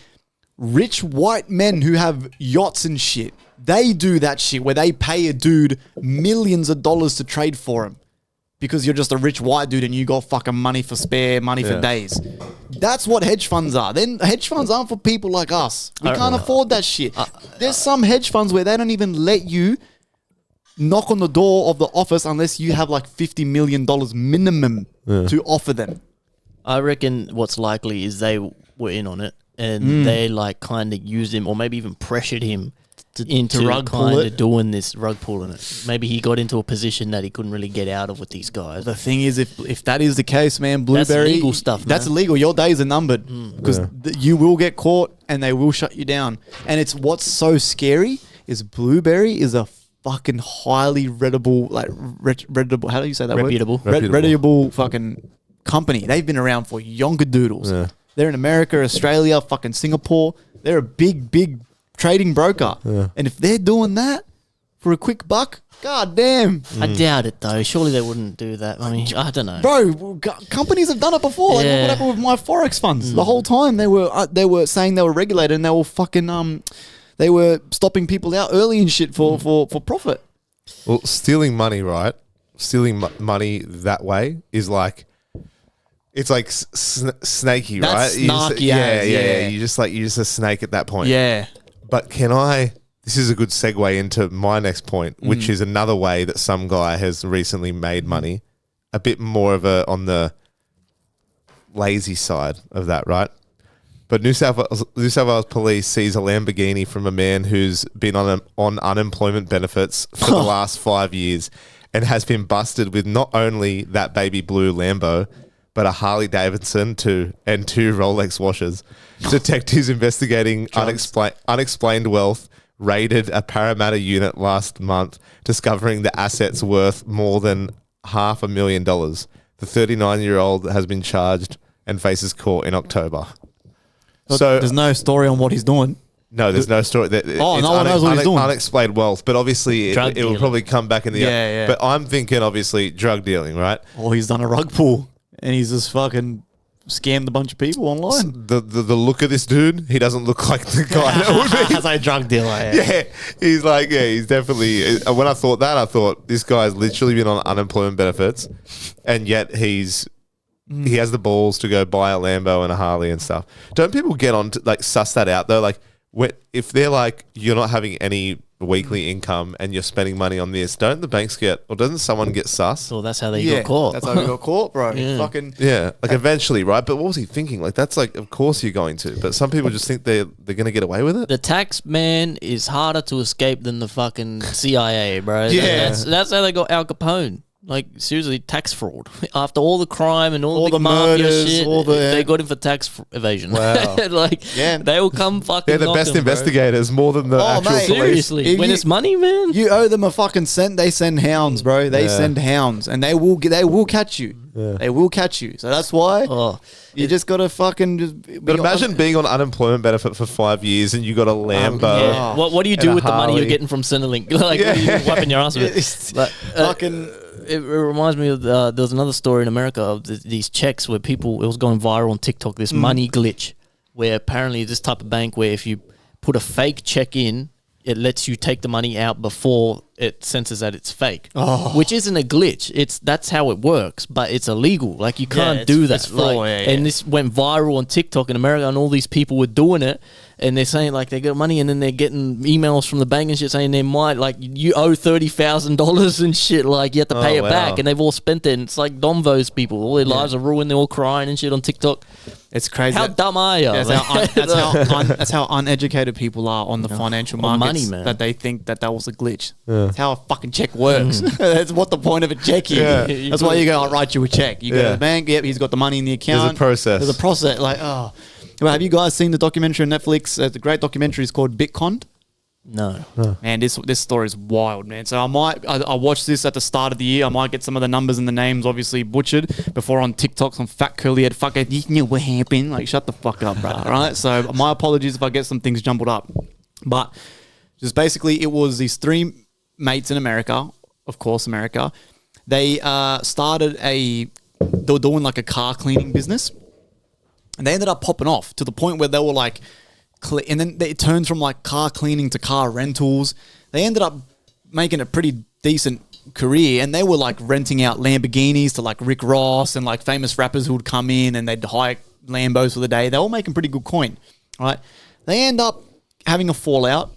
S2: rich white men who have yachts and shit. They do that shit where they pay a dude millions of dollars to trade for him because you're just a rich white dude and you got fucking money for days. That's what hedge funds are. Then hedge funds aren't for people like us. We can't afford that shit. There's some hedge funds where they don't even let you knock on the door of the office unless you have like $50 million minimum to offer them.
S1: I reckon what's likely is they were in on it. And they like kind of used him, or maybe even pressured him into
S2: rug pull
S1: kind
S2: it.
S1: of doing this rug pulling it. Maybe he got into a position that he couldn't really get out of with these guys.
S2: The thing is, if that is the case, man, Blueberry,
S1: that's legal stuff.
S2: That's
S1: man.
S2: illegal. Your days are numbered because you will get caught and they will shut you down. And it's what's so scary is Blueberry is a fucking highly reputable, like reputable. How do you say that
S1: Reputable.
S2: word? Reputable fucking company. They've been around for yonker doodles.
S3: Yeah.
S2: They're in America, Australia, fucking Singapore. They're a big trading broker. Yeah. And if they're doing that for a quick buck, god damn.
S1: I doubt it though. Surely they wouldn't do that. I mean, I don't know.
S2: Bro, companies have done it before. Like, look what happened with my Forex funds. The whole time they were saying they were regulated and they were fucking they were stopping people out early and shit for profit.
S3: Well, stealing money, right? Stealing money that way is like, it's like snaky,
S2: That's
S3: right?
S2: snarky
S3: yeah.
S2: yeah.
S3: You're just a snake at that point.
S2: Yeah.
S3: But this is a good segue into my next point, which is another way that some guy has recently made money, a bit more of on the lazy side of that, right? But New South Wales police seize a Lamborghini from a man who's been on unemployment benefits for the last 5 years and has been busted with not only that baby blue Lambo, but a Harley Davidson and two Rolex watches. Detectives investigating unexplained wealth raided a Parramatta unit last month, discovering the assets worth more than $500,000. The 39-year-old has been charged and faces court in October. So
S2: there's no story on what he's doing.
S3: No, there's no story.
S2: No one knows what he's doing.
S3: Unexplained wealth, but obviously it will probably come back in the
S2: Yeah.
S3: But I'm thinking obviously drug dealing, right?
S2: Or he's done a rug pull and he's just fucking scammed a bunch of people online.
S3: The look of this dude, he doesn't look like the guy that would be.
S2: As a drug dealer.
S3: Yeah, he's definitely. When I thought that, I thought this guy's literally been on unemployment benefits, and yet he has the balls to go buy a Lambo and a Harley and stuff. Don't people get on to like suss that out though? Like, if they're like, you're not having any weekly income and you're spending money on this, don't the banks get, or doesn't someone get sus?
S1: Well, that's how they got caught.
S4: That's how we got caught, bro.
S1: Yeah.
S4: Fucking
S3: Yeah, like eventually, right? But what was he thinking? Like, that's like, of course you're going to. But some people just think they're going to get away with it.
S1: The tax man is harder to escape than the fucking CIA, bro.
S4: Yeah.
S1: That's how they got Al Capone. Like, seriously, tax fraud. After all the crime and all the mafia
S4: murders,
S1: shit, they got him for tax evasion.
S3: Wow.
S1: Like,
S4: Yeah.
S1: they will come fucking
S3: They're the
S1: knock
S3: best
S1: him, bro.
S3: investigators, more than the actual
S4: mate.
S3: police.
S1: Seriously,
S4: If
S1: when
S4: you-
S1: it's money, man.
S4: You owe them a fucking cent. They send hounds, bro. They send hounds, and they will catch you. They will catch you. So that's why
S1: Oh,
S4: you just gotta fucking just.
S3: But imagine being on unemployment benefit for 5 years and you got a Lambo.
S1: yeah. What do you do
S3: and a
S1: with the money you're
S3: Harley.
S1: getting from Centrelink? Like, what are you wiping your ass with?
S4: It's
S1: But,
S4: fucking.
S1: it reminds me of there was another story in America of these checks where people, it was going viral on TikTok, this money glitch where apparently this type of bank where if you put a fake check in, it lets you take the money out before it senses that it's fake, which isn't a glitch. That's how it works, but it's illegal. Like, you can't do that.
S4: it's fraud,
S1: Like,
S4: yeah.
S1: And this went viral on TikTok in America, and all these people were doing it, and they're saying like they got money, and then they're getting emails from the bank and shit saying they might, like, you owe $30,000 and shit. Like, you have to pay it
S3: wow.
S1: back, and they've all spent it. And it's like Domvo's people, all their lives are ruined. They're all crying and shit on TikTok.
S4: It's crazy.
S1: How dumb are you?
S4: That's how uneducated people are on the financial
S1: On
S4: markets.
S1: money, man.
S4: That they think that was a glitch. That's how a fucking check works. That's what the point of a check is.
S3: Yeah.
S4: That's why you go, I'll write you a check. You go to the bank. Yep, he's got the money in the account.
S3: There's a process.
S4: There's a process. Like, oh. Well, have you guys seen the documentary on Netflix? It's a great documentary. It's called Bitcoin.
S1: No.
S4: Man, this story is wild, man. So I watched this at the start of the year. I might get some of the numbers and the names obviously butchered before on TikTok. Some fat curly head fucker. You know what happened? Like, shut the fuck up, bro. All right. So my apologies if I get some things jumbled up. But just basically, it was these three mates in America, of course, America. They started they were doing like a car cleaning business, and they ended up popping off to the point where they were like. And then it turns from like car cleaning to car rentals. They ended up making a pretty decent career, and they were like renting out Lamborghinis to like Rick Ross and like famous rappers who would come in and they'd hire Lambos for the day. They were making pretty good coin, right? They end up having a fallout.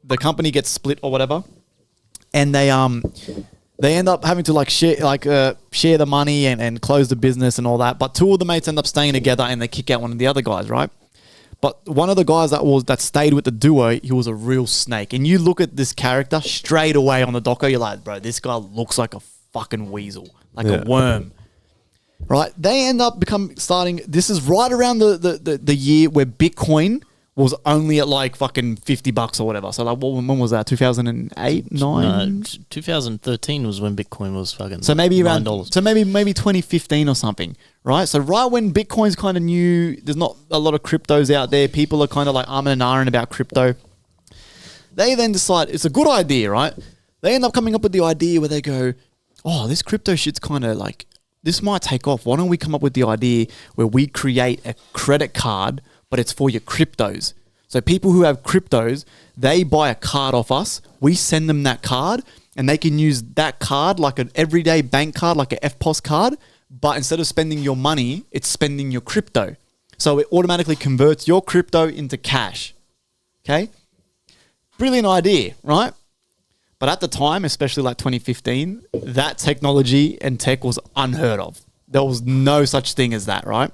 S4: The company gets split or whatever, and they end up having to like share the money and close the business and all that. But two of the mates end up staying together, and they kick out one of the other guys, right? But one of the guys that stayed with the duo, he was a real snake. And you look at this character straight away on the doco, you're like, bro, this guy looks like a fucking weasel, like a worm. Right? They end up starting. This is right around the year where Bitcoin was only at like fucking $50 or whatever. So like, when was that? 2008, 9?
S1: 2013 was when Bitcoin was fucking.
S4: So maybe around
S1: $9.
S4: So maybe 2015 or something, right? So right when Bitcoin's kind of new, there's not a lot of cryptos out there. People are kind of like arming and ahhing about crypto. They then decide it's a good idea, right? They end up coming up with the idea where they go, "Oh, this crypto shit's kind of like this might take off. Why don't we come up with the idea where we create a credit card, but it's for your cryptos?" So people who have cryptos, they buy a card off us. We send them that card, and they can use that card like an everyday bank card, like an FPOS card. But instead of spending your money, it's spending your crypto. So it automatically converts your crypto into cash. Okay? Brilliant idea, right? But at the time, especially like 2015, that technology and tech was unheard of. There was no such thing as that, right?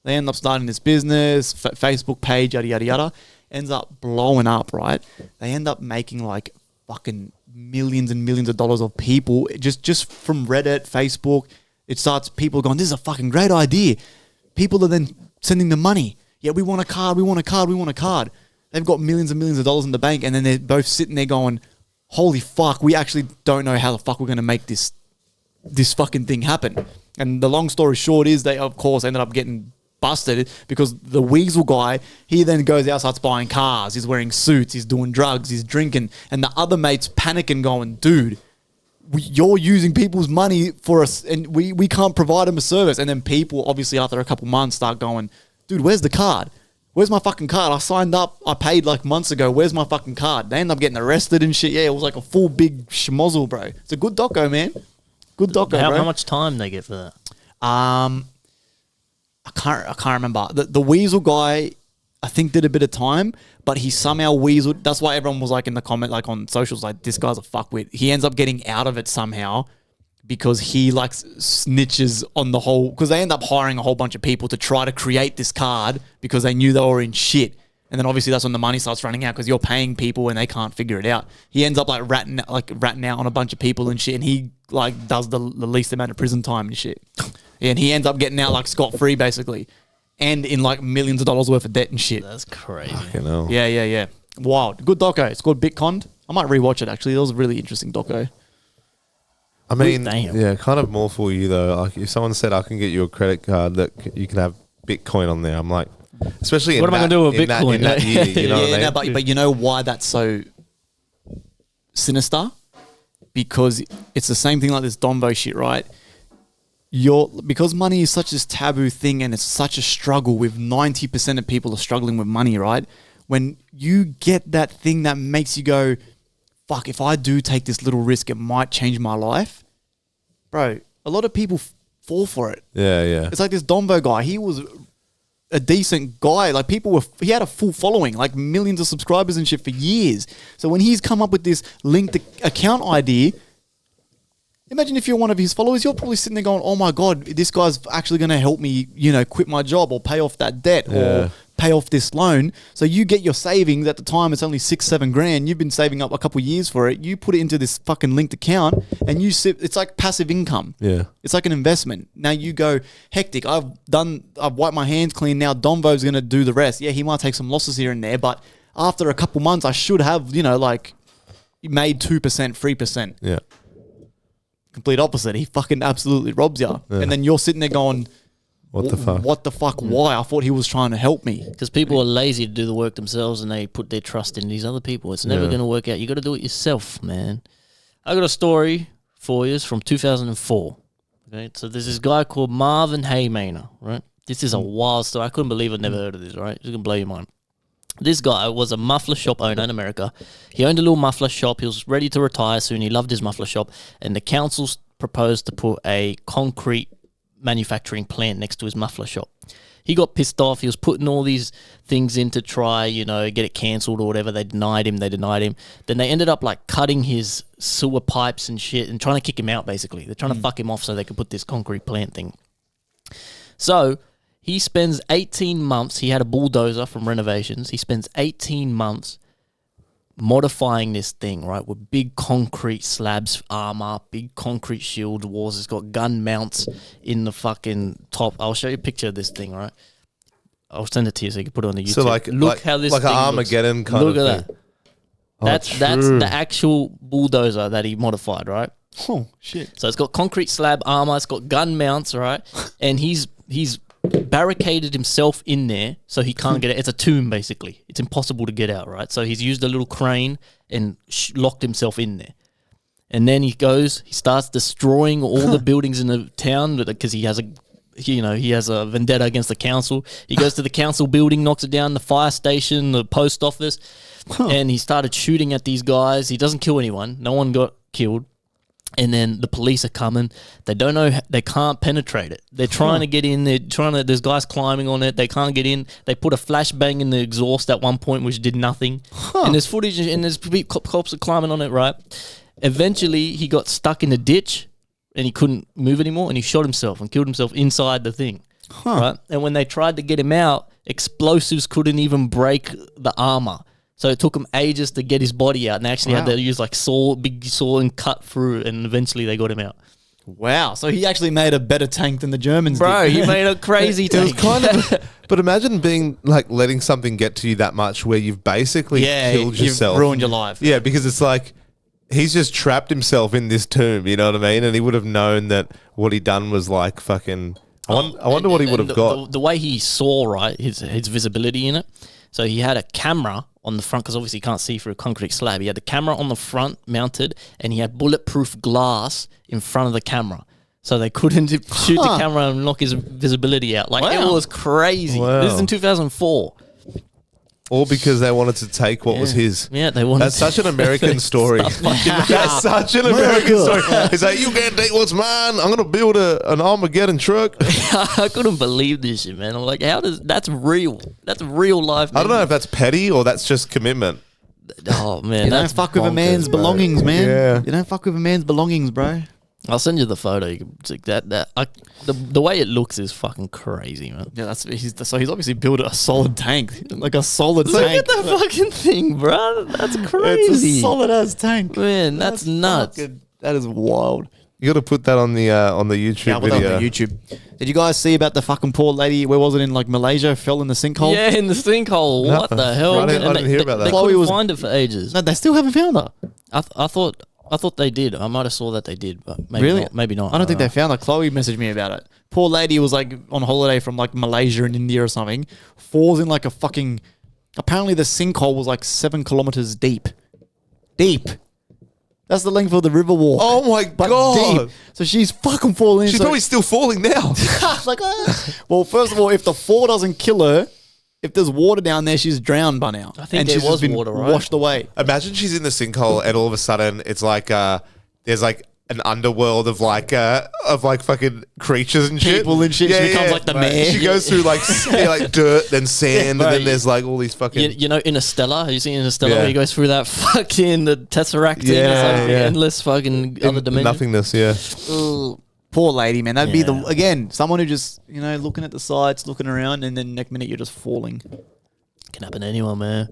S4: They end up starting this business, Facebook page, yada, yada, yada. Ends up blowing up, right? They end up making like fucking millions and millions of dollars of people just from Reddit, Facebook. It starts people going, this is a fucking great idea. People are then sending them money. Yeah, we want a card, we want a card, we want a card. They've got millions and millions of dollars in the bank, and then they're both sitting there going, holy fuck, we actually don't know how the fuck we're going to make this fucking thing happen. And the long story short is they, of course, ended up getting busted because the weasel guy, he then goes out, starts buying cars, he's wearing suits, he's doing drugs, he's drinking, and the other mate's panicking going, dude, you're using people's money for us and we can't provide them a service. And then people, obviously after a couple months, start going, dude, where's the card? Where's my fucking card? I signed up, I paid like months ago, where's my fucking card? They end up getting arrested and shit. Yeah, it was like a full big schmozzle, bro. It's a good doco, man. Good doco, bro.
S1: How much time they get for that?
S4: I can't remember. The weasel guy, I think did a bit of time, but he somehow weaseled. That's why everyone was like in the comment, like on socials, like this guy's a fuckwit. He ends up getting out of it somehow because he like snitches on the whole, because they end up hiring a whole bunch of people to try to create this card because they knew they were in shit. And then obviously that's when the money starts running out because you're paying people and they can't figure it out. He ends up like ratting out on a bunch of people and shit, and he like does the least amount of prison time and shit. And he ends up getting out like scot-free basically, and in like millions of dollars worth of debt and shit.
S1: That's crazy.
S3: Fucking hell.
S4: Yeah. Wild. Good doco. It's called Bitcon. I might rewatch it actually. It was a really interesting doco.
S3: I mean,
S1: Damn.
S3: yeah, kind of more for you though. Like if someone said I can get you a credit card that you can have Bitcoin on there, I'm like, especially
S1: What am I gonna do with
S3: in
S1: Bitcoin?
S3: in that year, you know what I mean?
S4: No, but you know why that's so sinister? Because it's the same thing like this Dombo shit, right? Because money is such this taboo thing and it's such a struggle with 90% of people are struggling with money, right? When you get that thing that makes you go, fuck, if I do take this little risk, it might change my life. Bro, a lot of people fall for it.
S3: Yeah.
S4: It's like this Dombo guy. He was a decent guy. Like he had a full following, like millions of subscribers and shit for years. So when he's come up with this linked account idea, imagine if you're one of his followers, you're probably sitting there going, oh my God, this guy's actually going to help me, quit my job or pay off that debt or pay off this loan. So you get your savings at the time, it's only $6-7 grand. You've been saving up a couple of years for it. You put it into this fucking linked account and it's like passive income.
S3: Yeah.
S4: It's like an investment. Now you go, hectic. I've wiped my hands clean. Now Dombo's going to do the rest. Yeah, he might take some losses here and there, but after a couple months, I should have, made 2%, 3%.
S3: Yeah.
S4: Complete opposite. He fucking absolutely robs you.
S3: Yeah.
S4: And then you're sitting there going,
S3: What the fuck?
S4: What the fuck? Why? I thought he was trying to help me.
S1: Because people are lazy to do the work themselves and they put their trust in these other people. It's never going to work out. You got to do it yourself, man. I got a story for you. It's from 2004. Okay, so there's this guy called Marvin Haymaner, right? This is a wild story. I couldn't believe I'd never heard of this, right? It's going to blow your mind. This guy was a muffler shop owner in America. He owned a little muffler shop. He was ready to retire soon. He loved his muffler shop. And the council proposed to put a concrete manufacturing plant next to his muffler shop. He got pissed off. He was putting all these things in to try, get it cancelled or whatever. They denied him. Then they ended up like cutting his sewer pipes and shit and trying to kick him out, basically. They're trying to fuck him off so they could put this concrete plant thing. So he spends 18 months. He had a bulldozer from renovations. He spends 18 months modifying this thing, right, with big concrete slabs, armor, big concrete shield walls. It's got gun mounts in the fucking top. I'll show you a picture of this thing, right? I'll send it to you so you can put it on the YouTube.
S3: So look how this like thing an Armageddon looks. Kind
S1: look
S3: of
S1: at
S3: thing.
S1: that. That's the actual bulldozer that he modified, right?
S4: Oh shit!
S1: So it's got concrete slab armor. It's got gun mounts, right? And he's barricaded himself in there so he can't get it. It's a tomb, basically. It's impossible to get out, right? So he's used a little crane and locked himself in there. And then he starts destroying all the buildings in the town because he has a vendetta against the council. He goes to the council building, knocks it down, the fire station, the post office, and he started shooting at these guys. He doesn't kill anyone. No one got killed. And then the police are coming. They don't know. They can't penetrate it. They're trying to get in. There's guys climbing on it. They can't get in. They put a flashbang in the exhaust at one point, which did nothing. And there's footage, and there's cops are climbing on it, right? Eventually, he got stuck in a ditch, and he couldn't move anymore, and he shot himself and killed himself inside the thing, right? And when they tried to get him out, explosives couldn't even break the armor. So it took him ages to get his body out, and they actually had to use like big saw and cut through, and eventually they got him out.
S4: Wow! So he actually made a better tank than the Germans
S1: Bro,
S4: did.
S1: he made a crazy tank.
S3: It was kind of, but imagine being like letting something get to you that much where you've basically killed yourself,
S4: you've ruined your life.
S3: Yeah, because it's like he's just trapped himself in this tomb. You know what I mean? And he would have known that what he done was like fucking. I wonder what he would have got.
S1: The way he saw, right, his visibility in it. So he had a camera on the front, because obviously you can't see through a concrete slab. He had the camera on the front mounted, and he had bulletproof glass in front of the camera. So they couldn't shoot the camera and knock his visibility out. Like, it was crazy.
S3: Wow.
S1: This is in 2004.
S3: all because they wanted to take what was his.
S1: Yeah, they wanted.
S3: That's such an American story. That's such an American story. It's like, you can't take what's mine. I'm gonna build an Armageddon truck.
S1: I couldn't believe this shit, man. I'm like, that's real? That's real life. Man.
S3: I don't know if that's petty or that's just commitment.
S1: Oh man,
S4: You don't
S1: that's
S4: fuck with a
S1: bonkers,
S4: man's
S1: bro.
S4: belongings, man.
S3: Yeah.
S4: You don't fuck with a man's belongings, bro.
S1: I'll send you the photo. You can see the way it looks is fucking crazy, man.
S4: Yeah, he's obviously built a solid tank, like a solid
S1: Look
S4: tank.
S1: at the fucking thing, bro. That's
S4: It's
S1: crazy.
S4: a solid ass tank.
S1: Man, that's nuts.
S4: That is wild.
S3: You got to put that on the YouTube
S4: Yeah, I'll put that
S3: video.
S4: on the YouTube. Did you guys see about the fucking poor lady? Where was it in like Malaysia? Fell in the sinkhole.
S1: Yeah, in the sinkhole. What the hell?
S3: I didn't
S1: And
S3: hear about that.
S1: They
S4: Chloe
S1: couldn't
S4: was-
S1: find it for ages.
S4: No, they still haven't found her.
S1: I thought they did. I might have saw that they did, but maybe
S4: Really?
S1: not. Maybe not.
S4: I don't think
S1: know.
S4: they found her. Chloe messaged me about it. Poor lady was like on holiday from like Malaysia and India or something. Falls in like a fucking. Apparently the sinkhole was like 7 kilometers deep. Deep. That's the length of the river walk.
S3: Oh my
S4: But
S3: god!
S4: deep. So she's fucking falling.
S3: She's probably still falling now.
S4: like, well, first of all, if the fall doesn't kill her, if there's water down there, she's drowned by now.
S1: I think
S4: and
S1: there
S4: she's just
S1: was
S4: been
S1: water, right?
S4: washed away.
S3: Imagine she's in the sinkhole and all of a sudden it's like there's like an underworld of like fucking creatures and shit.
S4: People and shit. She becomes like the mayor.
S3: She goes through like like dirt, then sand, and then there's like all these fucking.
S1: You know, Interstellar. Have you seen Interstellar?
S3: Yeah.
S1: Where he goes through that fucking the Tesseract thing.
S3: Yeah,
S1: It's like
S3: yeah.
S1: endless fucking other dimension.
S3: Nothingness, yeah.
S4: Ugh. Poor lady, man. That'd be
S1: Yeah.
S4: again, someone who just, looking at the sides, looking around, and then next minute you're just falling.
S1: Can happen to anyone, man.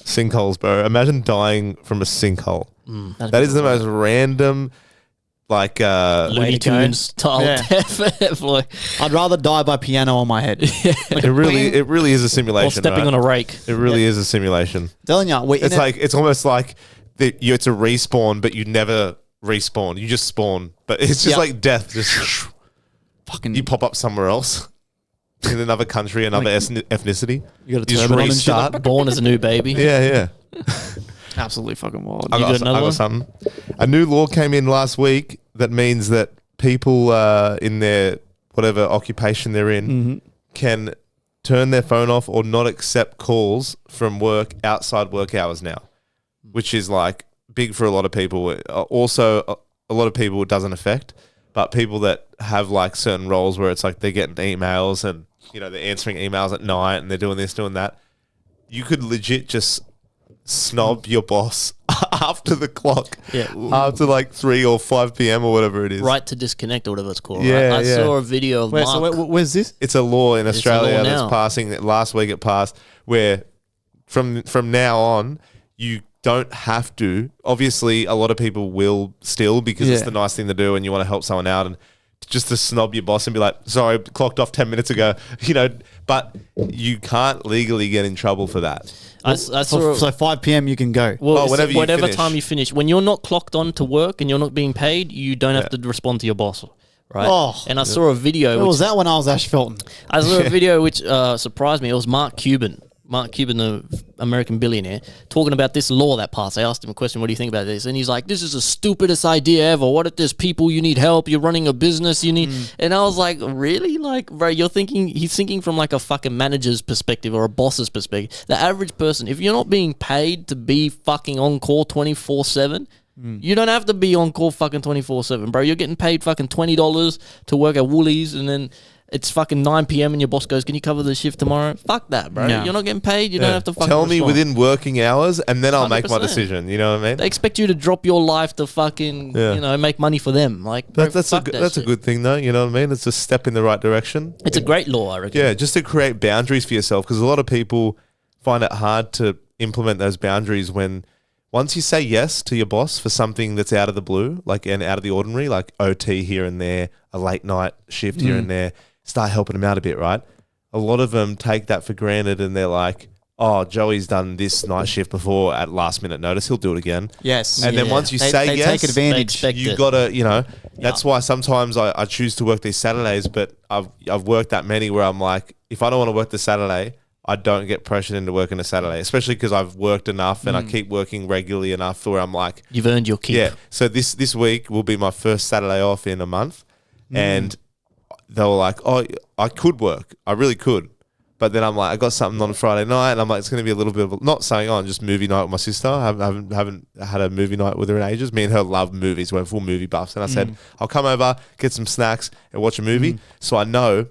S3: Sinkholes, bro. Imagine dying from a sinkhole.
S1: That'd
S3: That
S1: be
S3: is the most random, like,
S1: Looney
S4: to go.
S1: Tunes style
S4: Yeah.
S1: death ever. Like,
S4: I'd rather die by piano on my head.
S3: it really is a
S1: or
S3: simulation.
S1: stepping
S3: right?
S1: on a rake.
S3: It really is a simulation.
S4: Telling you,
S3: It's almost like it's a respawn, but you never respawn. You just spawn, but it's just
S4: Yeah.
S3: like death. Just
S4: fucking
S3: you pop up somewhere else in another country, another ethnicity.
S4: You got a
S3: just
S4: turban on and shit.
S3: restart.
S1: Born as a new baby.
S3: Yeah.
S4: absolutely fucking wild.
S3: I
S1: You got
S3: I
S1: another one?
S3: something. A new law came in last week that means that people in their whatever occupation they're in can turn their phone off or not accept calls from work outside work hours now, which is like big for a lot of people. Also, a lot of people it doesn't affect, but people that have like certain roles where it's like they're getting emails and they're answering emails at night and they're doing this, doing that. You could legit just snob your boss after the clock, after like 3 or 5 p.m. or whatever it is.
S1: Right to disconnect or whatever it's called.
S3: Yeah,
S1: right? I
S3: yeah.
S1: saw a video of
S4: Wait,
S1: Mark.
S4: so where's this?
S3: It's a law in Australia
S1: law
S3: that's
S1: now.
S3: passing. Last week it passed where from now on you don't have to. Obviously, a lot of people will still because it's
S4: Yeah.
S3: the nice thing to do and you want to help someone out and just to snob your boss and be like, sorry, clocked off 10 minutes ago, but you can't legally get in trouble for that.
S1: I saw.
S4: So 5 p.m. you can go.
S1: Well, it's
S3: whenever you
S1: whatever
S3: finish.
S1: time you finish. When you're not clocked on to work and you're not being paid, you don't have to respond to your boss, right?
S4: Oh.
S1: And I saw a video.
S4: Where
S1: Which,
S4: was that when I was Ash Felton?
S1: I saw a video which surprised me. It was Mark Cuban, the American billionaire, talking about this law that passed. I asked him a question, what do you think about this? And he's like, this is the stupidest idea ever. What if there's people you need help, you're running a business, you need... And I was like, really? Like, bro, he's thinking from like a fucking manager's perspective or a boss's perspective. The average person, if you're not being paid to be fucking on call 24/7, you don't have to be on call fucking 24/7, bro. You're getting paid fucking $20 to work at Woolies and then... It's fucking 9 p.m. and your boss goes, can you cover the shift tomorrow? Fuck that, bro.
S4: No.
S1: You're not getting paid. You don't have to fucking
S3: Tell me
S1: respond.
S3: within working hours and then I'll make my
S1: 100%.
S3: decision. You know what I mean?
S1: They expect you to drop your life to fucking, make money for them. Like, bro,
S3: That's
S1: fuck that
S3: a
S1: shit.
S3: good thing though. You know what I mean? It's a step in the right direction.
S1: It's a great law, I reckon.
S3: Yeah, just to create boundaries for yourself because a lot of people find it hard to implement those boundaries when once you say yes to your boss for something that's out of the blue, like and out of the ordinary, like OT here and there, a late night shift here and there, start helping them out a bit, right? A lot of them take that for granted and they're like, oh, Joey's done this night shift before at last minute notice. He'll do it again.
S4: Yes.
S3: And then
S1: Yeah.
S3: once you
S4: They
S3: say yes,
S4: take advantage.
S1: They expect
S3: you
S1: it.
S3: gotta, that's why sometimes I choose to work these Saturdays, but I've worked that many where I'm like, if I don't want to work the Saturday, I don't get pressured into working a Saturday, especially because I've worked enough and I keep working regularly enough where I'm like,
S1: You've earned your keep.
S3: yeah. So this week will be my first Saturday off in a month, and they were like, oh, I could work, I really could, But then I'm like, I got something on Friday night, and I'm like, it's going to be a little bit of not saying just movie night with my sister. I haven't had a movie night with her in ages. Me and her love movies. We're full movie buffs, and I said I'll come over, get some snacks, and watch a movie. So I know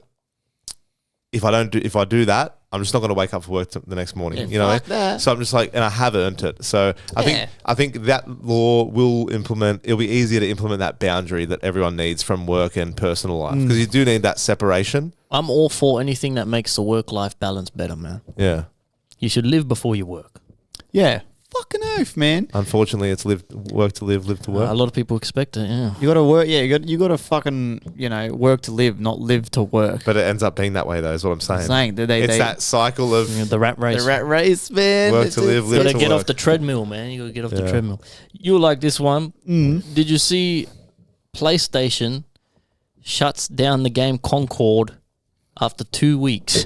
S3: if I do that, I'm just not going to wake up for work the next morning.
S1: Yeah,
S3: you know,
S1: fuck that.
S3: so I'm just like, and I have earned it. So I think that law will implement. It'll be easier to implement that boundary that everyone needs from work and personal life, because you do need that separation.
S1: I'm all for anything that makes the work-life balance better, man.
S3: Yeah.
S1: You should live before you work.
S4: Yeah. Fucking oath, man.
S3: Unfortunately, it's work to live to work.
S1: A lot of people expect it, yeah.
S4: You got to work. Yeah, you got to fucking work to live, not live to work.
S3: But it ends up being that way, though. Is what I'm saying.
S4: It's
S3: that cycle of
S1: The rat race.
S4: the rat race, man.
S3: work to live,
S1: You
S3: live
S1: gotta
S3: to
S1: get
S3: work.
S1: off the treadmill, man. You gotta get off the treadmill. You like this one? Did you see PlayStation shuts down the game Concord after 2 weeks?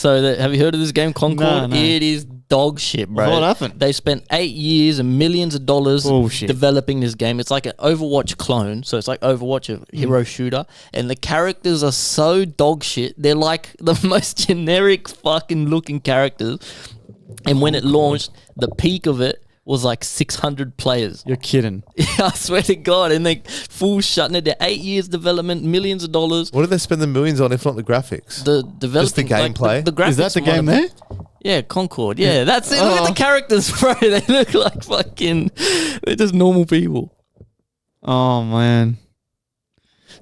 S1: Have you heard of this game Concord?
S4: No.
S1: It is dog shit, bro.
S4: What happened?
S1: They spent 8 years and millions of dollars
S4: Bullshit.
S1: developing this game. It's like an Overwatch clone. So it's like Overwatch, a hero shooter. And the characters are so dog shit. They're like the most generic fucking looking characters. And when it launched, the peak of it was like 600 players.
S4: You're kidding.
S1: I swear to God. And they full shutting it down. 8 years development, millions of dollars.
S3: What do they spend the millions on if not the graphics?
S1: The developing,
S3: Just the gameplay?
S1: the graphics
S4: Is that the
S1: one
S4: game
S1: of-
S4: there?
S1: Yeah, Concord. Yeah, that's it. Look at the characters, bro. They look like fucking... They're just normal people.
S4: Oh man.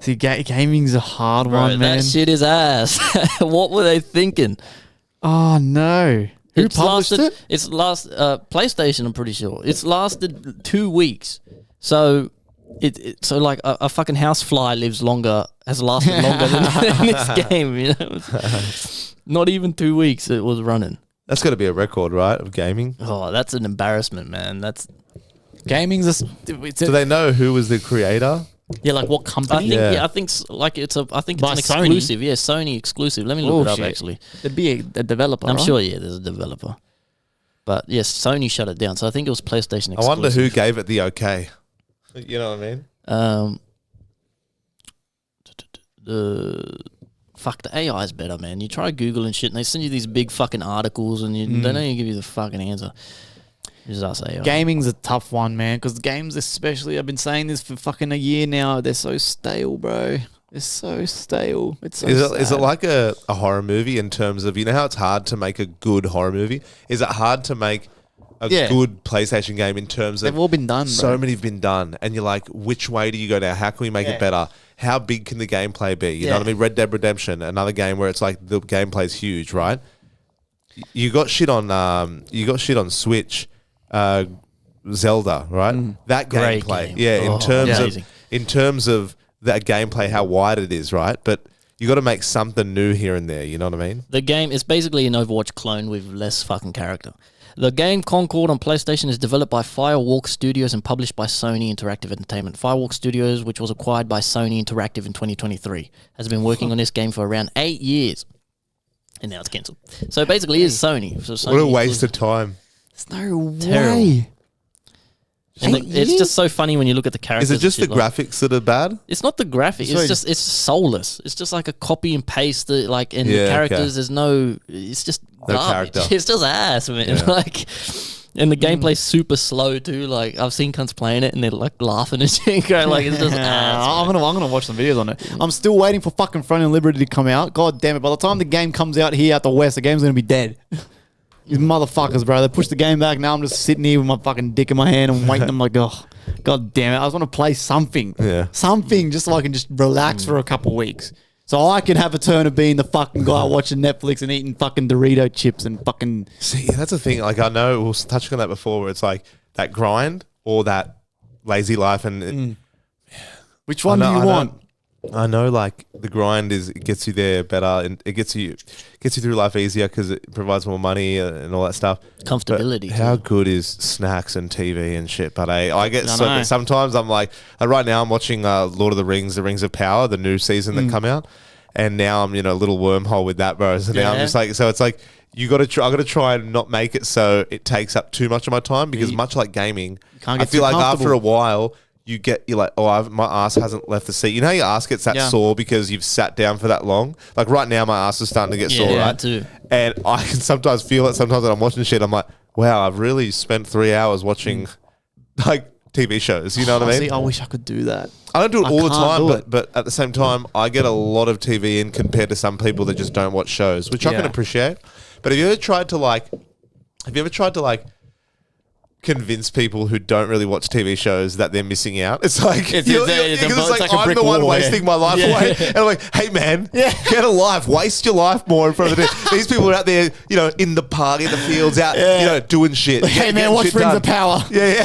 S4: See, gaming's a hard
S1: Bro,
S4: one, man.
S1: that shit is ass. What were they thinking?
S4: Oh no. Who published it?
S1: It's PlayStation, I'm pretty sure. It's lasted 2 weeks. So... So like a fucking housefly has lasted longer than this game, you know? Not even 2 weeks it was running.
S3: That's got to be a record, right, of gaming?
S1: Oh, that's an embarrassment, man.
S4: Gaming's
S3: Do they know who was the creator?
S4: like what
S1: I
S4: company?
S1: think
S3: Yeah.
S1: I think it's
S4: By
S1: an
S4: Sony?
S1: exclusive. Yeah, Sony exclusive. Let me look it up
S4: Bullshit.
S1: actually.
S4: There'd be a developer.
S1: I'm
S4: right?
S1: sure there's a developer. But yes, Sony shut it down. So I think it was PlayStation exclusive.
S3: I wonder who gave it the okay. You know what I mean?
S1: The AI is better, man. You try Google and shit, and they send you these big fucking articles, and they don't even give you the fucking answer. Just ask AI.
S4: Gaming's a tough one, man, because games especially, I've been saying this for fucking a year now, they're so stale, bro. They're so stale. It's so
S3: Is it
S4: sad.
S3: like a horror movie in terms of, you know how it's hard to make a good horror movie? Is it hard to make a good PlayStation game in terms of...
S4: They've all been done, bro.
S3: So many have been done. And you're like, which way do you go now? How can we make it better? How big can the gameplay be? You know what I mean? Red Dead Redemption, another game where it's like the gameplay's huge, right? You got shit on Switch, Zelda, right? That
S1: Great
S3: gameplay.
S1: game.
S3: Yeah,
S1: amazing.
S3: in terms of that gameplay, how wide it is, right? But you got to make something new here and there, you know what I mean?
S1: The game is basically an Overwatch clone with less fucking character. The game Concord on PlayStation is developed by Firewalk Studios and published by Sony Interactive Entertainment. Firewalk Studios, which was acquired by Sony Interactive in 2023, has been working on this game for around 8 years. And now it's cancelled. So basically it is Sony. So Sony
S3: What a waste of time.
S4: There's no
S1: Terrible.
S4: way.
S1: And
S4: 8
S1: it's just so funny when you look at the characters.
S3: Is it just the
S1: and shit, like-
S3: graphics that are bad?
S1: It's not the graphics.
S4: Sorry.
S1: It's soulless. It's just like a copy and paste. And the
S3: Yeah,
S1: characters,
S3: okay.
S1: there's no. It's just
S3: No
S1: garbage.
S3: character.
S1: It's just ass, man.
S3: Yeah.
S1: Like, and the gameplay's super slow too. Like I've seen cunts playing it and they're like laughing and shit. Going like it's just ass.
S4: I'm gonna watch some videos on it. I'm still waiting for fucking Front and Liberty to come out. God damn it! By the time the game comes out here out the west, the game's gonna be dead. These motherfuckers, bro. They pushed the game back. Now I'm just sitting here with my fucking dick in my hand and waiting. I'm like, oh, god damn it! I just want to play something.
S3: Yeah.
S4: Something just so I can just relax for a couple of weeks. So I can have a turn of being the fucking guy watching Netflix and eating fucking Dorito chips and fucking...
S3: See, that's the thing. Like, I know we were touching on that before, where it's like that grind or that lazy life, and
S4: Which one do you want?
S3: I know, like the grind it gets you there better, and it gets you through life easier because it provides more money and all that stuff.
S1: Comfortability.
S3: But how
S1: too.
S3: good is snacks and TV and shit? But I get
S4: I
S3: so
S4: know.
S3: sometimes I'm like, right now I'm watching Lord of the Rings, The Rings of Power, the new season that come out, and now I'm a little wormhole with that, bro. So now I'm
S1: Yeah.
S3: just like, so it's like I got to try and not make it so it takes up too much of my time, because much like gaming,
S4: can't
S3: I
S4: get
S3: feel
S4: too
S3: like after
S4: comfortable.
S3: a while you're like, oh, my ass hasn't left the seat. You know how your ass gets that sore because you've sat down for that long? Like right now, my ass is starting to get sore, right?
S1: Too.
S3: And I can sometimes feel it. Sometimes when I'm watching shit, I'm like, wow, I've really spent 3 hours watching like TV shows. You know what I mean?
S4: See, I wish I could do that.
S3: I don't do it all the time,
S4: can't do
S3: but at the same time, I get a lot of TV in compared to some people that just don't watch shows, which I can appreciate. But have you ever tried to like convince people who don't really watch TV shows that they're missing out? It's like,
S4: It's like a
S3: I'm
S4: brick
S3: the one
S4: wall,
S3: wasting my life away. And I'm like, hey man, get a life, waste your life more in front of the These people are out there, you know, in the park, in the fields, out, you know, doing shit.
S4: Like, hey man, watch Rings of Power.
S3: Yeah.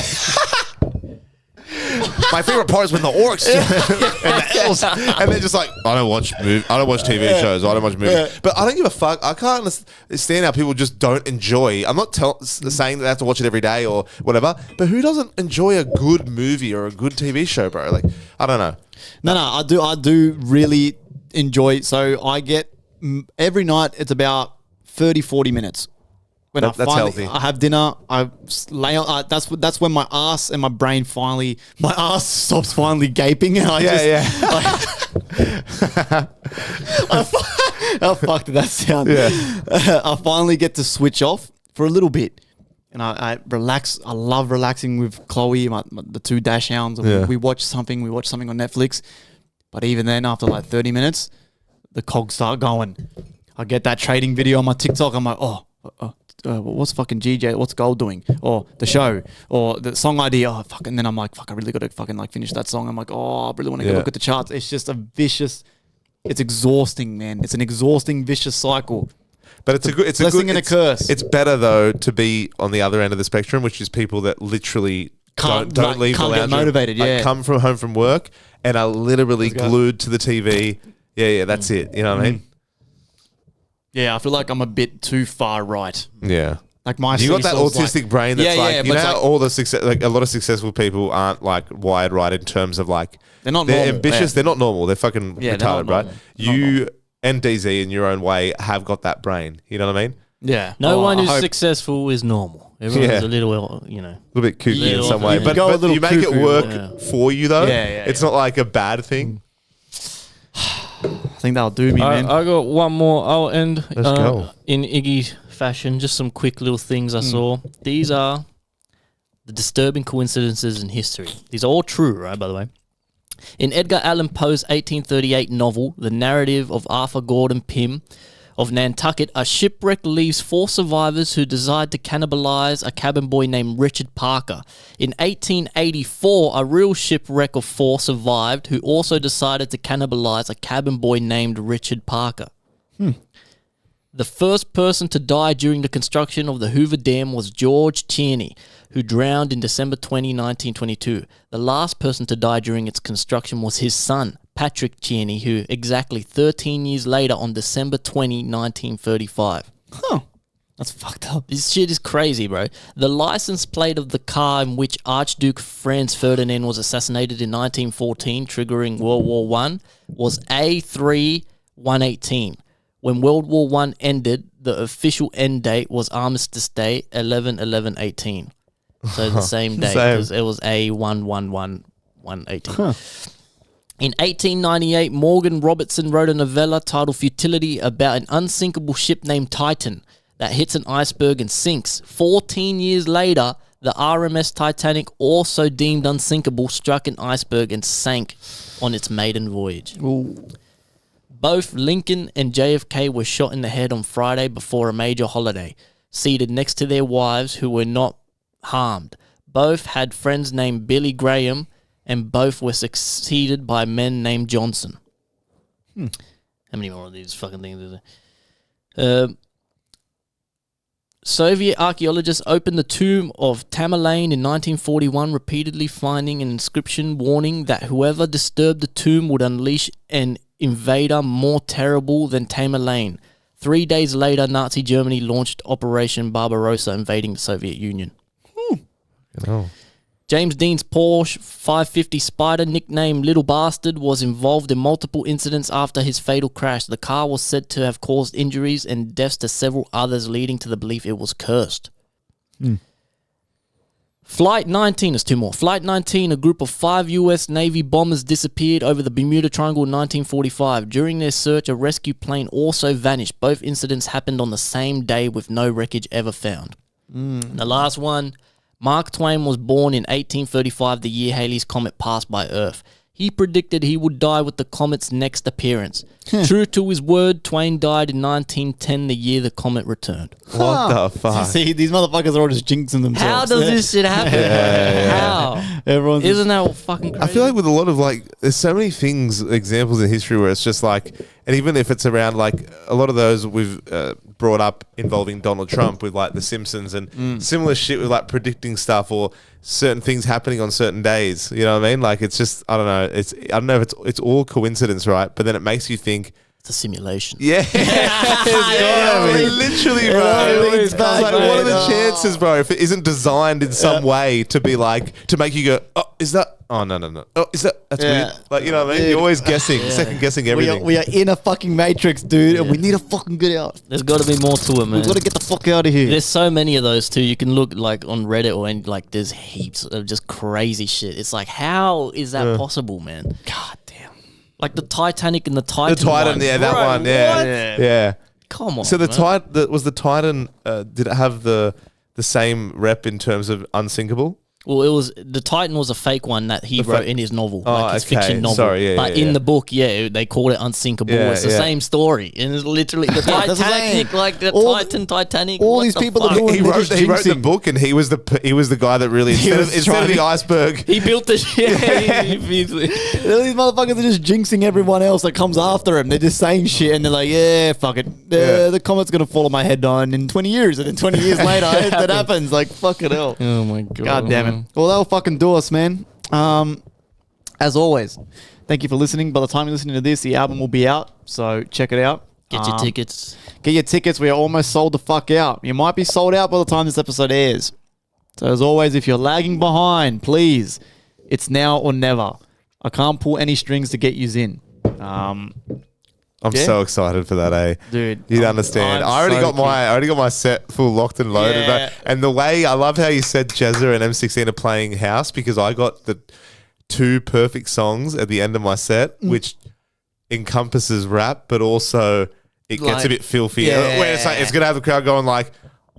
S3: My favorite part is when the orcs and the elves, and they're just like, I don't watch TV shows. I don't watch movies. But I don't give a fuck. I can't understand how people just don't enjoy. I'm not saying that they have to watch it every day or whatever, but who doesn't enjoy a good movie or a good TV show, bro? Like, I don't know.
S4: No, I do really enjoy. So I get every night. It's about 30, 40 minutes. When
S3: that's healthy.
S4: I have dinner. I lay on. That's when my ass and my brain my ass stops finally gaping, and I how fucked did that sound? Yeah. I finally get to switch off for a little bit, and I relax. I love relaxing with Chloe, the two dash hounds. We watch something. We watch something on Netflix, but even then, after like 30 minutes, the cogs start going. I get that trading video on my TikTok. I'm like, what's fucking GJ? What's Gold doing? Or the show? Or the song idea? Oh, fuck. And then I'm like, fuck, I really got to fucking like finish that song. I'm like, I really want to go look at the charts. It's just a vicious, it's exhausting, man. It's an exhausting, vicious cycle.
S3: But it's a
S4: blessing and a curse.
S3: It's better though to be on the other end of the spectrum, which is people that literally don't leave the lounge.
S4: Get motivated,
S3: like, come from home from work and are literally glued to the TV. Yeah, that's it. You know what I mean?
S4: Yeah, I feel like I'm a bit too far right.
S3: Yeah.
S4: Like my
S3: you got that autistic brain that's you know how all the success, like a lot of successful people aren't like wired right in terms of like they're ambitious, they're not normal, they're fucking retarded, right? You and DZ in your own way have got that brain. You know what I mean?
S4: Yeah.
S1: No one who's successful is normal. Everyone's a little, you know,
S3: a little bit kooky in some way, but you make it work for you though. It's not like a bad thing.
S4: I think that'll do me, man.
S1: I got one more. I'll end
S3: Let's go.
S1: in Iggy fashion. Just some quick little things I saw. These are the disturbing coincidences in history. These are all true, right, by the way. In Edgar Allan Poe's 1838 novel, The Narrative of Arthur Gordon Pym of Nantucket, a shipwreck leaves 4 survivors who decide to cannibalize a cabin boy named Richard Parker. In 1884, a real shipwreck of 4 survived who also decided to cannibalize a cabin boy named Richard Parker. The first person to die during the construction of the Hoover Dam was George Tierney, who drowned in December 20, 1922. The last person to die during its construction was his son, Patrick Tierney, who exactly 13 years later on December 20, 1935.
S4: That's fucked up.
S1: This shit is crazy, bro. The license plate of the car in which Archduke Franz Ferdinand was assassinated in 1914, triggering World War I, was A3118. When World War I ended, the official end date was Armistice Day, 11/11/18. So the same day, because it was A111118. In 1898, Morgan Robertson wrote a novella titled Futility about an unsinkable ship named Titan that hits an iceberg and sinks. 14 years later, the RMS Titanic, also deemed unsinkable, struck an iceberg and sank on its maiden voyage.
S4: Ooh.
S1: Both Lincoln and JFK were shot in the head on Friday before a major holiday, seated next to their wives who were not harmed. Both had friends named Billy Graham, and both were succeeded by men named Johnson. How many more of these fucking things is there? Soviet archaeologists opened the tomb of Tamerlane in 1941, repeatedly finding an inscription warning that whoever disturbed the tomb would unleash an invader more terrible than Tamerlane. 3 days later, Nazi Germany launched Operation Barbarossa, invading the Soviet Union. James Dean's Porsche 550 Spider, nicknamed Little Bastard, was involved in multiple incidents after his fatal crash. The car was said to have caused injuries and deaths to several others, leading to the belief it was cursed. Flight 19 is 2 more. Flight 19, a group of 5 U.S. Navy bombers disappeared over the Bermuda Triangle in 1945. During their search, a rescue plane also vanished. Both incidents happened on the same day with no wreckage ever found. The last one, Mark Twain was born in 1835, the year Halley's Comet passed by Earth. He predicted he would die with the comet's next appearance. True to his word, Twain died in 1910, the year the comet returned.
S3: What the fuck?
S4: See, these motherfuckers are all just jinxing themselves.
S1: How does this shit happen? How?
S4: Everyone's
S1: Isn't that fucking crazy?
S3: I feel like with a lot of like, there's so many things, examples in history where it's just like, and even if it's around like a lot of those we've brought up involving Donald Trump with like The Simpsons and similar shit with like predicting stuff or certain things happening on certain days. You know what I mean? Like it's just, I don't know. I don't know if it's all coincidence, right? But then it makes you think.
S1: It's a simulation.
S3: Yeah, literally, bro. It's like, what are the chances, bro, if it isn't designed in some way to be like to make you go, oh, is that? Oh no. Oh, is that's weird? Like you know what I mean? You're always guessing, second guessing everything.
S4: We are in a fucking matrix, dude, and we need to fucking get out.
S1: There's got to be more to it, man.
S4: We've got to get the fuck out of here.
S1: There's so many of those too. You can look like on Reddit or any, like there's heaps of just crazy shit. It's like, how is that possible, man? God damn. Like the Titanic and the Titan.
S3: The Titan,
S1: one.
S3: yeah, that
S1: Bro,
S3: one, yeah.
S1: Come on.
S3: So the
S1: man.
S3: Titan was the Titan. Did it have the same rep in terms of unsinkable?
S1: Well, it was the Titan was a fake one that he wrote in his novel, like his fiction novel.
S3: Sorry,
S1: but in the book, they called it Unsinkable.
S3: Yeah,
S1: it's the same story, and it's literally the Titanic, like the Titanic.
S4: all
S1: what
S4: these
S1: the
S4: people
S1: fuck?
S4: are doing.
S3: He wrote the book, and he was the guy that really instead of the iceberg.
S1: He built the shit.
S4: These motherfuckers are just jinxing everyone else that comes after him. They're just saying shit, and they're like, "Yeah, fuck it. The comet's gonna fall on my head on in 20 years," and then 20 years later, that happens. Like, fucking hell.
S1: Oh my god.
S4: God damn it. Well, that'll fucking do us, man. As always, thank you for listening. By the time you're listening to this, the album will be out, so check it out.
S1: Get your tickets.
S4: Get your tickets. We are almost sold the fuck out. You might be sold out by the time this episode airs. So as always, if you're lagging behind, please, it's now or never. I can't pull any strings to get yous in.
S3: I'm so excited for that, eh?
S4: Dude,
S3: You'd understand. I already got my set full locked and loaded.
S4: Yeah.
S3: And the way I love how you said Jezza and M16 are playing house, because I got the 2 perfect songs at the end of my set, which encompasses rap, but also it gets a bit filthy.
S4: Yeah.
S3: Where it's like it's gonna have the crowd going like,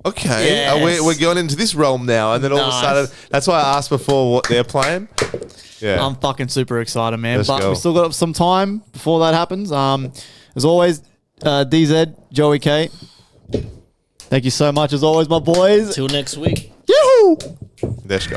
S3: okay, we're going into this realm now, and then all of a sudden, that's why I asked before what they're playing. Yeah,
S4: I'm fucking super excited, man.
S3: Let's
S4: but
S3: go.
S4: we still got some time before that happens. As always, DZ, Joey K, thank you so much as always, my boys.
S1: Till next week.
S4: Yoo-hoo!
S3: let's go.